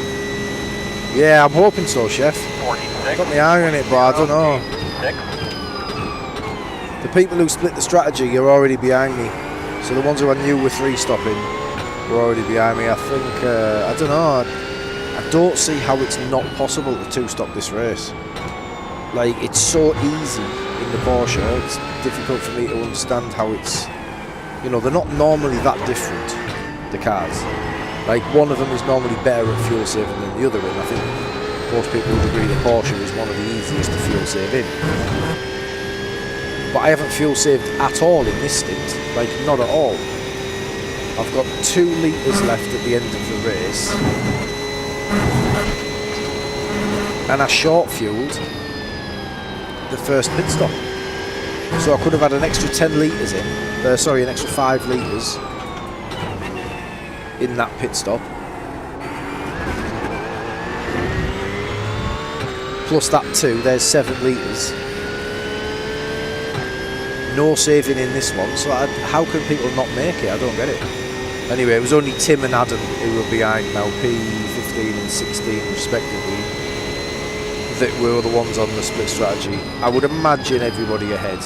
Yeah, I'm hoping so, Chef. 46. Got my eye on it, but I don't know. 6. The people who split the strategy are already behind me. So the ones who I knew were 3-stopping were already behind me. I think, I don't know. I don't see how it's not possible to 2-stop this race. Like, it's so easy in the Porsche. It's difficult for me to understand how it's, you know, they're not normally that different, the cars. Like, one of them is normally better at fuel saving than the other, and I think most people would agree that Porsche is one of the easiest to fuel save in. But I haven't fuel saved at all in this stint, like, not at all. I've got 2 litres left at the end of the race, and I short fueled the first pit stop. So I could have had an extra 10 litres in, sorry, an extra 5 litres in that pit stop. Plus that 2, there's 7 litres. No saving in this one, so how can people not make it? I don't get it. Anyway, it was only Tim and Adam who were behind now, P15 and 16 respectively, that were the ones on the split strategy. I would imagine everybody ahead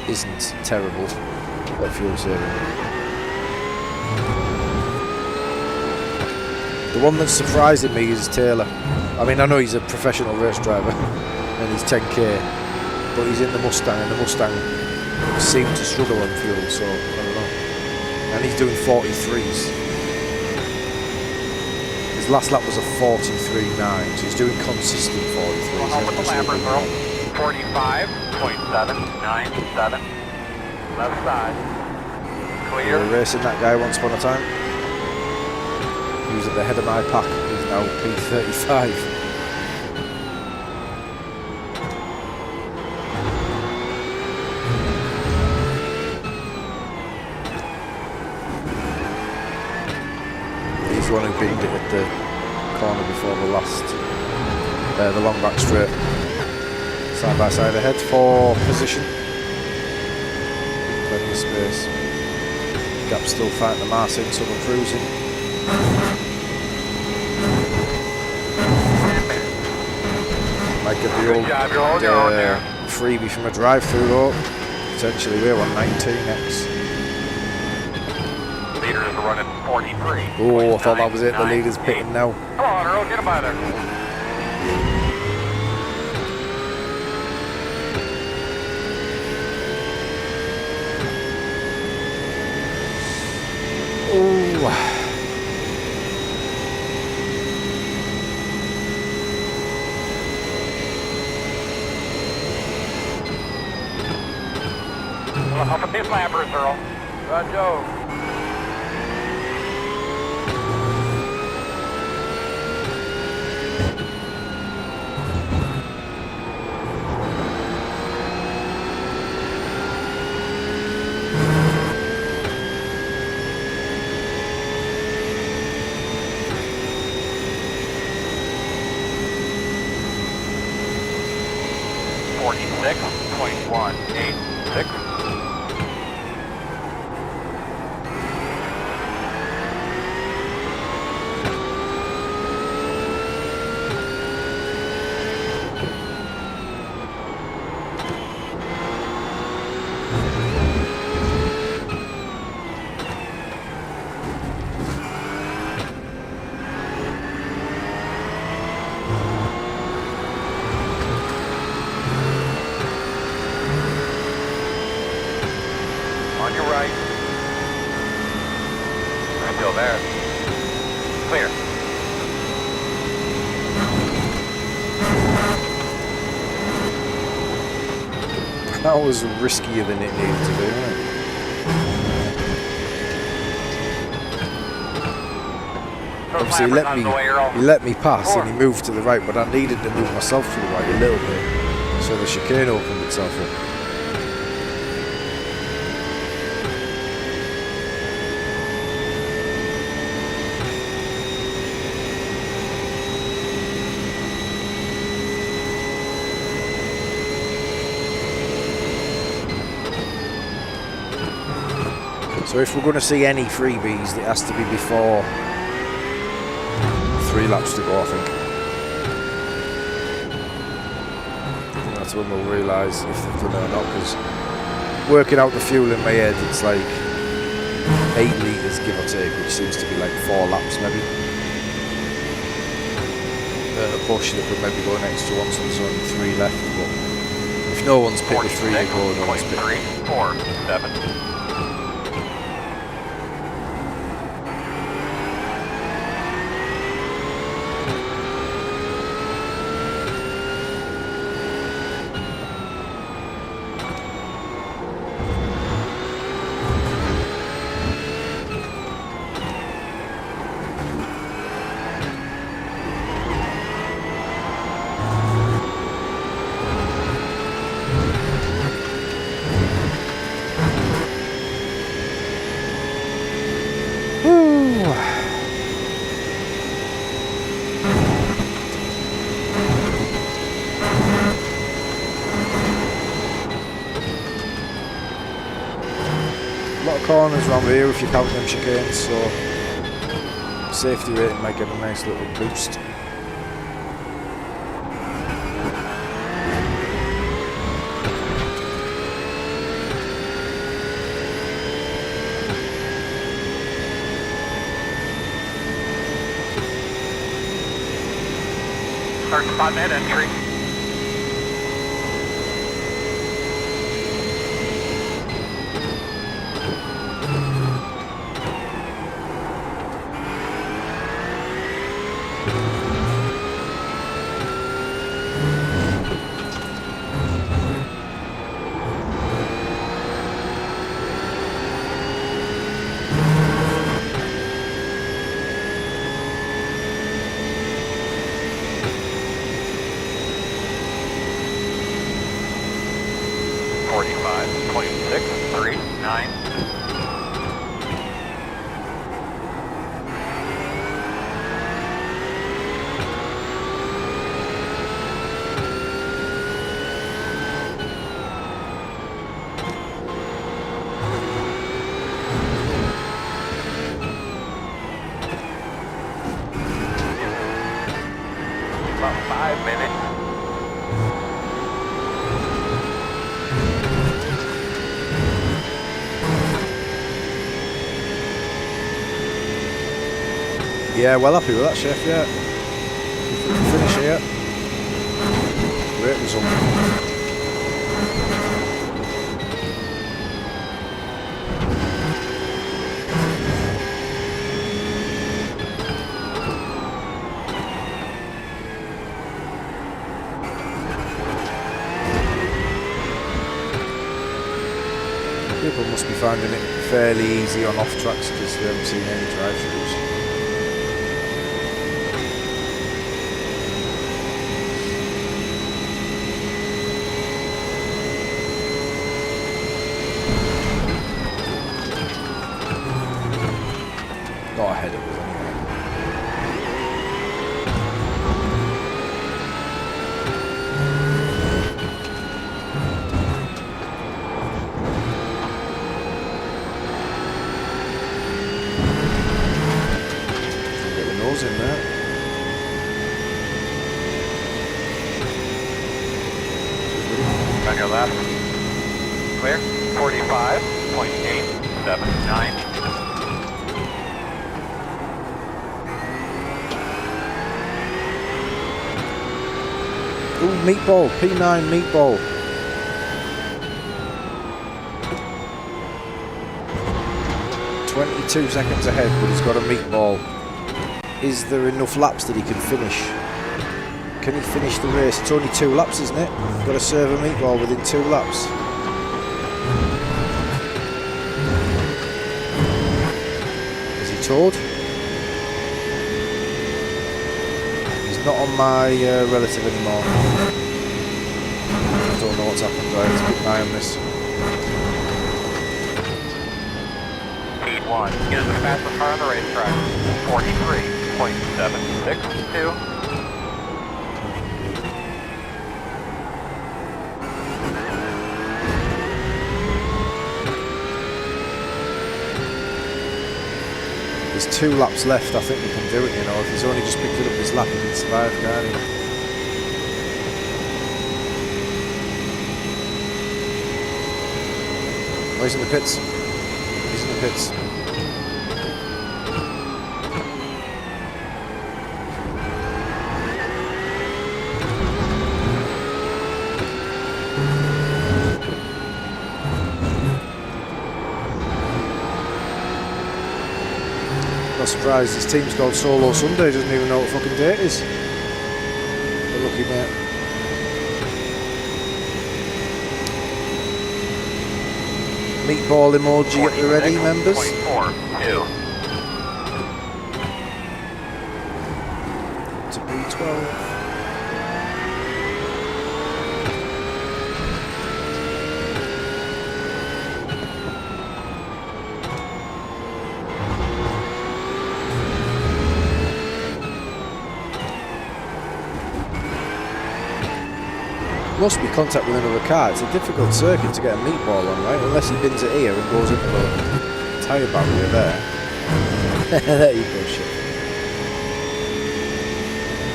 isn't terrible at fuel saving. The one that's surprising me is Taylor. I mean, I know he's a professional race driver and he's 10k, but he's in the Mustang, and the Mustang seemed to struggle on fuel, so I don't know. And he's doing 43s. His last lap was a 43.9, so he's doing consistent 43s. Off with the lappers, Earl. 45.797. Left side. We Clear. were racing that guy once upon a time. He was at the head of my pack. He's now P35. He's the one who beat it at the corner before the last, the long back straight. Side by side ahead for position. Plenty of space. Gap's still fighting the Marcin, so we're cruising. Might get the old freebie from a drive-through though. Potentially we're 119x. Leaders are running 43. Oh, I thought that was it. The leader's pitting now. Come on, Earl, get him out of there. Oh. Up with these lappers, Earl. Roger. 46.186. On your right. Still there. Clear. That was riskier than it needed to be, wasn't it? Obviously he let me pass and he moved to the right, but I needed to move myself to the right a little bit so the chicane opened itself up. So if we're going to see any freebies, it has to be before laps to go, I think. That's when we'll realise if they've done it or not, because working out the fuel in my head, it's like 8 litres give or take, which seems to be like 4 laps maybe. A push that could maybe go an extra one, so there's only 3 left, but if no one's picked the 3 to go, no one's picked. 347. Corners around here if you count them chicanes, so safety rating might get a nice little boost. Start spot net entry. About 5 minutes. Yeah, well happy with that, Chef, yeah. If we can finish here. Great result. People must be finding it fairly easy on off tracks because we haven't seen any drive-throughs. Not ahead of us anyway. Get the nose in there. On your left. Clear. 45.879. Ooh, meatball, P9 meatball. "22 seconds ahead, but he's got a meatball. Is there enough laps that he can finish? Can he finish the race? It's only 2 laps, isn't it? Got to serve a meatball within 2 laps. Is he towed? Not on my relative anymore. I don't know what's happened there. Let's keep an eye on this. Heat 1. Get in the fastest car on the racetrack. 43.762. there's 2 laps left, I think he can do it, you know. If he's only just picked it up this lap, he can survive, can't he? Oh, he's in the pits. He's in the pits. Not surprised, his team's called Solo Sunday, doesn't even know what fucking day it is. The lucky mate. Meatball emoji at the ready, members. 0.42. To B12. Must be contact with another car. It's a difficult circuit to get a meatball on, right? Unless he bins it here and goes into the tyre barrier there. There you go, shit.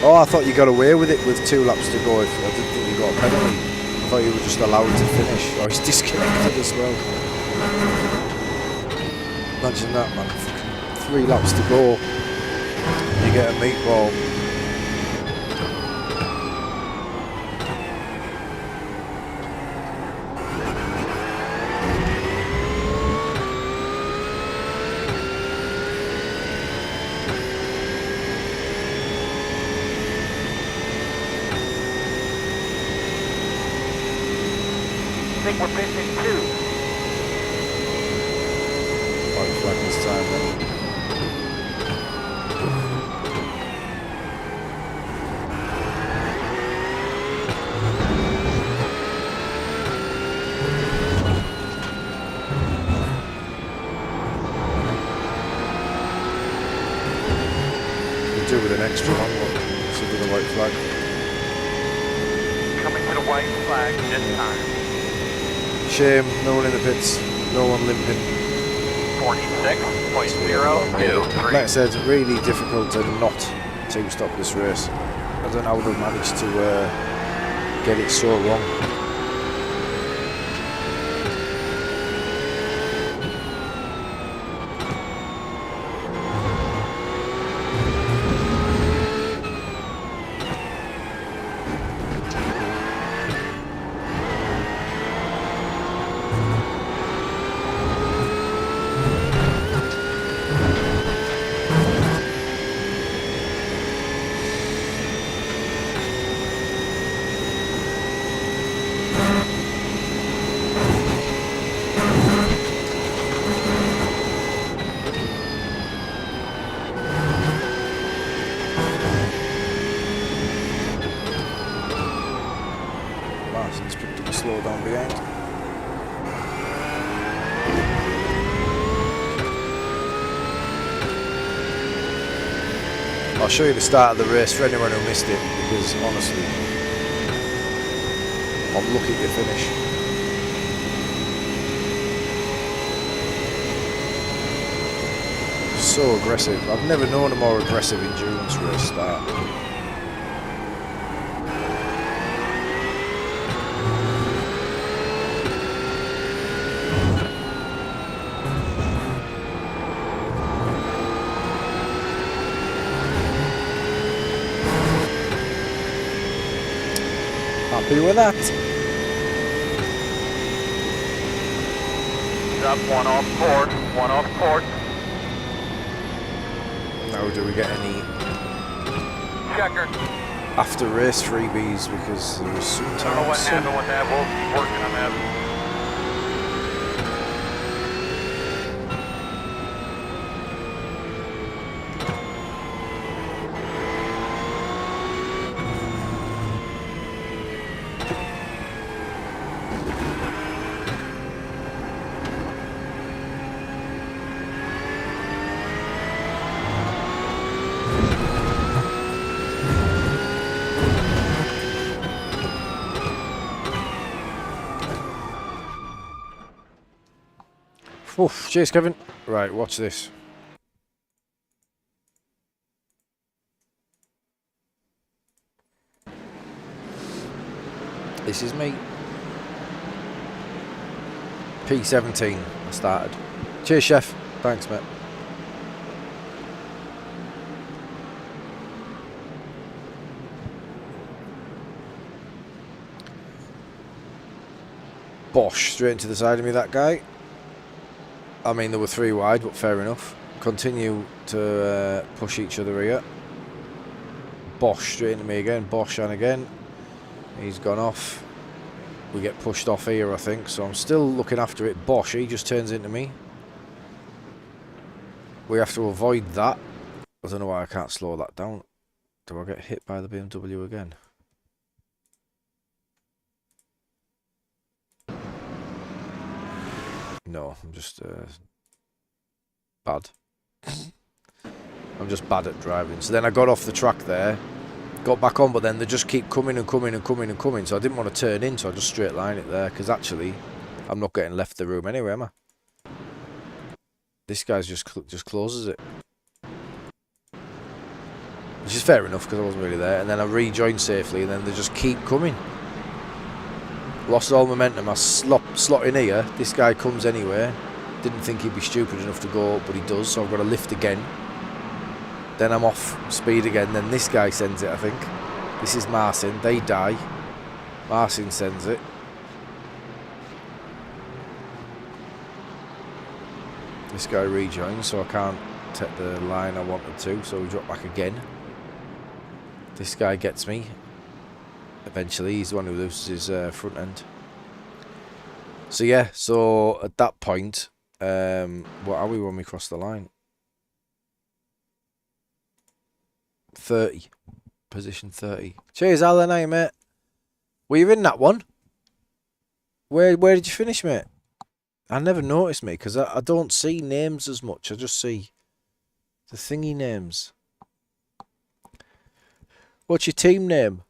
Oh, I thought you got away with it with 2 laps to go. I didn't think you got a penalty. I thought you were just allowed to finish. Oh, he's disconnected as well. Imagine that, man. 3 laps to go. You get a meatball. I think we're pitching 2. White flag this time then. Do with an extra one, look, so with a white flag. Coming to the white flag this time. Shame, no one in the pits, no one limping. 46.023. Like I said, it's really difficult to not to stop this race. I don't know how they've managed to get it so wrong. Martin's picked up a slow down behind. I'll show you the start of the race for anyone who missed it, because honestly, I'm lucky to finish. So aggressive. I've never known a more aggressive endurance race start. Happy with that. Up, 1 off port, 1 off port. Now do we get any Checker. after race freebies, because there was I don't know what sometimes happened with that. We'll keep working on that. Oof, cheers, Kevin. Right, watch this. This is me. P17 I started. Cheers, chef. Thanks, mate. Bosh, straight into the side of me, that guy. I mean, there were 3 wide, but fair enough. Continue to push each other here. Bosh, straight into me again. Bosh on again. He's gone off. We get pushed off here, I think. So I'm still looking after it. Bosh, he just turns into me. We have to avoid that. I don't know why I can't slow that down. Do I get hit by the BMW again? No, I'm just bad. I'm just bad at driving. So then I got off the track there, got back on, but then they just keep coming and coming and coming and coming. So I didn't want to turn in, so I just straight line it there, because actually I'm not getting left the room anyway, am I? This guy's just closes it. Which is fair enough, because I wasn't really there. And then I rejoined safely, and then they just keep coming. Lost all momentum. I slot in here. This guy comes anyway. Didn't think he'd be stupid enough to go up, but he does, so I've got to lift again. Then I'm off speed again. Then this guy sends it, I think. This is Marcin. They die. Marcin sends it. This guy rejoins, so I can't take the line I wanted to, so we drop back again. This guy gets me. Eventually, he's the one who loses his front end. So yeah, so at that point, what are we when we cross the line? 30. Position 30. Cheers, Alan, hey, mate. Were you in that one? Where did you finish, mate? I never noticed, mate, because I don't see names as much. I just see the thingy names. What's your team name?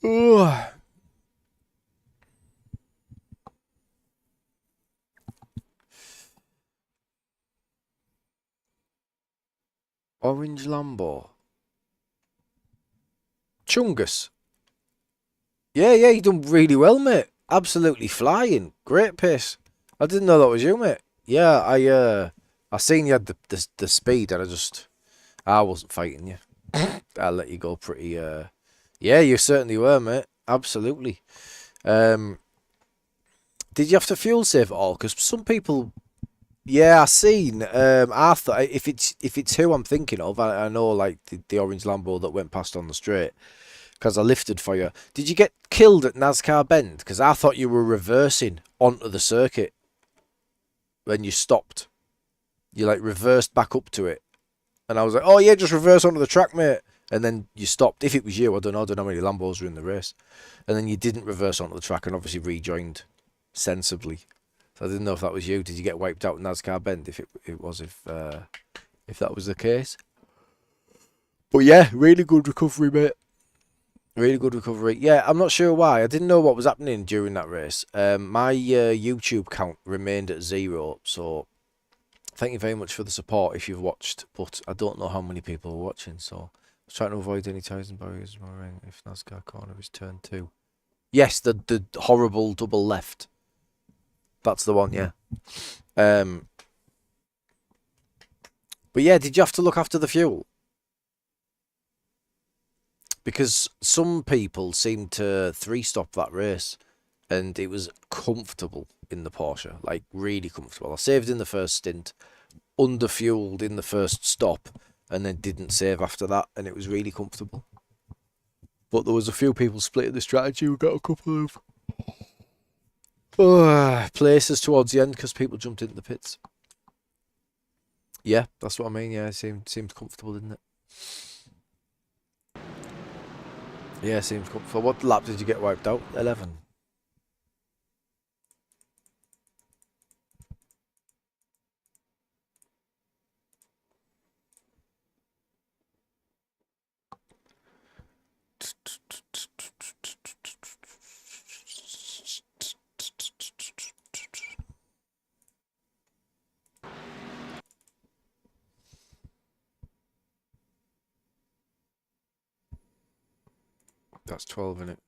Ugh. Orange Lambo. Chungus. Yeah, you done really well, mate. Absolutely flying. Great pace. I didn't know that was you, mate. Yeah, I seen you had the speed, and I wasn't fighting you. I let you go pretty. Yeah, you certainly were, mate. Absolutely. Did you have to fuel save at all? Because some people, yeah, I seen. I thought if it's who I'm thinking of, I know like the orange Lambo that went past on the straight. Because I lifted for you. Did you get killed at NASCAR Bend? Because I thought you were reversing onto the circuit when you stopped. You like reversed back up to it. And I was like, oh yeah, just reverse onto the track, mate. And then you stopped. If it was you, I don't know how many Lambos were in the race. And then you didn't reverse onto the track and obviously rejoined sensibly. So I didn't know if that was you. Did you get wiped out in NASCAR Bend? If that was the case. But yeah, really good recovery, mate. Really good recovery. Yeah, I'm not sure why. I didn't know what was happening during that race. My YouTube count remained at 0, so thank you very much for the support if you've watched, but I don't know how many people are watching, so I was trying to avoid any ties and barriers if NASCAR corner is turn 2. Yes, the horrible double left. That's the one, yeah. But yeah, did you have to look after the fuel? Because some people seem to 3-stop that race, and it was comfortable in the Porsche, like really comfortable. I saved in the first stint, underfueled in the first stop, and then didn't save after that, and it was really comfortable. But there was a few people splitting the strategy. We got a couple of places towards the end because people jumped into the pits. Yeah, that's what I mean. Yeah, it seemed comfortable, didn't it? Yeah, seems comfortable. What lap did you get wiped out? 11. That's 12, innit?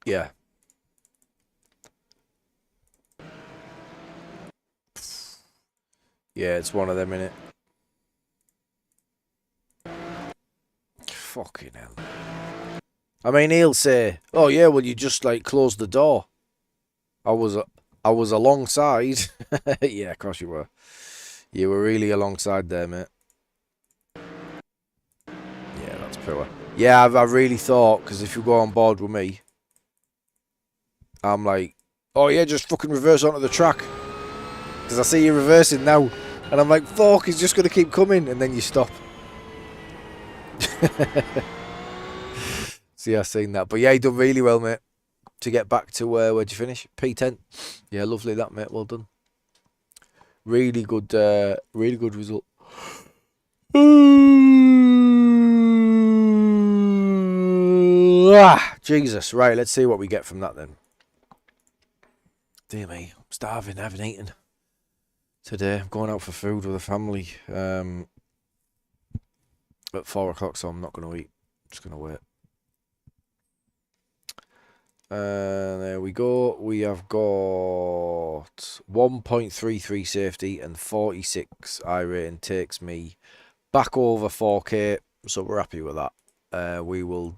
Yeah. Yeah, it's one of them, innit? Fucking hell. I mean, he'll say, "Oh yeah, well you just like closed the door." I was alongside. Yeah, of course you were. You were really alongside there, mate. Yeah, that's poor. Yeah, I really thought, because if you go on board with me, I'm like, "Oh yeah, just fucking reverse onto the track," because I see you reversing now, and I'm like, "Fuck, he's just gonna keep coming," and then you stop. See, I seen that, but yeah, he done really well, mate. To get back to where'd you finish? P10. Yeah, lovely that, mate. Well done. Really good result. Jesus. Right, let's see what we get from that then. Dear me, I'm starving. I haven't eaten today. I'm going out for food with the family at 4 o'clock, so I'm not going to eat. I'm just going to wait. There we go. We have got 1.33 safety and 46 iRating. Takes me back over 4K, so we're happy with that. We're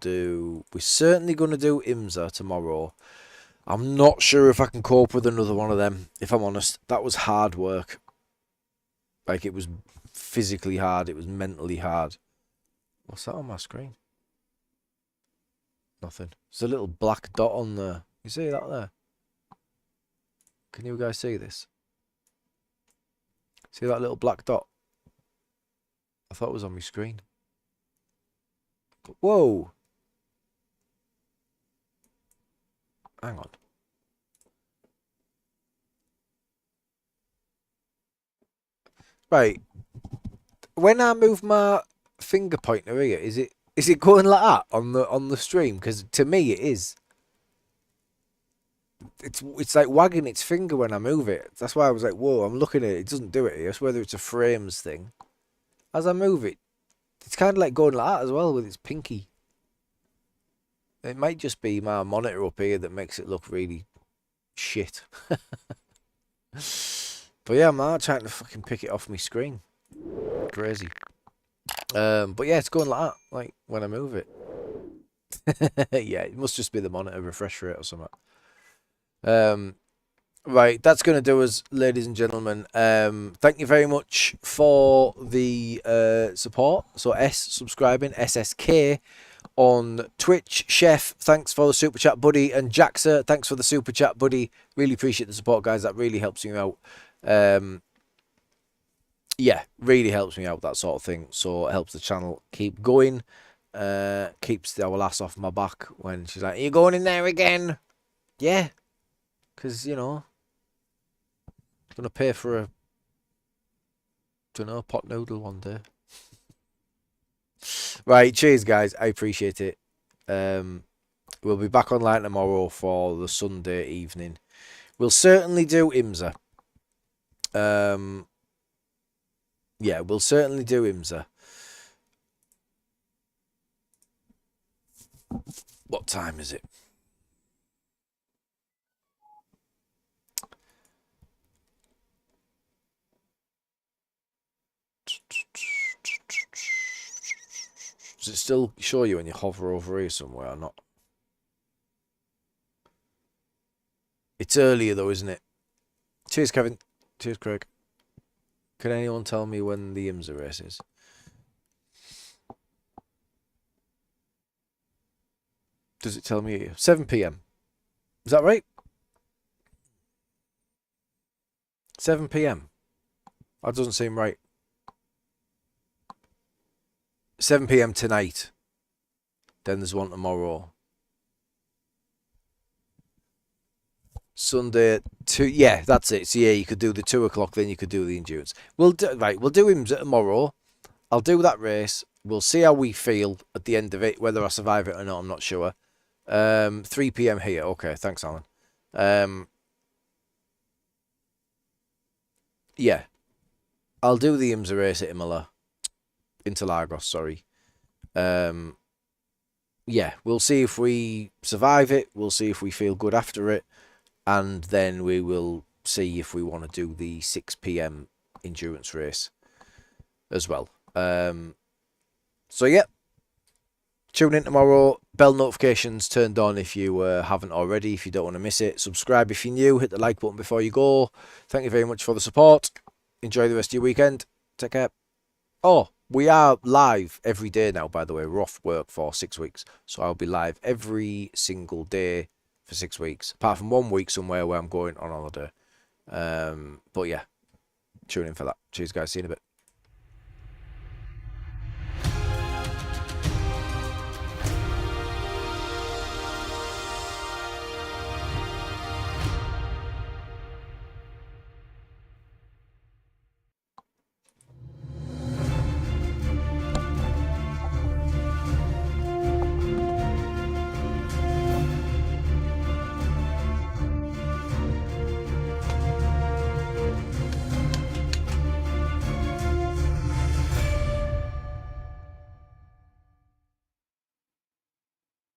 certainly going to do IMSA tomorrow. I'm not sure if I can cope with another one of them, if I'm honest. That was hard work. Like, it was physically hard. It was mentally hard. What's that on my screen? Nothing. There's a little black dot on there. You see that there? Can you guys see this? See that little black dot? I thought it was on my screen. But, whoa! Hang on. Right. When I move my finger pointer here, is it going like that on the stream? Because to me it is. It's like wagging its finger when I move it. That's why I was like, whoa, I'm looking at it. It doesn't do it here. So whether it's a frames thing. As I move it, it's kind of like going like that as well with its pinky. It might just be my monitor up here that makes it look really shit. But yeah, I'm not trying to fucking pick it off my screen. Crazy. But yeah, it's going like that, like when I move it. Yeah, it must just be the monitor refresh rate or something. Right, that's going to do us, ladies and gentlemen. Thank you very much for the support. So subscribing, SSK on Twitch. Chef, thanks for the super chat, buddy. And Jaxa, thanks for the super chat, buddy. Really appreciate the support, guys. That really helps you out. Yeah, really helps me out, that sort of thing. So it helps the channel keep going. Keeps our lass off my back when she's like, "Are you going in there again?" Yeah, because, you know, I'm going to pay for a, don't know, pot noodle one day. Right, cheers, guys. I appreciate it. We'll be back online tomorrow for the Sunday evening. We'll certainly do IMSA. Yeah, we'll certainly do IMSA. What time is it? Does it still show you when you hover over here somewhere or not? It's earlier though, isn't it? Cheers, Kevin. Cheers, Craig. Can anyone tell me when the IMSA race is? Does it tell me here? 7 p.m. Is that right? 7 p.m. That doesn't seem right. 7 p.m. tonight. Then there's one tomorrow. Sunday, yeah, that's it. So yeah, you could do the 2 o'clock, then you could do the endurance. We'll do him tomorrow. I'll do that race. We'll see how we feel at the end of it, whether I survive it or not. I'm not sure. 3 p.m. here. Okay, thanks, Alan. Yeah, I'll do the IMSA race at Interlagos. Sorry. Yeah, we'll see if we survive it. We'll see if we feel good after it. And then we will see if we want to do the 6 p.m. endurance race as well. So, yeah. Tune in tomorrow. Bell notifications turned on if you haven't already, if you don't want to miss it. Subscribe if you're new. Hit the like button before you go. Thank you very much for the support. Enjoy the rest of your weekend. Take care. Oh, we are live every day now, by the way. We're off work for 6 weeks. So I'll be live every single day for 6 weeks. Apart from 1 week somewhere where I'm going on holiday. But yeah, tune in for that. Cheers, guys. See you in a bit.